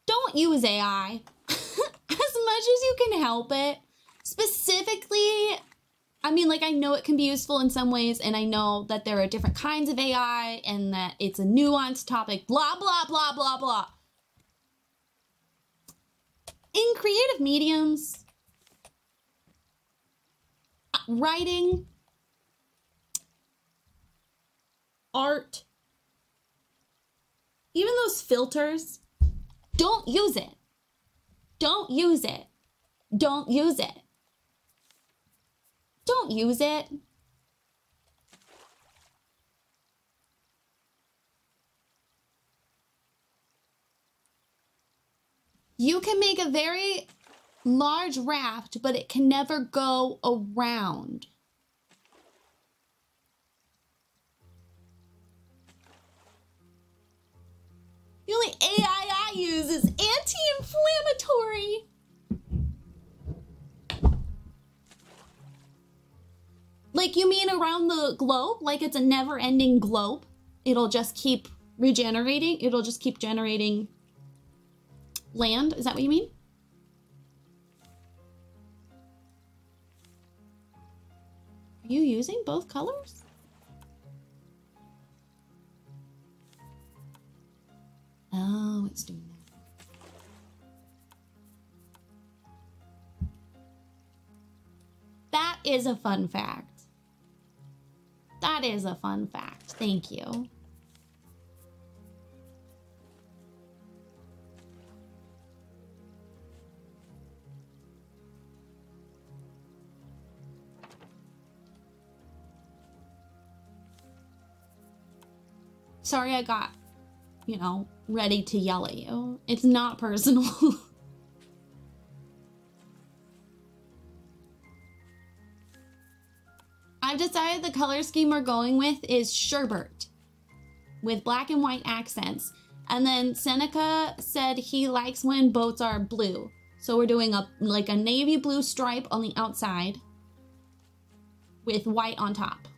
Don't use AI as much as you can help it. Specifically, I mean, like, I know it can be useful in some ways, and I know that there are different kinds of AI and that it's a nuanced topic, blah, blah, blah, blah, blah. In creative mediums, writing, art, even those filters, don't use it. Don't use it. Don't use it. Don't use it. You can make a very large raft, but it can never go around. The only AI I use is anti-inflammatory. Like, you mean around the globe? Like it's a never-ending globe? It'll just keep regenerating? It'll just keep generating land? Is that what you mean? you using both colors? Oh, it's doing that. That is a fun fact. That is a fun fact. Thank you. Sorry I got, you know, ready to yell at you. It's not personal. I've decided the color scheme we're going with is sherbet with black and white accents. And then Seneca said he likes when boats are blue. So we're doing like a navy blue stripe on the outside with white on top.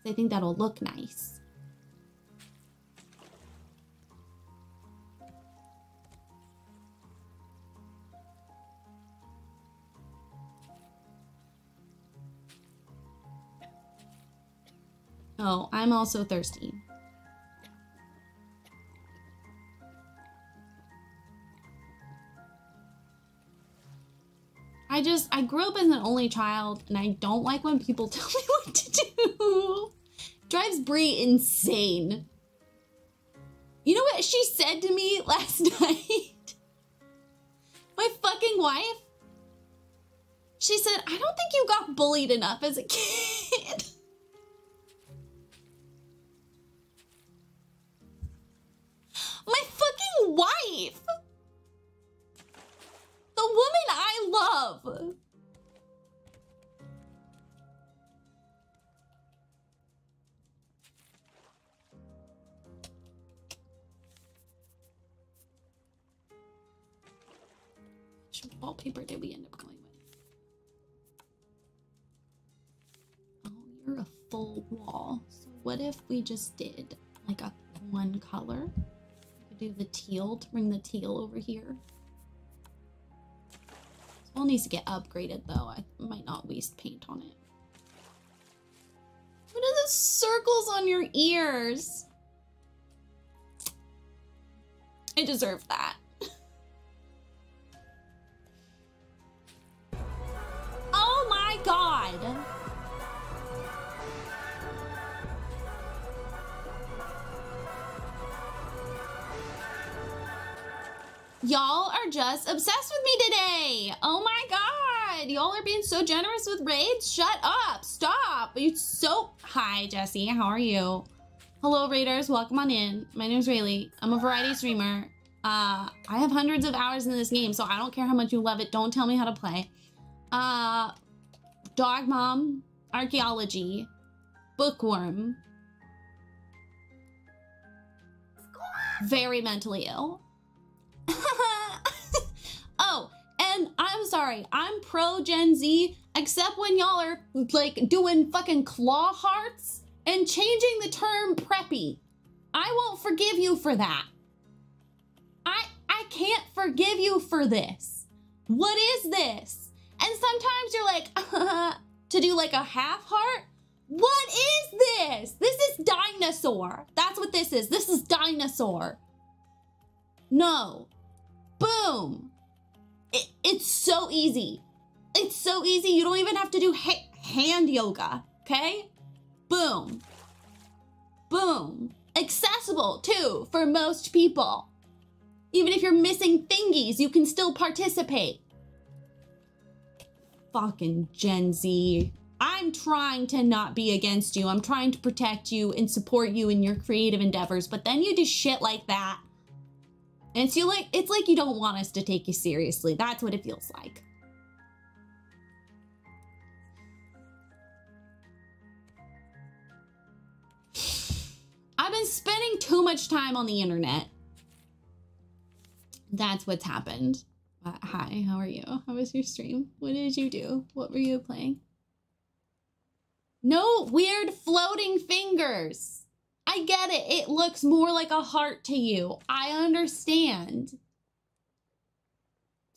I think that'll look nice. Oh, I'm also thirsty. I grew up as an only child, and I don't like when people tell me what to do. Drives Brie insane. You know what she said to me last night? My fucking wife? She said, I don't think you got bullied enough as a kid. My fucking wife! The woman I love! Which wallpaper did we end up going with? Oh, you're a full wall. So what if we just did like a one color? Do the teal to bring the teal over here. This wall needs to get upgraded though. I might not waste paint on it. What are the circles on your ears? I deserve that. Oh my god. Y'all are just obsessed with me today. Oh my god. Y'all are being so generous with raids. Shut up. Stop. You so... Hi, Jesse. How are you? Hello, raiders. Welcome on in. My name's Rayleigh. I'm a variety streamer. I have hundreds of hours in this game, so I don't care how much you love it. Don't tell me how to play. Dog Mom, Archaeology, Bookworm. Very mentally ill. Oh, and I'm sorry, I'm pro Gen Z, except when y'all are like doing fucking claw hearts and changing the term preppy. I won't forgive you for that. I can't forgive you for this. What is this? And sometimes you're like, to do like a half heart? What is this? This is dinosaur. That's what this is. This is dinosaur. No. Boom. It's so easy. It's so easy. You don't even have to do hand yoga, okay? Boom. Boom. Accessible, too, for most people. Even if you're missing fingies, you can still participate. Fucking Gen Z. I'm trying to not be against you. I'm trying to protect you and support you in your creative endeavors, but then you do shit like that. And it's like you don't want us to take you seriously. That's what it feels like. I've been spending too much time on the internet. That's what's happened. Hi, how are you? How was your stream? What did you do? What were you playing? No weird floating fingers. I get it. It looks more like a heart to you. I understand.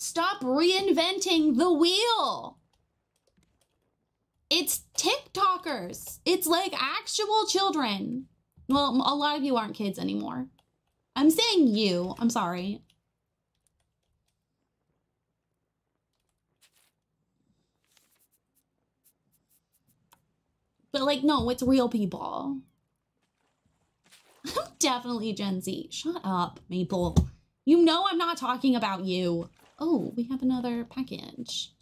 Stop reinventing the wheel. It's TikTokers. It's like actual children. Well, a lot of you aren't kids anymore. I'm saying you. I'm sorry. But like, no, it's real people. I'm definitely Gen Z. Shut up, Maple. You know I'm not talking about you. Oh, we have another package.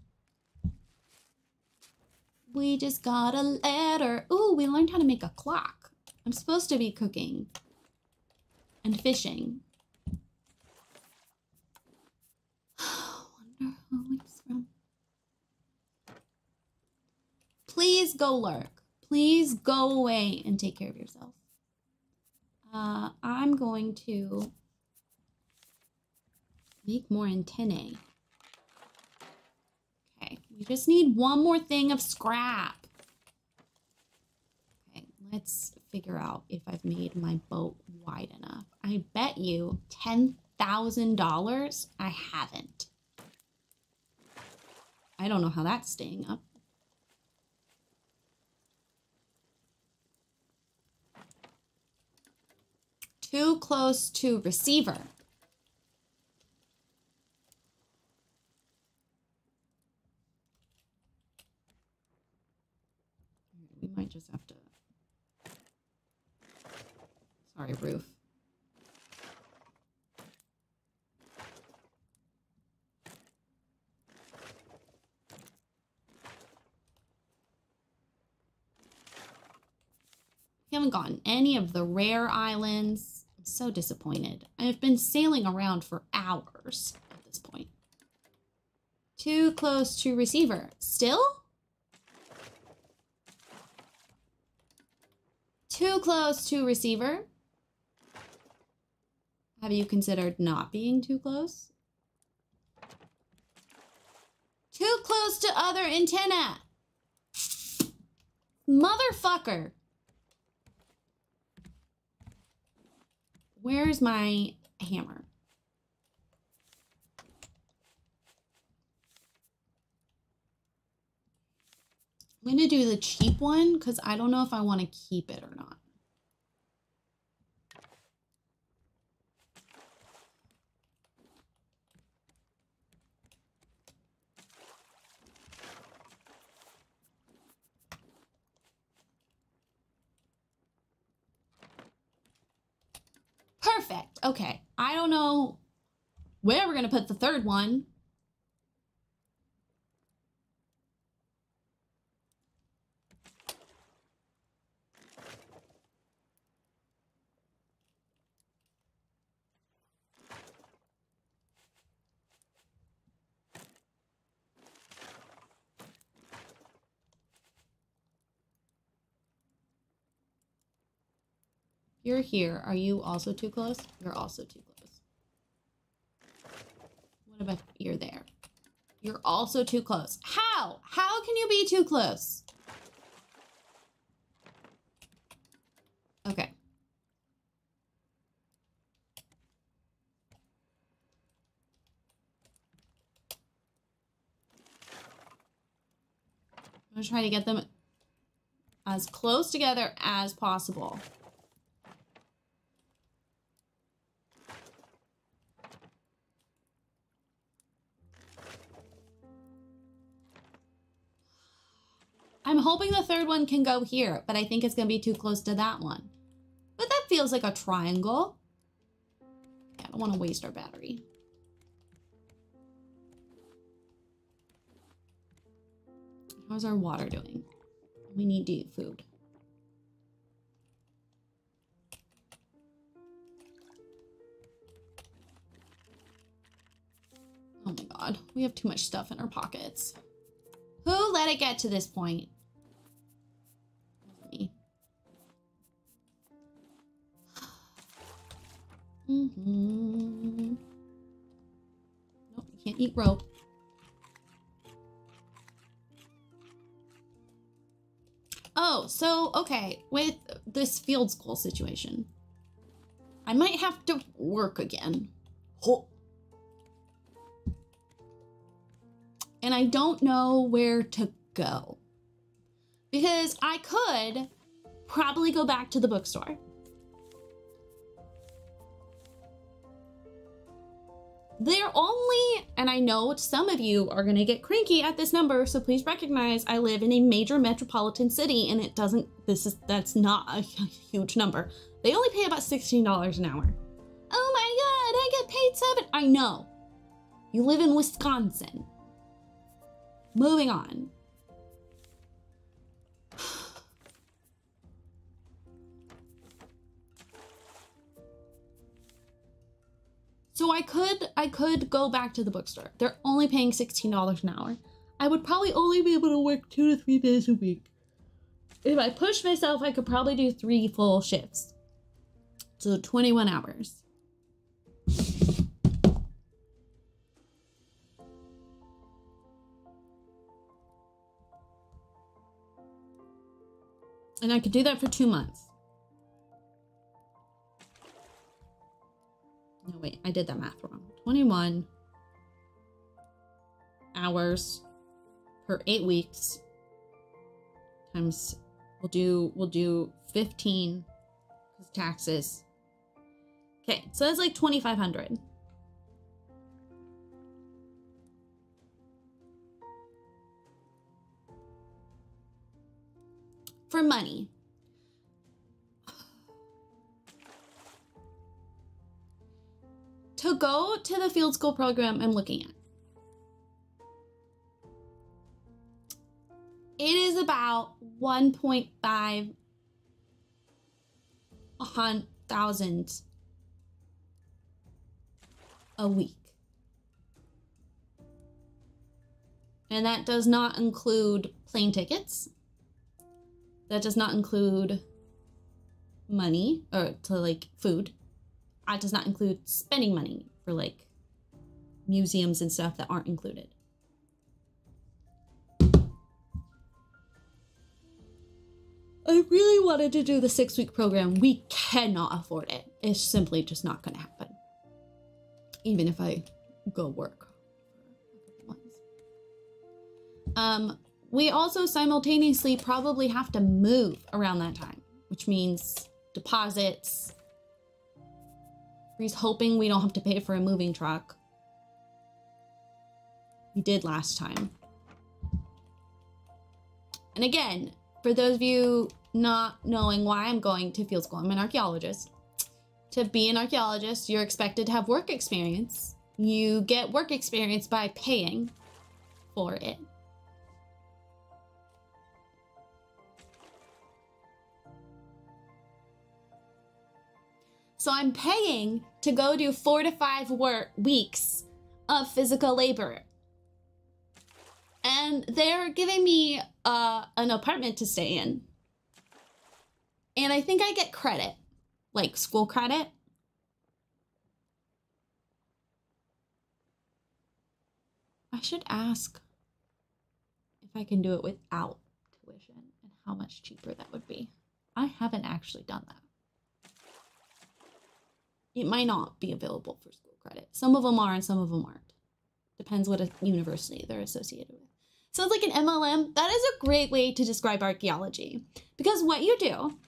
We just got a letter. Ooh, we learned how to make a clock. I'm supposed to be cooking and fishing. Wonder who it's from. Please go lurk. Please go away and take care of yourself. I'm going to make more antennae. Okay, we just need one more thing of scrap. Okay, let's figure out if I've made my boat wide enough. I bet you $10,000 I haven't. I don't know how that's staying up. Too close to receiver. We might just have to... Sorry, roof. We haven't gotten any of the rare islands. I'm so disappointed. I've been sailing around for hours at this point. Too close to receiver. Still? Too close to receiver. Have you considered not being too close? Too close to other antenna. Motherfucker. Where's my hammer? I'm gonna do the cheap one because I don't know if I want to keep it or not. Perfect. Okay. I don't know where we're gonna put the third one. You're here. Are you also too close? You're also too close. What about you're there? You're also too close. How? How can you be too close? Okay. I'm gonna try to get them as close together as possible. I'm hoping the third one can go here, but I think it's gonna be too close to that one. But that feels like a triangle. Yeah, I don't want to waste our battery. How's our water doing? We need to eat food. Oh my god, we have too much stuff in our pockets. Who let it get to this point? Me. Nope, you can't eat rope. Oh, so, okay, with this field school situation, I might have to work again. Oh. And I don't know where to go. because I could probably go back to the bookstore. They're only, and I know some of you are gonna get cranky at this number, so please recognize I live in a major metropolitan city and that's not a huge number. They only pay about $16 an hour. Oh my God, I get paid $7. I know. You live in Wisconsin. Moving on. So I could go back to the bookstore. They're only paying $16 an hour. I would probably only be able to work 2 to 3 days a week. If I pushed myself, I could probably do 3 full shifts. So 21 hours. And I could do that for 2 months. No, wait, I did that math wrong. 21 hours per 8 weeks times, we'll do 15 because taxes. Okay, so that's like 2,500. For money. To go to the field school program I'm looking at, it is about 1.5 thousand a week. And that does not include plane tickets. That does not include money or to like food. It does not include spending money for like museums and stuff that aren't included. I really wanted to do the 6-week program. We cannot afford it. It's simply just not going to happen. Even if I go work for a couple months. We also simultaneously probably have to move around that time, which means deposits. He's hoping we don't have to pay for a moving truck. We did last time. And again, for those of you not knowing why I'm going to field school, I'm an archaeologist. To be an archaeologist, you're expected to have work experience. You get work experience by paying for it. So I'm paying to go do 4 to 5 weeks of physical labor. And they're giving me an apartment to stay in. And I think I get credit, like school credit. I should ask if I can do it without tuition and how much cheaper that would be. I haven't actually done that. It might not be available for school credit. Some of them are and some of them aren't. Depends what university they're associated with. Sounds like an MLM. That is a great way to describe archaeology. Because what you do,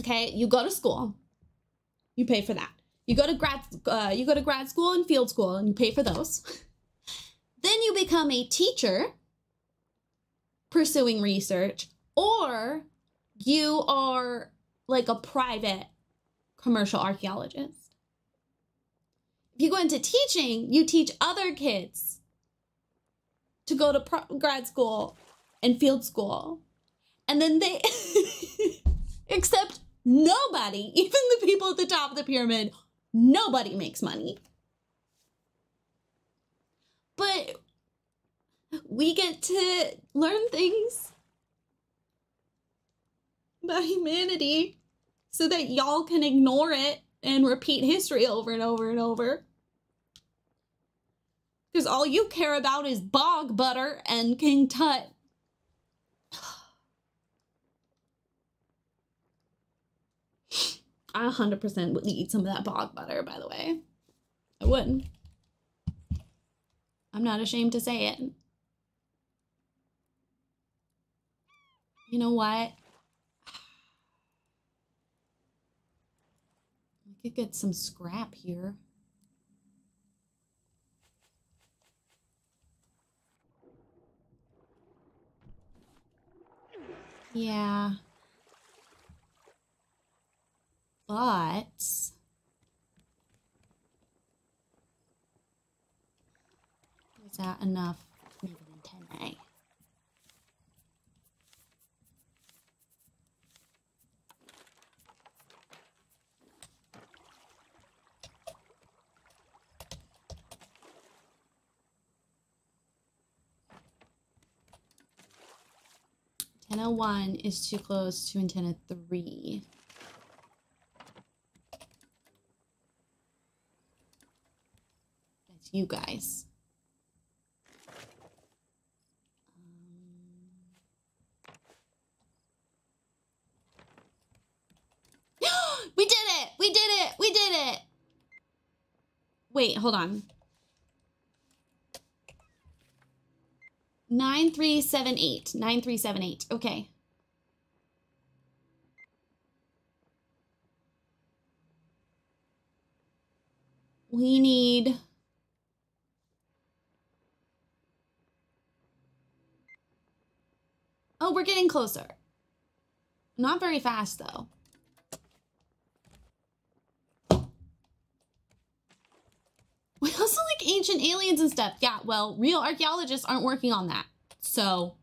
okay, you go to school, you pay for that. You go to grad school and field school and you pay for those. Then you become a teacher pursuing research, or you are like a private commercial archaeologist. If you go into teaching, you teach other kids to go to grad school and field school. And then they, except nobody, even the people at the top of the pyramid, nobody makes money. But we get to learn things about humanity so that y'all can ignore it and repeat history over and over and over. Because all you care about is bog butter and King Tut. I 100% would eat some of that bog butter, by the way. I would. I'm not ashamed to say it. You know what? We could get some scrap here. Yeah. But is that enough to make an antennae? Antenna 1 is too close to antenna 3. That's you guys. We did it! We did it! We did it! Wait, hold on. 9378. 9378. Okay. We need... Oh, we're getting closer. Not very fast, though. We also like ancient aliens and stuff. Yeah, well, real archaeologists aren't working on that. So...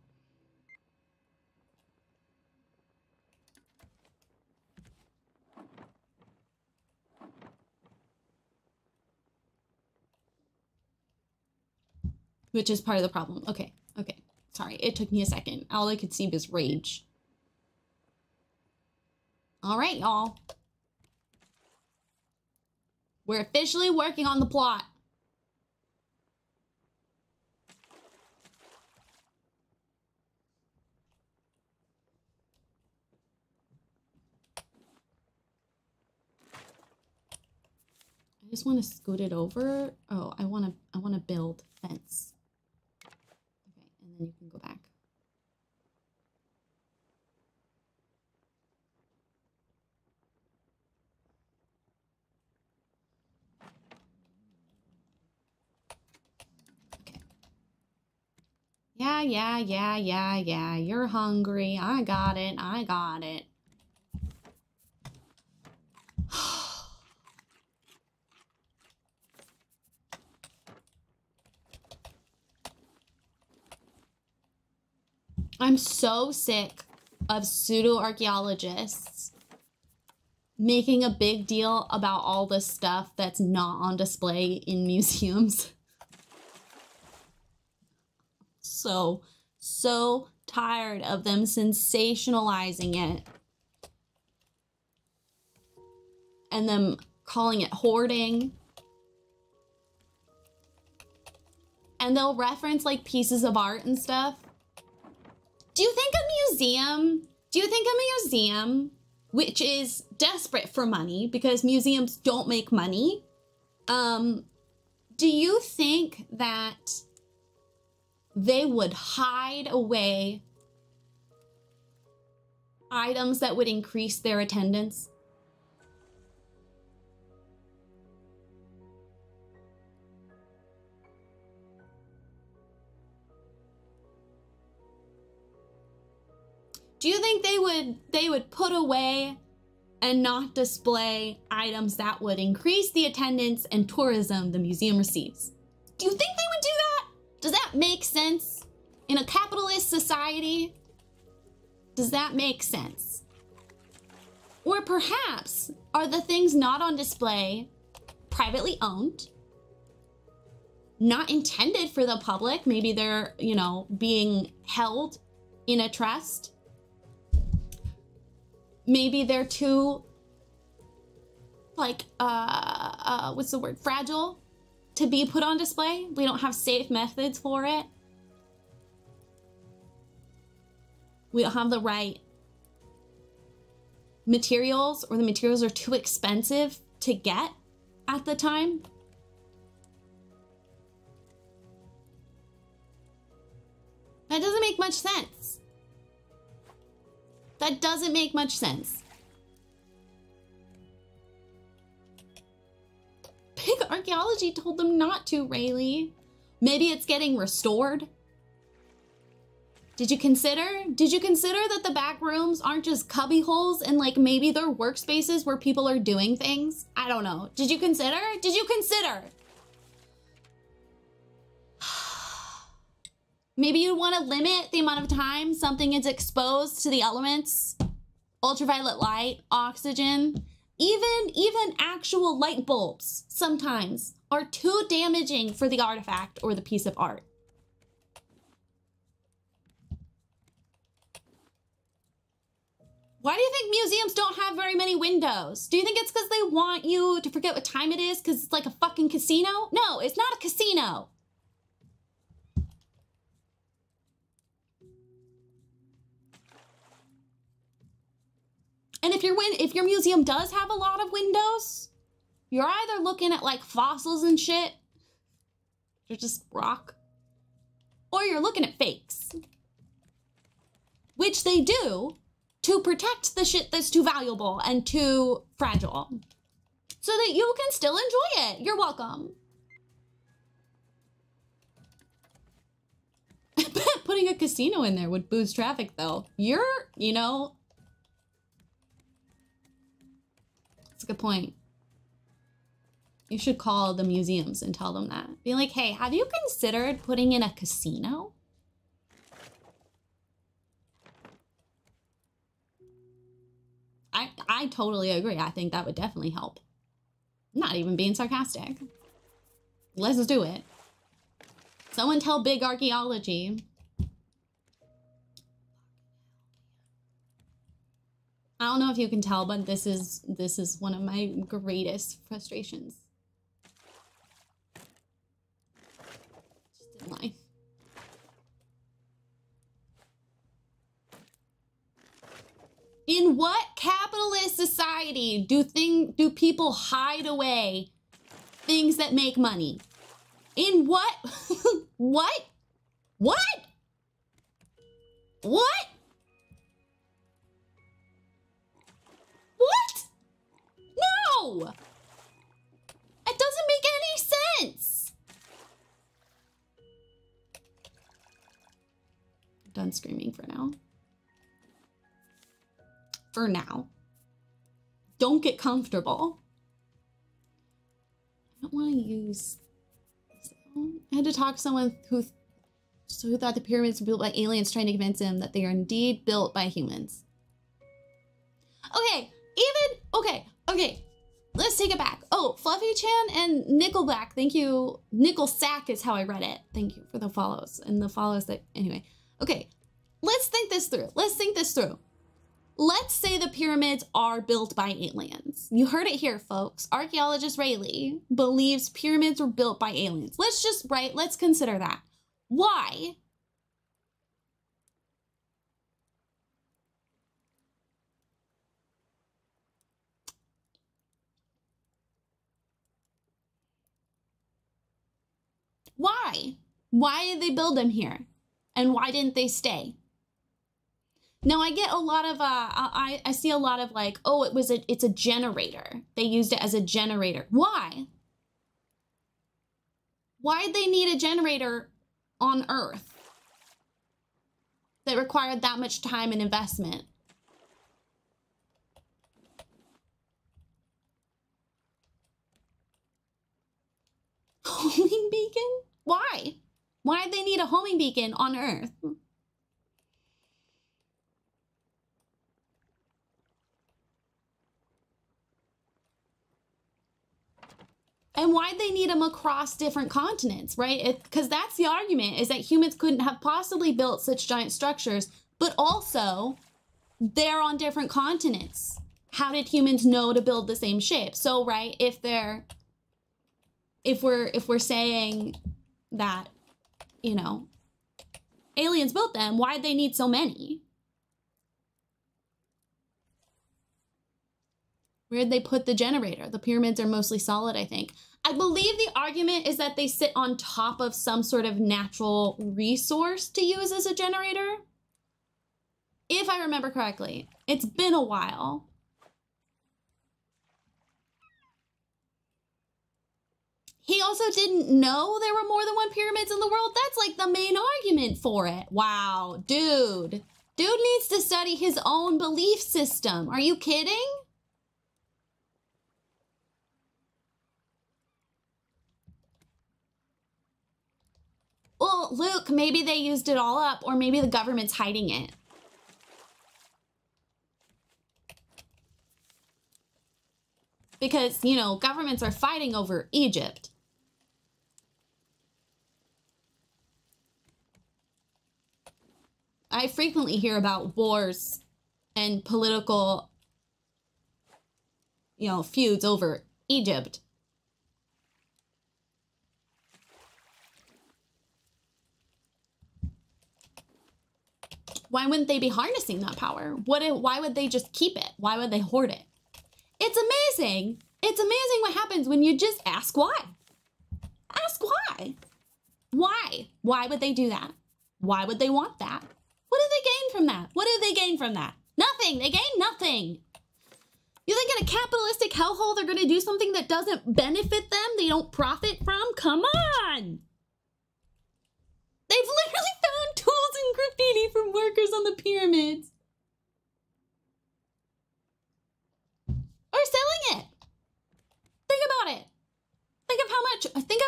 Which is part of the problem. Okay, okay. Sorry, it took me a second. All I could see was rage. All right, y'all. We're officially working on the plot. I just want to scoot it over. Oh, I want to build fence. Okay, and then you can go back. Okay. Yeah. You're hungry. I got it. I got it. I'm so sick of pseudo-archaeologists making a big deal about all the stuff that's not on display in museums. So tired of them sensationalizing it. And them calling it hoarding. And they'll reference like pieces of art and stuff. Do you think a museum, which is desperate for money because museums don't make money, do you think that they would hide away items that would increase their attendance? Do you think they would put away and not display items that would increase the attendance and tourism the museum receives? Do you think they would do that? Does that make sense? In a capitalist society, does that make sense? Or perhaps are the things not on display privately owned, not intended for the public? Maybe they're, you know, being held in a trust. Maybe they're too, like, what's the word? Fragile to be put on display. We don't have safe methods for it. We don't have the right materials, or the materials are too expensive to get at the time. That doesn't make much sense. That doesn't make much sense. Pig archaeology told them not to, Rayleigh. Maybe it's getting restored. Did you consider that the back rooms aren't just cubby holes and like maybe they're workspaces where people are doing things? I don't know. Did you consider? Maybe you want to limit the amount of time something is exposed to the elements. Ultraviolet light, oxygen, even actual light bulbs sometimes are too damaging for the artifact or the piece of art. Why do you think museums don't have very many windows? Do you think it's because they want you to forget what time it is because it's like a fucking casino? No, it's not a casino. And if your museum does have a lot of windows, you're either looking at like fossils and shit, or just rock, or you're looking at fakes, which they do to protect the shit that's too valuable and too fragile so that you can still enjoy it. You're welcome. I bet putting a casino in there would boost traffic though. You know, that's a good point. You should call the museums and tell them that. Be like, hey, have you considered putting in a casino? I totally agree. I think that would definitely help. I'm not even being sarcastic. Let's do it. Someone tell Big Archaeology. I don't know if you can tell, but this is one of my greatest frustrations. Just in life. In what capitalist society do people hide away things that make money? In what? What? What? What? What? No! It doesn't make any sense. I'm done screaming for now. For now. Don't get comfortable. I don't want to use... I had to talk to someone who thought the pyramids were built by aliens, trying to convince him that they are indeed built by humans. Okay, okay. Let's take it back. Oh, Fluffy Chan and Nickelback, thank you. Nickelsack is how I read it. Thank you for the follows and the follows that, anyway. Okay, let's think this through. Let's say the pyramids are built by aliens. You heard it here, folks. Archaeologist Rayleigh believes pyramids were built by aliens. Let's consider that. Why? Why did they build them here? And why didn't they stay? Now I get a lot of, I see a lot of like, oh, it's a generator. They used it as a generator. Why? Why'd they need a generator on Earth that required that much time and investment? Homing beacon? Why? Why'd they need a homing beacon on Earth? And why'd they need them across different continents, right? Because that's the argument, is that humans couldn't have possibly built such giant structures, but also they're on different continents. How did humans know to build the same shape? So, right, if we're saying that, you know, aliens built them, why'd they need so many? Where'd they put the generator? The pyramids are mostly solid, I think. I believe the argument is that they sit on top of some sort of natural resource to use as a generator. If I remember correctly. It's been a while. He also didn't know there were more than one pyramids in the world. That's like the main argument for it. Wow, dude. Dude needs to study his own belief system. Are you kidding? Well, Luke, maybe they used it all up, or maybe the government's hiding it. Because, you know, governments are fighting over Egypt. I frequently hear about wars and political, you know, feuds over Egypt. Why wouldn't they be harnessing that power? Why would they just keep it? Why would they hoard it? It's amazing. It's amazing what happens when you just ask why. Ask why. Why? Why would they do that? Why would they want that? What do they gain from that? What do they gain from that? Nothing. They gain nothing. You think in a capitalistic hellhole they're going to do something that doesn't benefit them? They don't profit from? Come on. They've literally found tools and graffiti from workers on the pyramids. Or selling it. Think about it. Think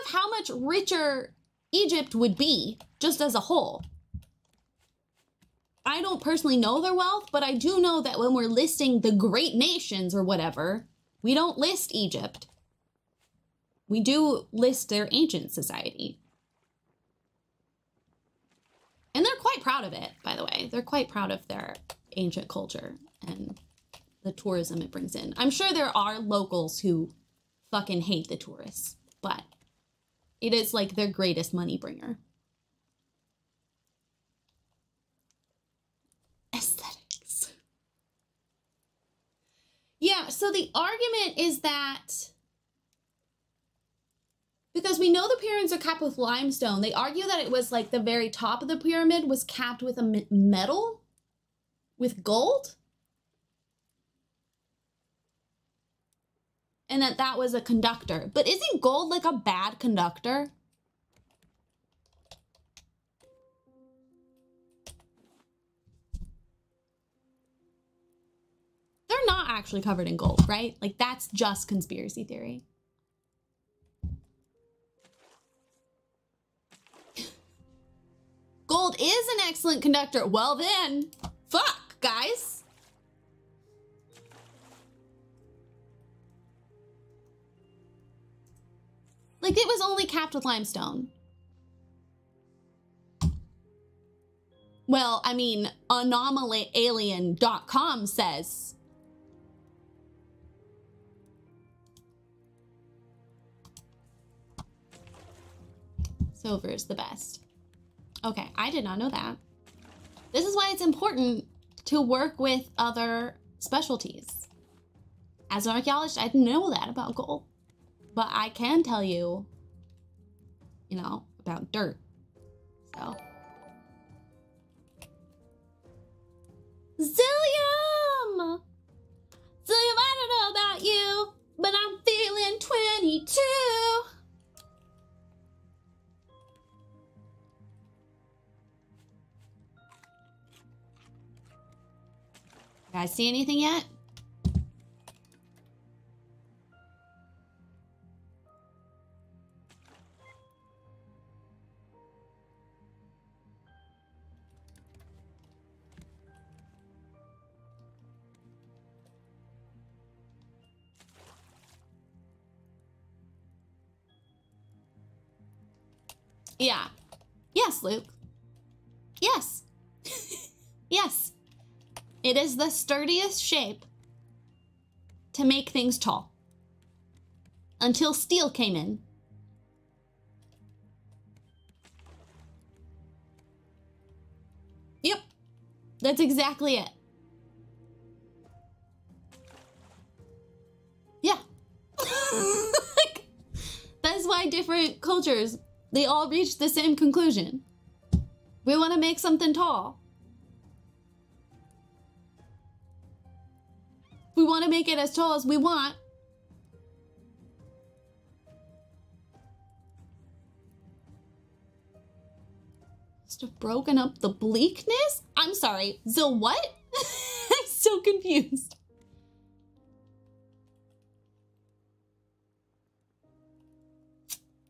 of how much richer Egypt would be just as a whole. I don't personally know their wealth, but I do know that when we're listing the great nations or whatever, we don't list Egypt. We do list their ancient society. And they're quite proud of it, by the way. They're quite proud of their ancient culture and the tourism it brings in. I'm sure there are locals who fucking hate the tourists, but it is like their greatest money bringer. Aesthetics. Yeah, so the argument is that because we know the pyramids are capped with limestone, they argue that it was like the very top of the pyramid was capped with a metal, with gold. And that was a conductor. But isn't gold like a bad conductor? They're not actually covered in gold, right? Like that's just conspiracy theory. Gold is an excellent conductor. Well then, fuck, guys. Like, it was only capped with limestone. Well, I mean, anomalyalien.com says silver is the best. Okay, I did not know that. This is why it's important to work with other specialties. As an archaeologist, I didn't know that about gold. But I can tell you, you know, about dirt. So. Zillium! Zillium, I don't know about you, but I'm feeling 22. You guys see anything yet? Yeah. Yes, Luke. Yes. Yes. It is the sturdiest shape to make things tall. Until steel came in. Yep. That's exactly it. Yeah. That's why different cultures, they all reach the same conclusion. We want to make something tall. We want to make it as tall as we want. Must have broken up the bleakness? I'm sorry, the what? I'm so confused.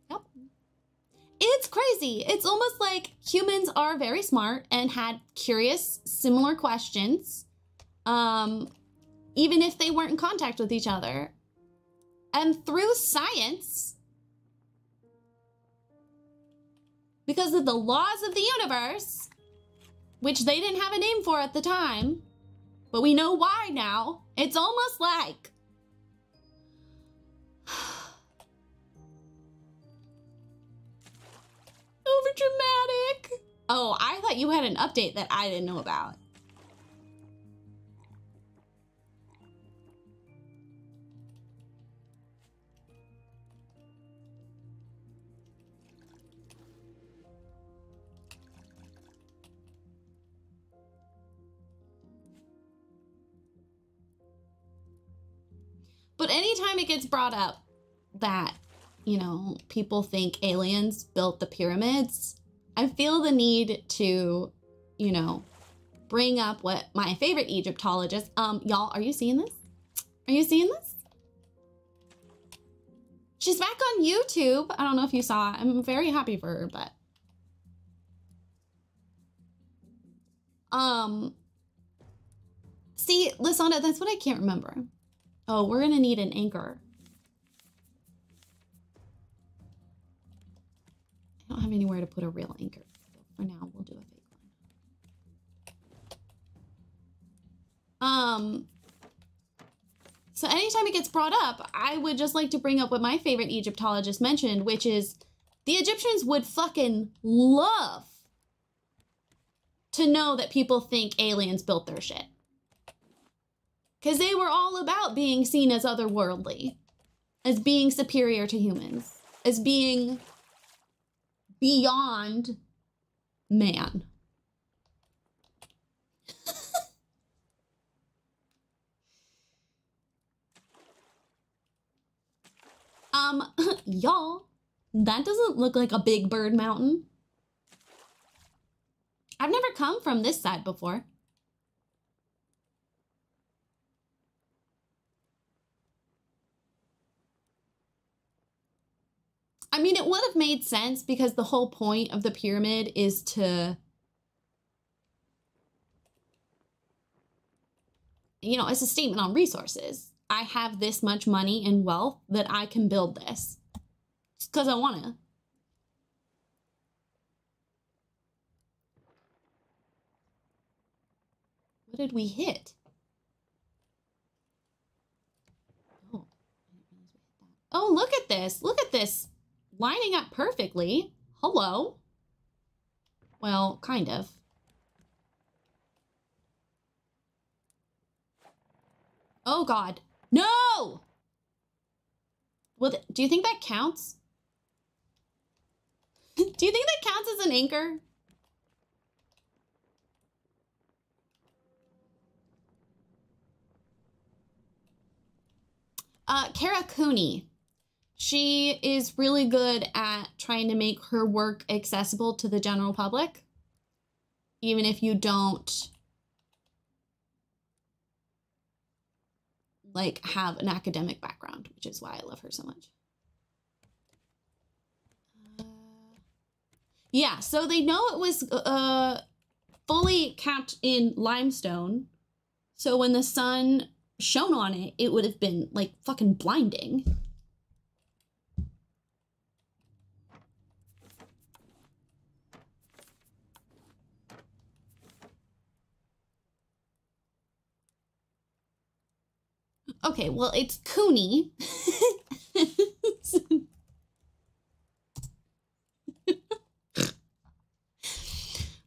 Yep. It's crazy. It's almost like humans are very smart and had curious, similar questions, even if they weren't in contact with each other. And through science, because of the laws of the universe, which they didn't have a name for at the time, but we know why now, it's almost like over dramatic. Oh, I thought you had an update that I didn't know about. But anytime it gets brought up that, you know, people think aliens built the pyramids, I feel the need to, you know, bring up what my favorite Egyptologist, y'all, are you seeing this? Are you seeing this? She's back on YouTube. I don't know if you saw it. I'm very happy for her, but. See, Lisanda, that's what I can't remember. Oh, we're gonna need an anchor. I don't have anywhere to put a real anchor. So for now, we'll do a fake one. So anytime it gets brought up, I would just like to bring up what my favorite Egyptologist mentioned, which is the Egyptians would fucking love to know that people think aliens built their shit. Because they were all about being seen as otherworldly, as being superior to humans, as being beyond man. Y'all, that doesn't look like a Big Bird mountain. I've never come from this side before. I mean, it would have made sense because the whole point of the pyramid is to, you know, it's a statement on resources. I have this much money and wealth that I can build this. It's because I want to. What did we hit? Oh, oh, look at this. Look at this. Lining up perfectly. Hello. Well, kind of. Oh, God. No! Well, do you think that counts? Do you think that counts as an anchor? Kara Cooney. She is really good at trying to make her work accessible to the general public, even if you don't like have an academic background, which is why I love her so much. Yeah, so they know it was fully capped in limestone, so when the sun shone on it, it would have been like fucking blinding. Okay, well, it's Cooney.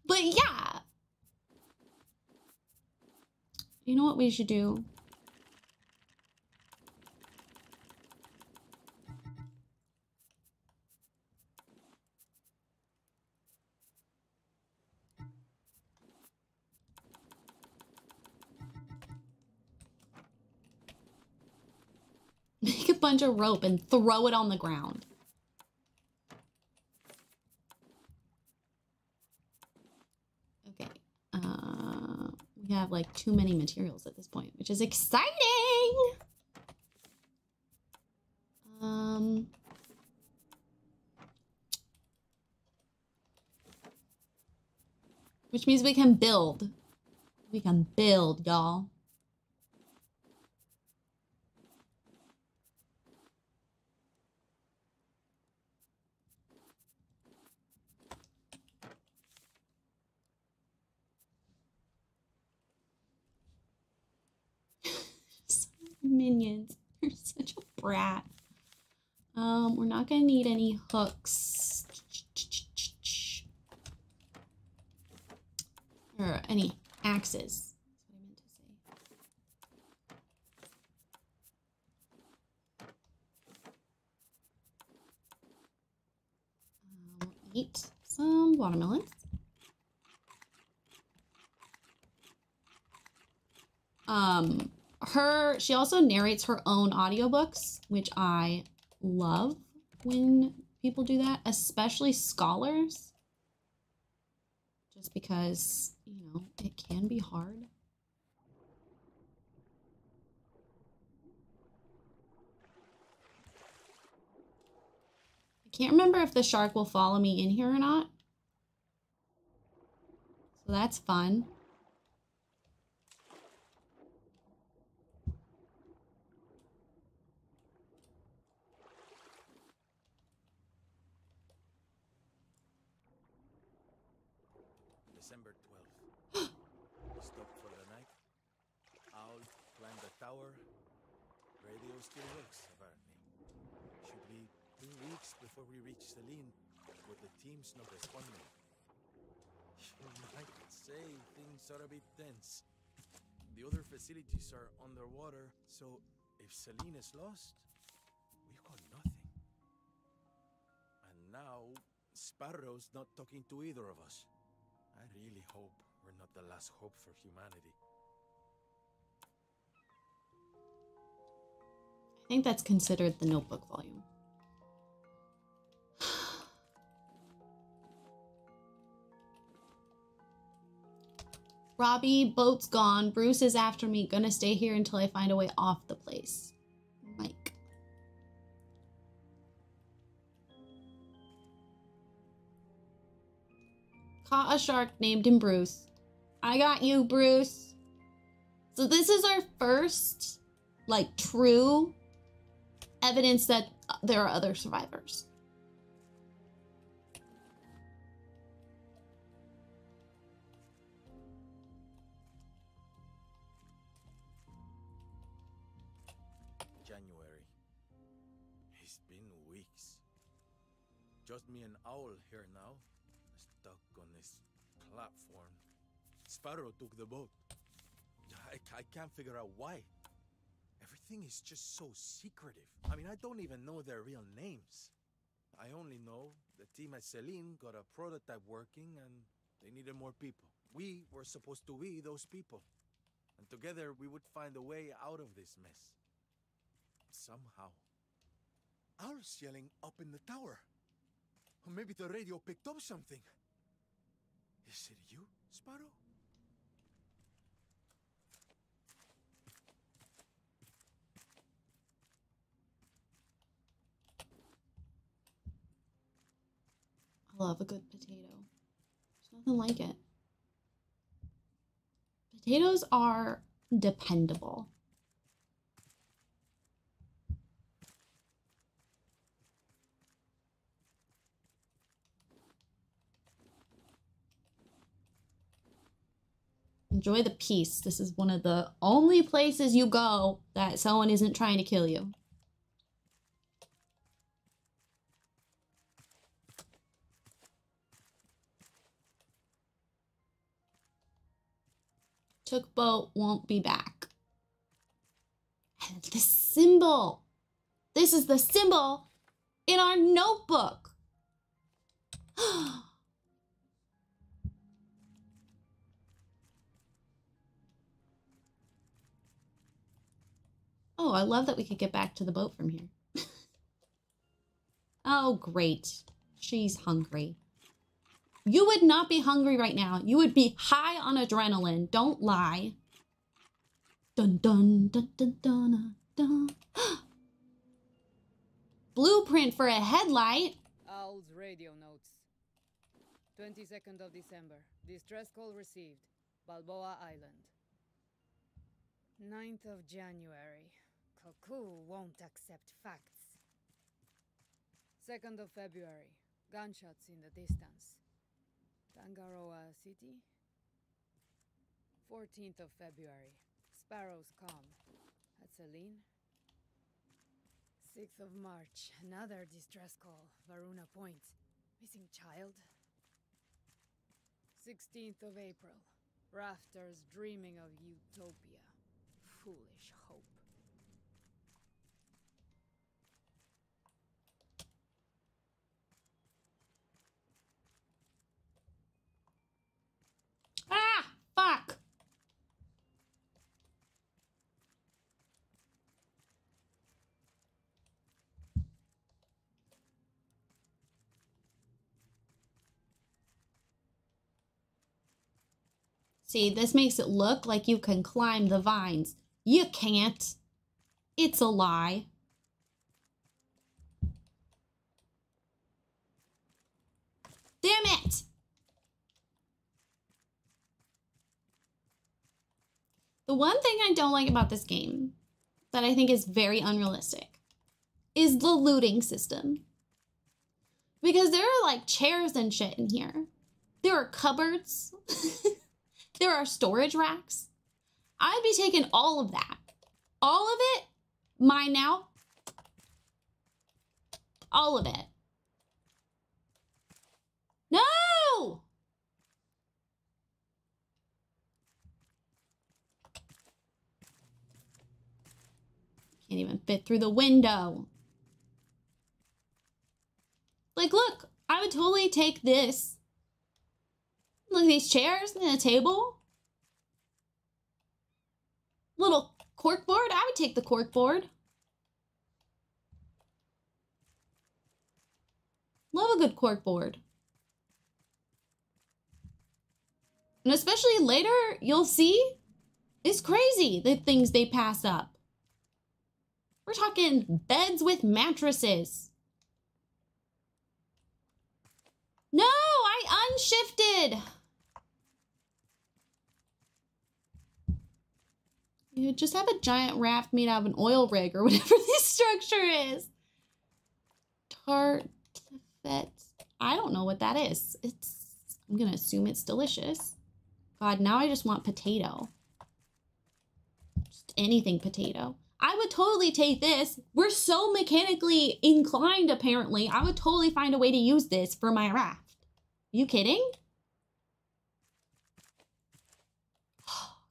But yeah. You know what we should do? bunch of rope and throw it on the ground. Okay. We have like too many materials at this point, which is exciting. Which means we can build. We can build, y'all. Minions. You're such a brat. We're not gonna need any hooks. Or any axes. That's what I meant to say. Eat some watermelons. She also narrates her own audiobooks, which I love when people do that, especially scholars. Just because, you know, it can be hard. I can't remember if the shark will follow me in here or not. So that's fun. December 12th. Stop for the night. Owl climbed the tower. Radio still works, apparently. Should be 2 weeks before we reach Celine, but the team's not responding. You might say things are a bit tense. The other facilities are underwater, so if Celine is lost, we've got nothing. And now, Sparrow's not talking to either of us. I really hope we're not the last hope for humanity. I think that's considered the Notebook volume. Robbie, boat's gone. Bruce is after me. Gonna stay here until I find a way off the place. Mike. Caught a shark, named him Bruce. I got you, Bruce. So this is our first, like, true evidence that there are other survivors. January. It's been weeks. Just me and Owl here now, stuck on this platform. Sparrow took the boat. I can't figure out why. Everything is just so secretive. I mean, I don't even know their real names. I only know the team at Celine got a prototype working and they needed more people. We were supposed to be those people. And together we would find a way out of this mess. Somehow. Owl's yelling up in the tower. Or maybe the radio picked up something. Is it you, Sparrow? I love a good potato. There's nothing like it. Potatoes are dependable. Enjoy the peace. This is one of the only places you go that someone isn't trying to kill you. Took boat, won't be back. And the symbol. This is the symbol in our notebook. Oh, I love that we could get back to the boat from here. Oh, great. She's hungry. You would not be hungry right now. You would be high on adrenaline. Don't lie. Dun dun dun dun dun dun. Blueprint for a headlight. Owl's radio notes. 22nd of December. Distress call received. Balboa Island. 9th of January. Cuckoo won't accept facts. 2nd of February. Gunshots in the distance. Tangaroa City. 14th of February. Sparrows calm. At Celine. 6th of March. Another distress call. Varuna Point. Missing child. 16th of April. Rafters dreaming of utopia. Foolish hope. Ah, fuck. See, this makes it look like you can climb the vines. You can't. It's a lie. Damn it! The one thing I don't like about this game, that I think is very unrealistic, is the looting system. Because there are like chairs and shit in here. There are cupboards. There are storage racks. I'd be taking all of that. All of it. Mine now. All of it. No! Can't even fit through the window. Like, look, I would totally take this. Look at these chairs and a table. Little cork board. I would take the cork board. Love a good cork board. And especially later, you'll see, it's crazy the things they pass up. We're talking beds with mattresses. No, I unshifted. You just have a giant raft made out of an oil rig or whatever this structure is. Tartfet. I don't know what that is. I'm gonna assume it's delicious. God, now I just want potato. Just anything potato. I would totally take this. We're so mechanically inclined, apparently. I would totally find a way to use this for my raft. You kidding?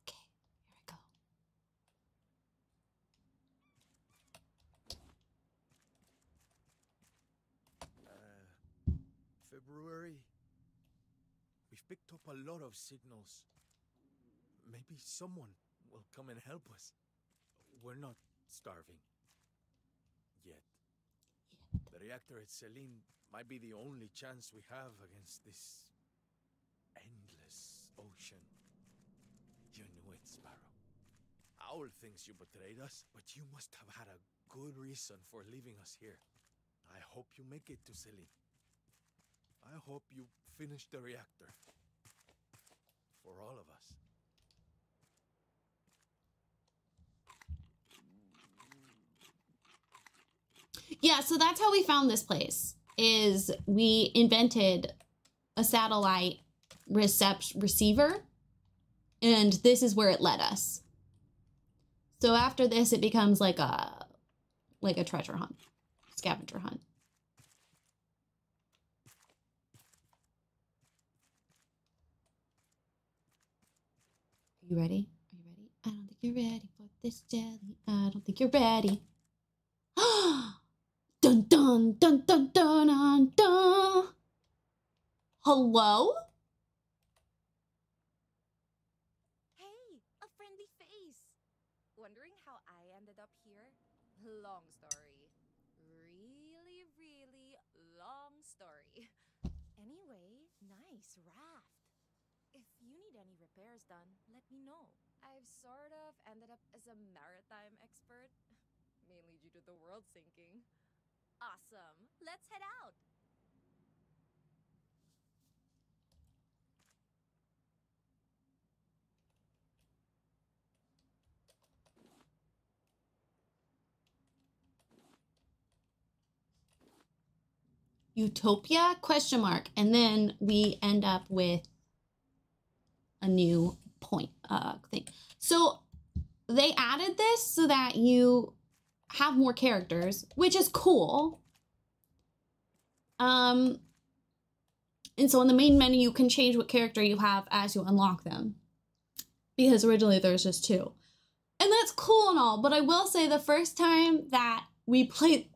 Okay, here we go. February? We've picked up a lot of signals. Maybe someone will come and help us. We're not starving. Yet. The reactor at Celine might be the only chance we have against this endless ocean. You knew it, Sparrow. Owl thinks you betrayed us, but you must have had a good reason for leaving us here. I hope you make it to Celine. I hope you finish the reactor. For all of us. Yeah, so that's how we found this place, is we invented a satellite receiver, and this is where it led us. So after this, it becomes like a treasure hunt, scavenger hunt. Are you ready? Are you ready? I don't think you're ready for this jelly. I don't think you're ready. Dun dun dun dun dun dun dun. Hello? Hey, a friendly face. Wondering how I ended up here? Long story. Really, really long story. Anyway, nice raft. If you need any repairs done, let me know. I've sort of ended up as a maritime expert, mainly due to the world sinking. Awesome. Let's head out. Utopia? Question mark. And then we end up with a new point thing. So they added this so that you have more characters, which is cool. And so in the main menu, you can change what character you have as you unlock them. Because originally there's just 2. And that's cool and all, but I will say the first time that we played,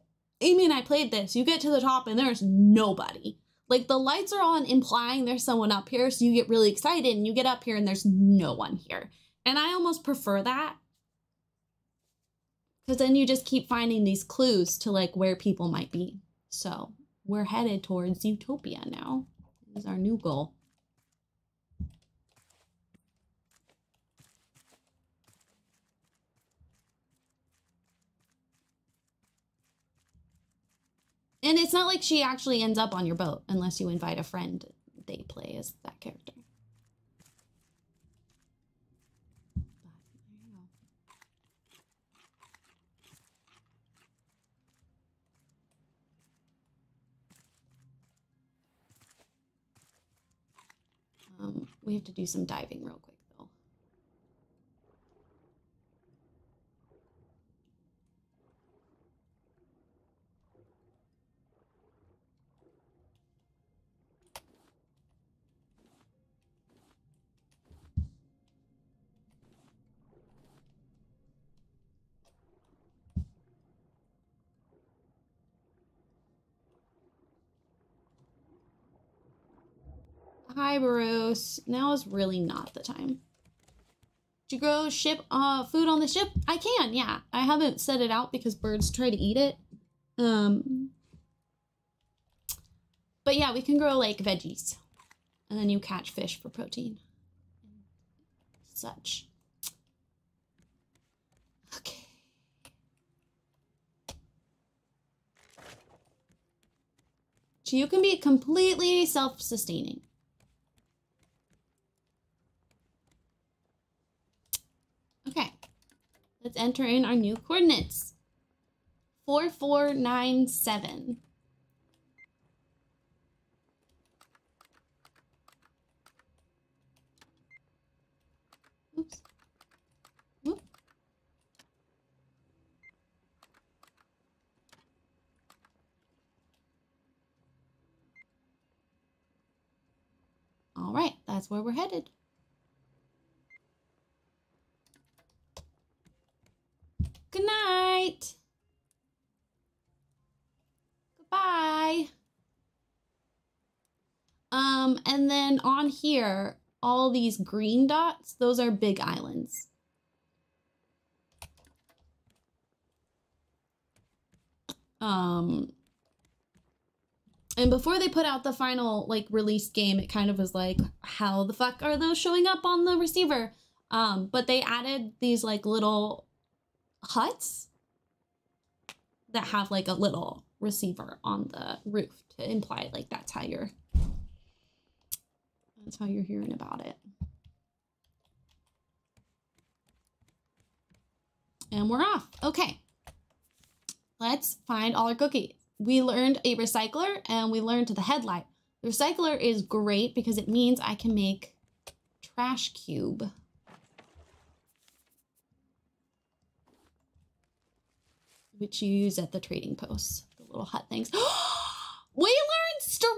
Amy and I played this, you get to the top and there's nobody. Like the lights are on implying there's someone up here, so you get really excited and you get up here and there's no one here. And I almost prefer that. Because then you just keep finding these clues to like where people might be. So we're headed towards Utopia now. This is our new goal. And it's not like she actually ends up on your boat unless you invite a friend. They play as that character. But there you go. We have to do some diving real quick though. Hi, Bruce. Now is really not the time. Did you grow food on the ship? I can, yeah. I haven't set it out because birds try to eat it. But yeah, we can grow like veggies. And then you catch fish for protein. Such. Okay. So you can be completely self-sustaining. Okay, let's enter in our new coordinates. 4497. Oops. Whoop. All right, that's where we're headed. Good night. Goodbye. And then on here, all these green dots, those are big islands. And before they put out the final like release game, it kind of was like, how the fuck are those showing up on the receiver? But they added these like little huts that have like a little receiver on the roof to imply like that's how you're hearing about it. And we're off. Okay. Let's find all our cookies. We learned a recycler and we learned the headlight. The recycler is great because it means I can make trash cube. Which you use at the trading posts, the little hut things. We learned string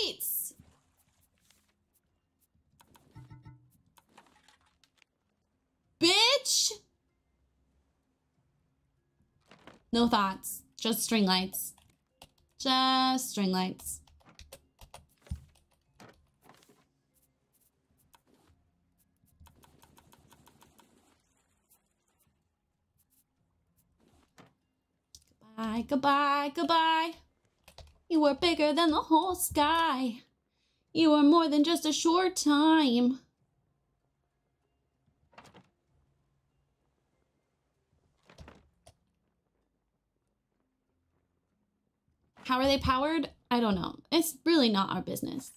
lights! Bitch! No thoughts, just string lights. Just string lights. Goodbye, goodbye, goodbye. You were bigger than the whole sky. You were more than just a short time. How are they powered? I don't know. It's really not our business.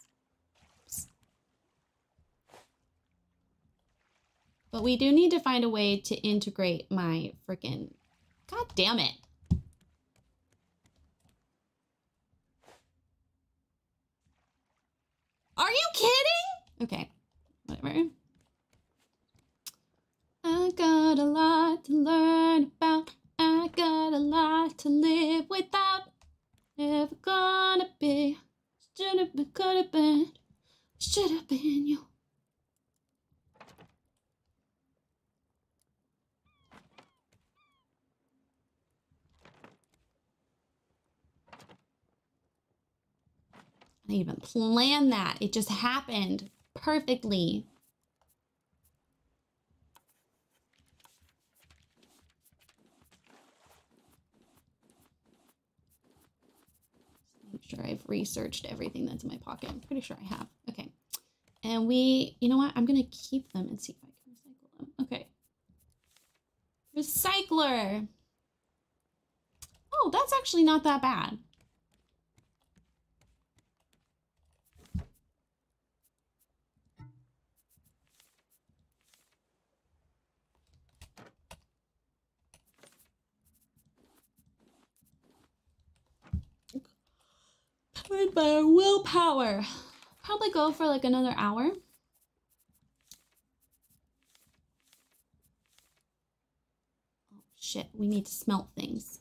But we do need to find a way to integrate my freaking... God damn it. Are you kidding? Okay, whatever. I got a lot to learn about. I got a lot to live without. Never gonna be. Should've been, could've been. Should've been you. I didn't even plan that. It just happened perfectly. Make sure I've researched everything that's in my pocket. I'm pretty sure I have. Okay. And we, you know what? I'm going to keep them and see if I can recycle them. Okay. Recycler. Oh, that's actually not that bad. Powered by our willpower. Probably go for like another hour. Oh shit, we need to smelt things.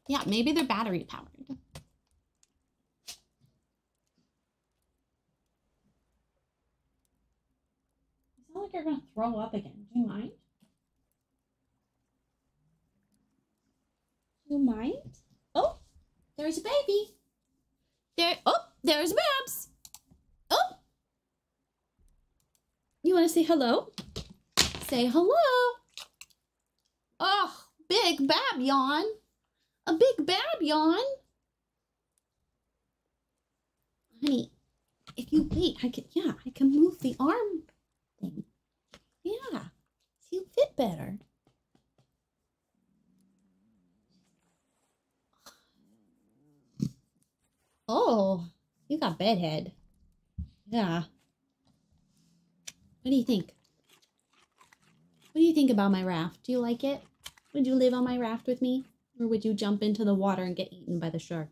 Yeah, maybe they're battery powered. Like you're gonna throw up again. Do you mind? Do you mind? Oh, there's a baby. There's Babs. Oh, you want to say hello? Say hello. Oh, big Bab yawn. A big Bab yawn. Honey, if you wait, I can move the arm thing. Yeah, so you fit better. Oh, you got bedhead. Yeah. What do you think? What do you think about my raft? Do you like it? Would you live on my raft with me? Or would you jump into the water and get eaten by the shark?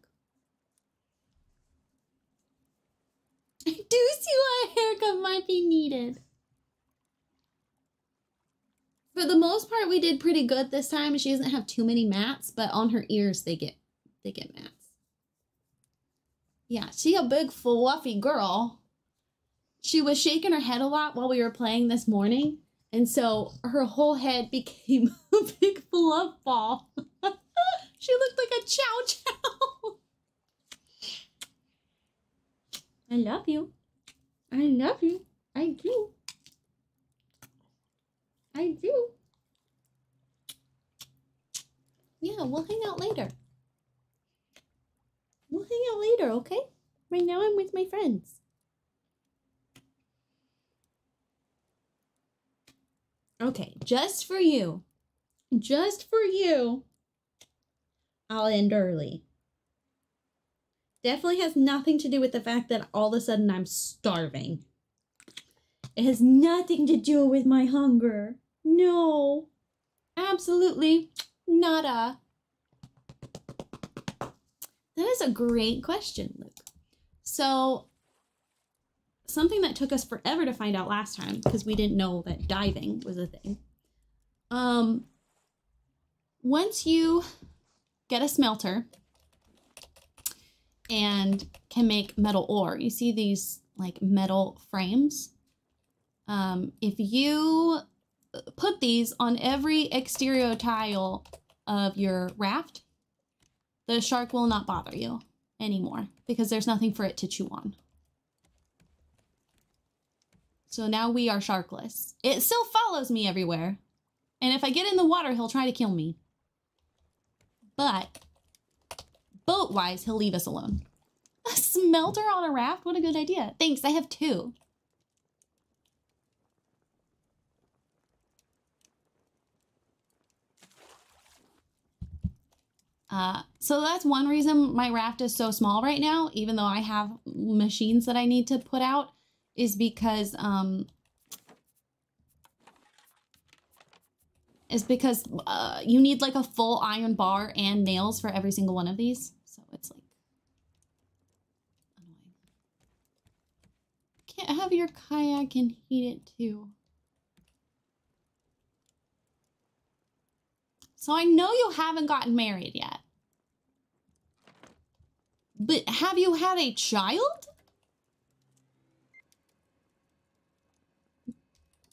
I do see why a haircut might be needed. For the most part, we did pretty good this time. She doesn't have too many mats, but on her ears, they get mats. Yeah, she a big fluffy girl. She was shaking her head a lot while we were playing this morning, and so her whole head became a big fluff ball. She looked like a chow chow. I love you. I love you. I do. I do. Yeah, we'll hang out later. We'll hang out later, okay? Right now I'm with my friends. Okay, just for you. Just for you. I'll end early. Definitely has nothing to do with the fact that all of a sudden I'm starving. It has nothing to do with my hunger. No. Absolutely nada. That is a great question, Luke. So, something that took us forever to find out last time, because we didn't know that diving was a thing. Once you get a smelter and can make metal ore, you see these like metal frames. If you put these on every exterior tile of your raft, the shark will not bother you. anymore because there's nothing for it to chew on. So now we are sharkless. It still follows me everywhere. And if I get in the water, he'll try to kill me. But boat-wise, he'll leave us alone. A smelter on a raft? What a good idea. Thanks, I have 2. So that's one reason my raft is so small right now, even though I have machines that I need to put out, is because, you need like a full iron bar and nails for every single one of these. So it's like annoying. Can't have your kayak and heat it too. So I know you haven't gotten married yet. But have you had a child?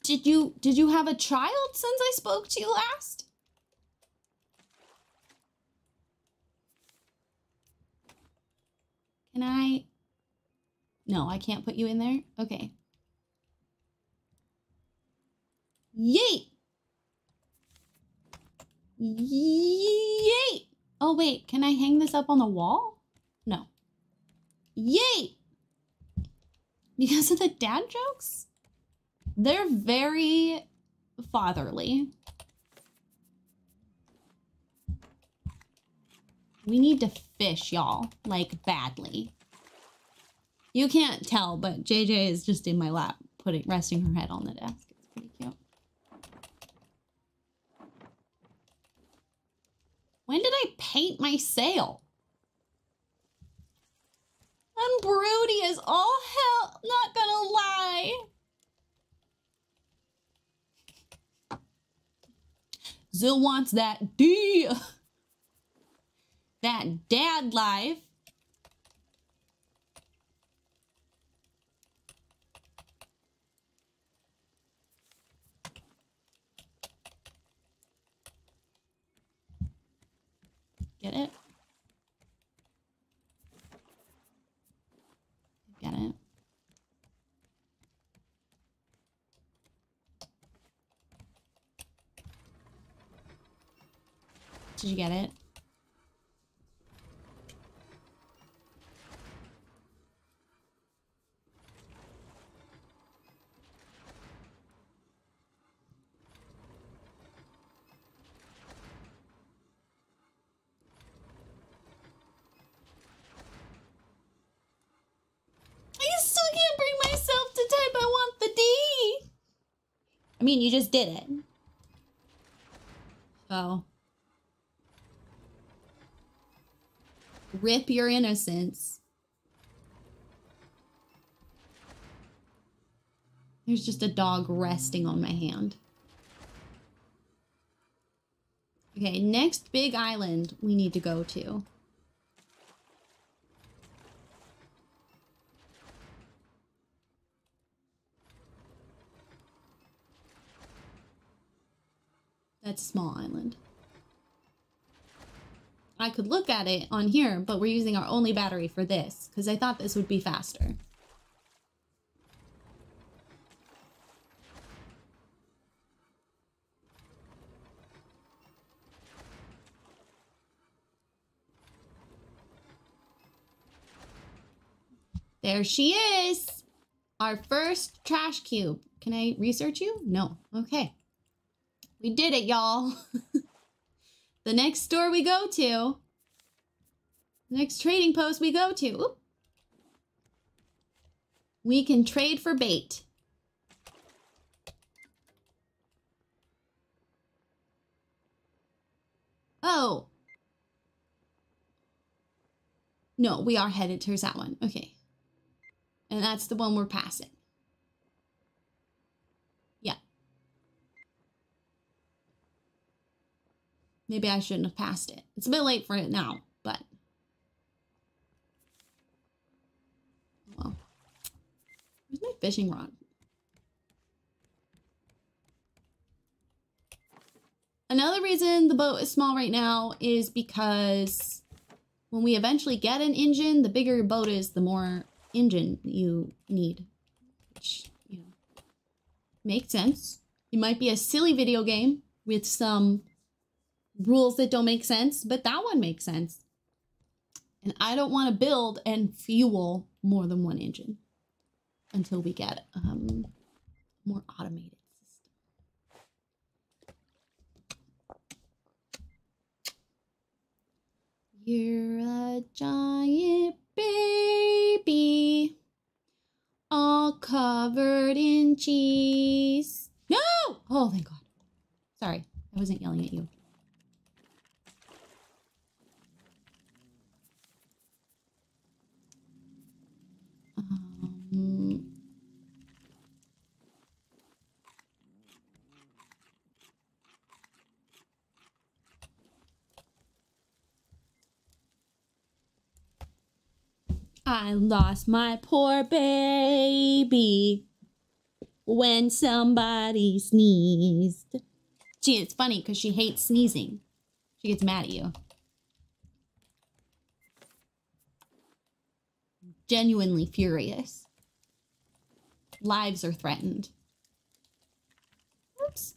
Did you have a child since I spoke to you last? Can I? No, I can't put you in there. Okay. Yeet. Yeet. Oh wait, can I hang this up on the wall? No. Yay! Because of the dad jokes? They're very fatherly. We need to fish, y'all. Like, badly. You can't tell, but JJ is just in my lap, resting her head on the desk. It's pretty cute. When did I paint my sail? I'm broody as all hell, not gonna lie. Zill wants that D. That dad life. Get it? Get it? Did you get it? I still can't bring myself to type I want the D. I mean, you just did it. Oh. Rip your innocence. There's just a dog resting on my hand. Okay, next big island we need to go to. That's a small island. I could look at it on here, but we're using our only battery for this because I thought this would be faster. There she is. Our first trash cube. Can I research you? No. Okay. We did it, y'all. The next store we go to, the next trading post we go to, oop, we can trade for bait. Oh. No, we are headed towards that one. Okay. And that's the one we're passing. Yeah. Maybe I shouldn't have passed it. It's a bit late for it now, but... well. Where's my fishing rod? Another reason the boat is small right now is because when we eventually get an engine, the bigger your boat is, the more engine you need. Which, you know, makes sense. It might be a silly video game with some rules that don't make sense, but that one makes sense. And I don't want to build and fuel more than one engine until we get more automated system. You're a giant baby, all covered in cheese. No! Oh, thank God. Sorry, I wasn't yelling at you. I lost my poor baby when somebody sneezed. See, it's funny because she hates sneezing. She gets mad at you. Genuinely furious. Lives are threatened. Oops.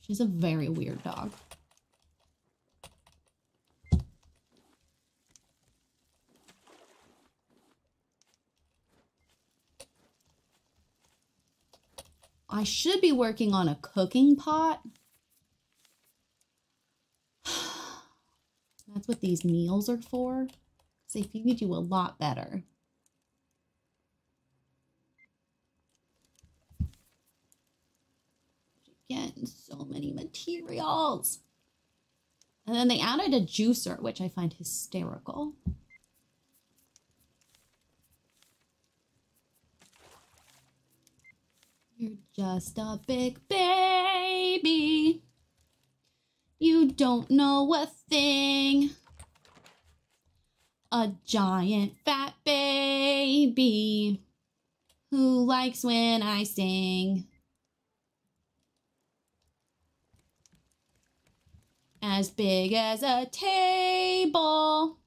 She's a very weird dog. I should be working on a cooking pot. That's what these meals are for. They feed you a lot better. Again, so many materials. And then they added a juicer, which I find hysterical. You're just a big baby. You don't know a thing. A giant fat baby who likes when I sing. As big as a table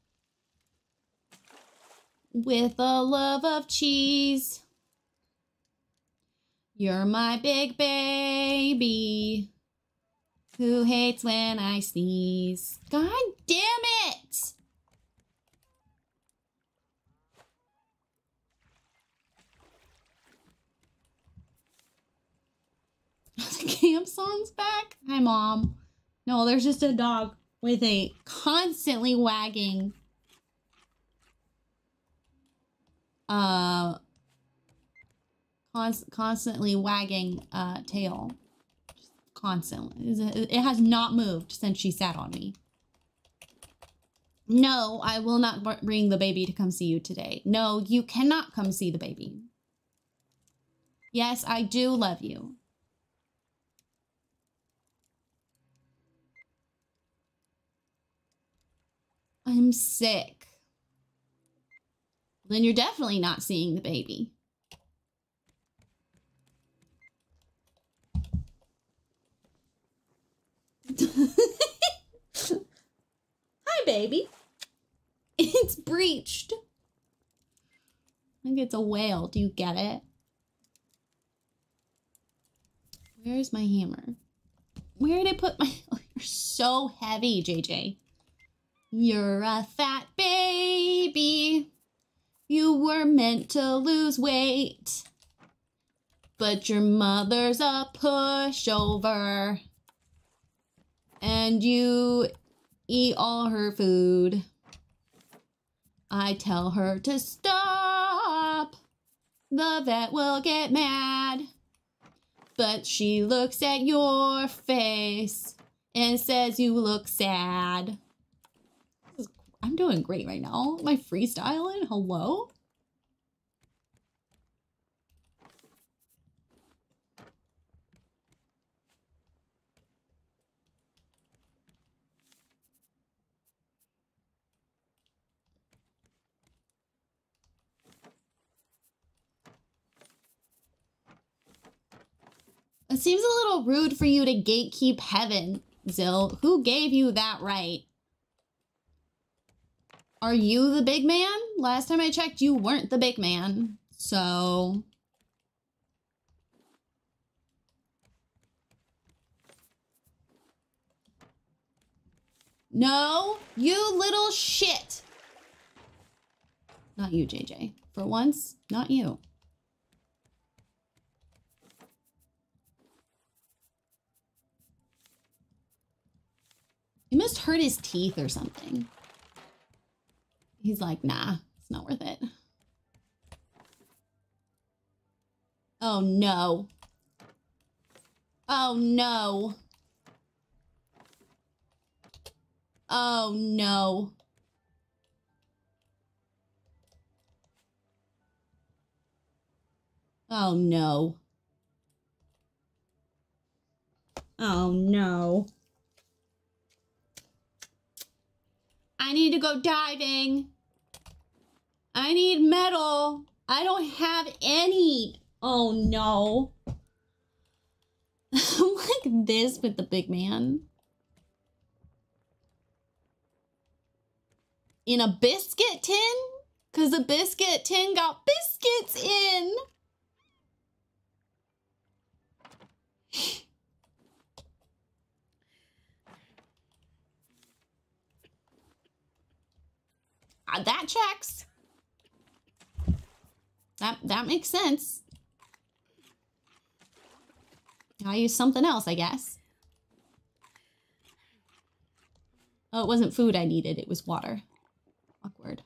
with a love of cheese. You're my big baby who hates when I sneeze. God damn it! The camp song's back? Hi, Mom. No, there's just a dog with a constantly wagging constantly wagging tail. Just constantly. It has not moved since she sat on me. No, I will not bring the baby to come see you today. No, you cannot come see the baby. Yes, I do love you. I'm sick. Then you're definitely not seeing the baby. Hi, baby. It's breached. I think it's a whale. Do you get it? Where's my hammer? Where did I put my... Oh, you're so heavy, JJ. You're a fat baby. You were meant to lose weight. But your mother's a pushover. And you eat all her food. I tell her to stop. The vet will get mad. But she looks at your face and says you look sad. I'm doing great right now. Am I freestyling? Hello? It seems a little rude for you to gatekeep heaven Zill. Who gave you that right? Are you the big man? Last time I checked, you weren't the big man. So... No, you little shit. Not you, JJ. For once, not you. He must hurt his teeth or something. He's like, nah, it's not worth it. Oh no. Oh no. Oh no. Oh no. Oh no. I need to go diving. I need metal. I don't have any. Oh no. I'm like this with the big man. In a biscuit tin? Because the biscuit tin got biscuits in. That checks. That makes sense. I'll use something else, I guess. Oh, it wasn't food I needed, it was water. Awkward.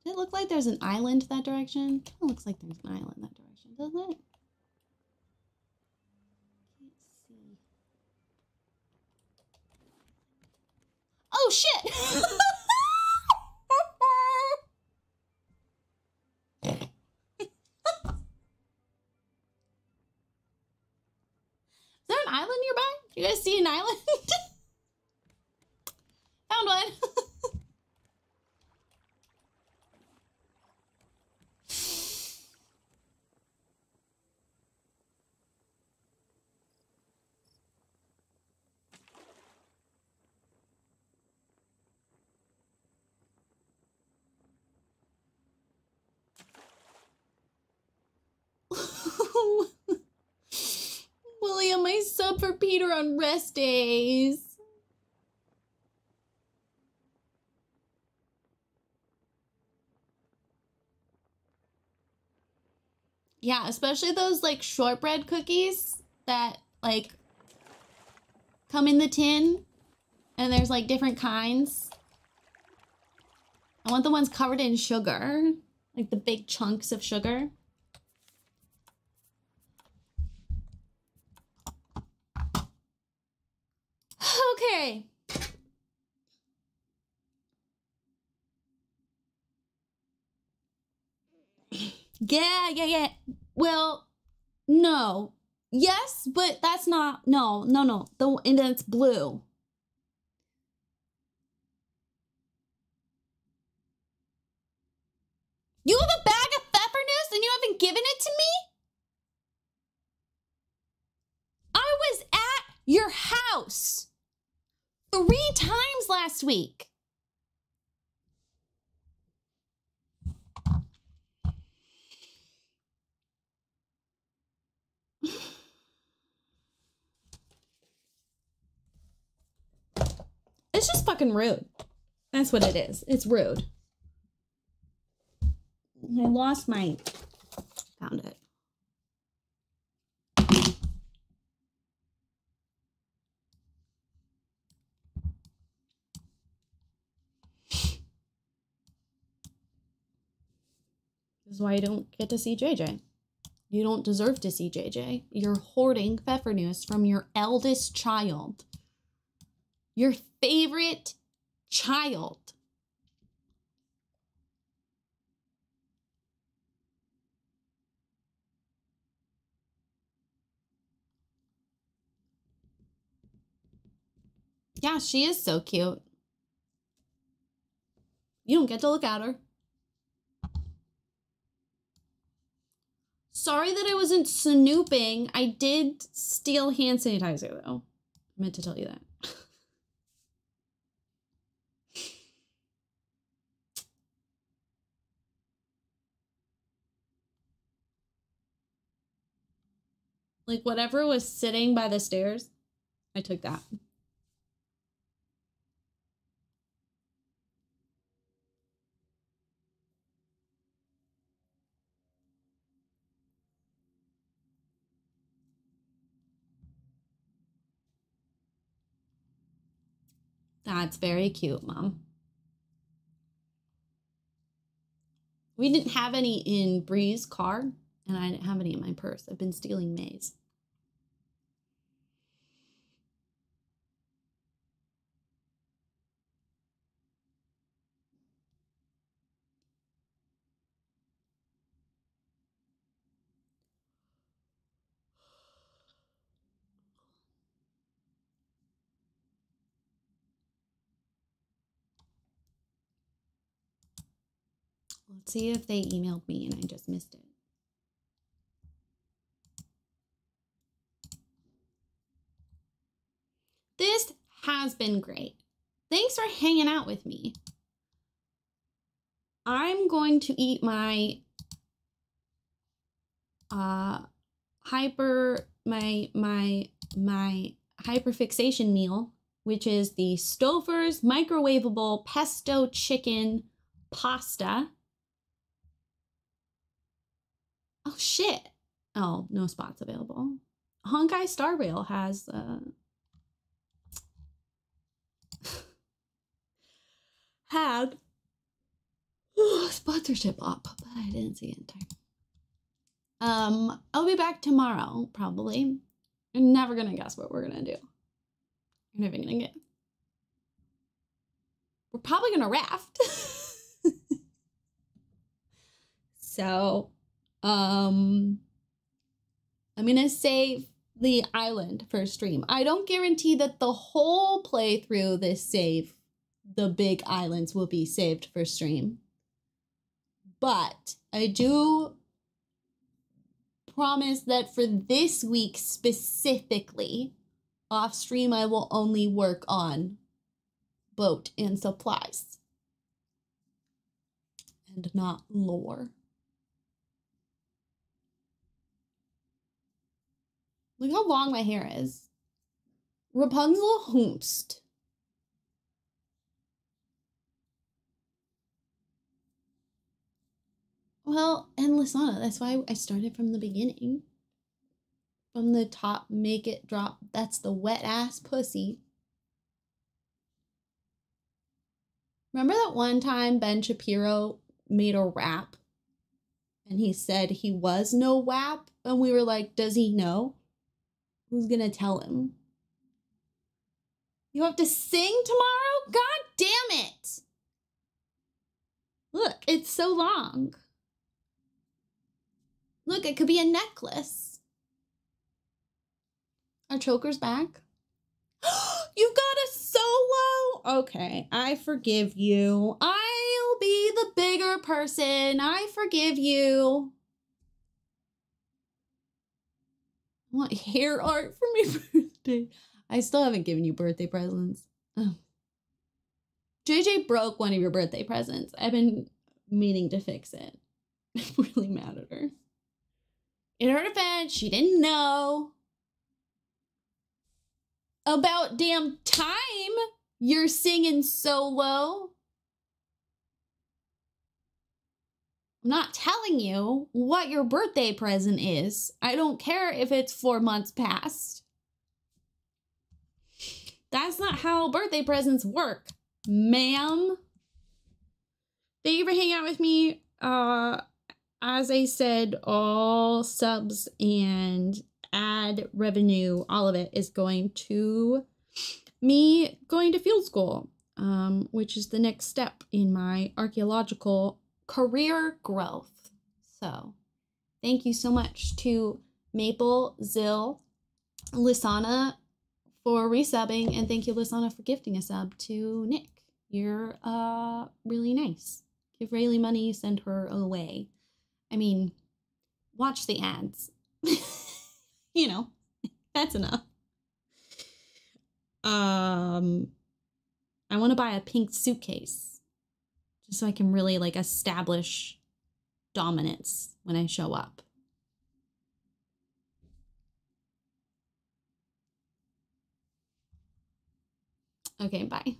Does it look like there's an island that direction? It looks like there's an island that direction, doesn't it? Can't see. Oh shit! Is there an island nearby? You guys see an island? Found one. William, I sub for Peter on rest days. Yeah, especially those like shortbread cookies that like come in the tin and there's like different kinds. I want the ones covered in sugar, like the big chunks of sugar. Okay. Yeah. Well, no. Yes, but that's not, no. And then it's blue. You have a bag of pfeffernuss and you haven't given it to me? I was at your house 3 times last week. It's just fucking rude. That's what it is. It's rude. I lost my... Found it. This is why you don't get to see JJ. You don't deserve to see JJ. You're hoarding pfeffernuss from your eldest child. Your favorite child. Yeah, she is so cute. You don't get to look at her. Sorry that I wasn't snooping. I did steal hand sanitizer, though. I meant to tell you that. Like, whatever was sitting by the stairs, I took that. That's very cute, Mom. We didn't have any in Bree's car, and I didn't have any in my purse. I've been stealing May's. Let's see if they emailed me and I just missed it. This has been great. Thanks for hanging out with me. I'm going to eat my hyperfixation meal, which is the Stouffer's microwavable pesto chicken pasta. Oh shit. Oh, no spots available. Honkai Star Rail has had sponsorship up, but I didn't see it in time. I'll be back tomorrow, probably. You're never gonna guess what we're gonna do. You're never gonna get. We're probably gonna raft. So, I'm gonna save the island for stream. I don't guarantee that the whole playthrough this save, the big islands, will be saved for stream. But I do promise that for this week specifically, off stream, I will only work on boat and supplies and not lore. Look how long my hair is. Rapunzel Hoomst. Well, and Lisana, that's why I started from the beginning. From the top, make it drop. That's the wet ass pussy. Remember that one time Ben Shapiro made a rap and he said he was no WAP? And we were like, does he know? Who's gonna tell him? You have to sing tomorrow? God damn it! Look, it's so long. Look, it could be a necklace. Our choker's back. You got a solo? Okay, I forgive you. I'll be the bigger person. I forgive you. I want hair art for my birthday. I still haven't given you birthday presents. Oh. JJ broke one of your birthday presents. I've been meaning to fix it. I'm really mad at her. In her defense, she didn't know. About damn time you're singing solo. I'm not telling you what your birthday present is. I don't care if it's 4 months past. That's not how birthday presents work, ma'am. Thank you for hanging out with me. As I said, all subs and ad revenue, all of it is going to me going to field school, which is the next step in my archaeological career growth. So thank you so much to Maple, Zill, Lisana for resubbing, and thank you, Lisana, for gifting a sub to Nick. You're really nice. Give Rayleigh money, send her away. I mean, watch the ads. You know, that's enough. I want to buy a pink suitcase just so I can really like establish dominance when I show up. Okay, bye.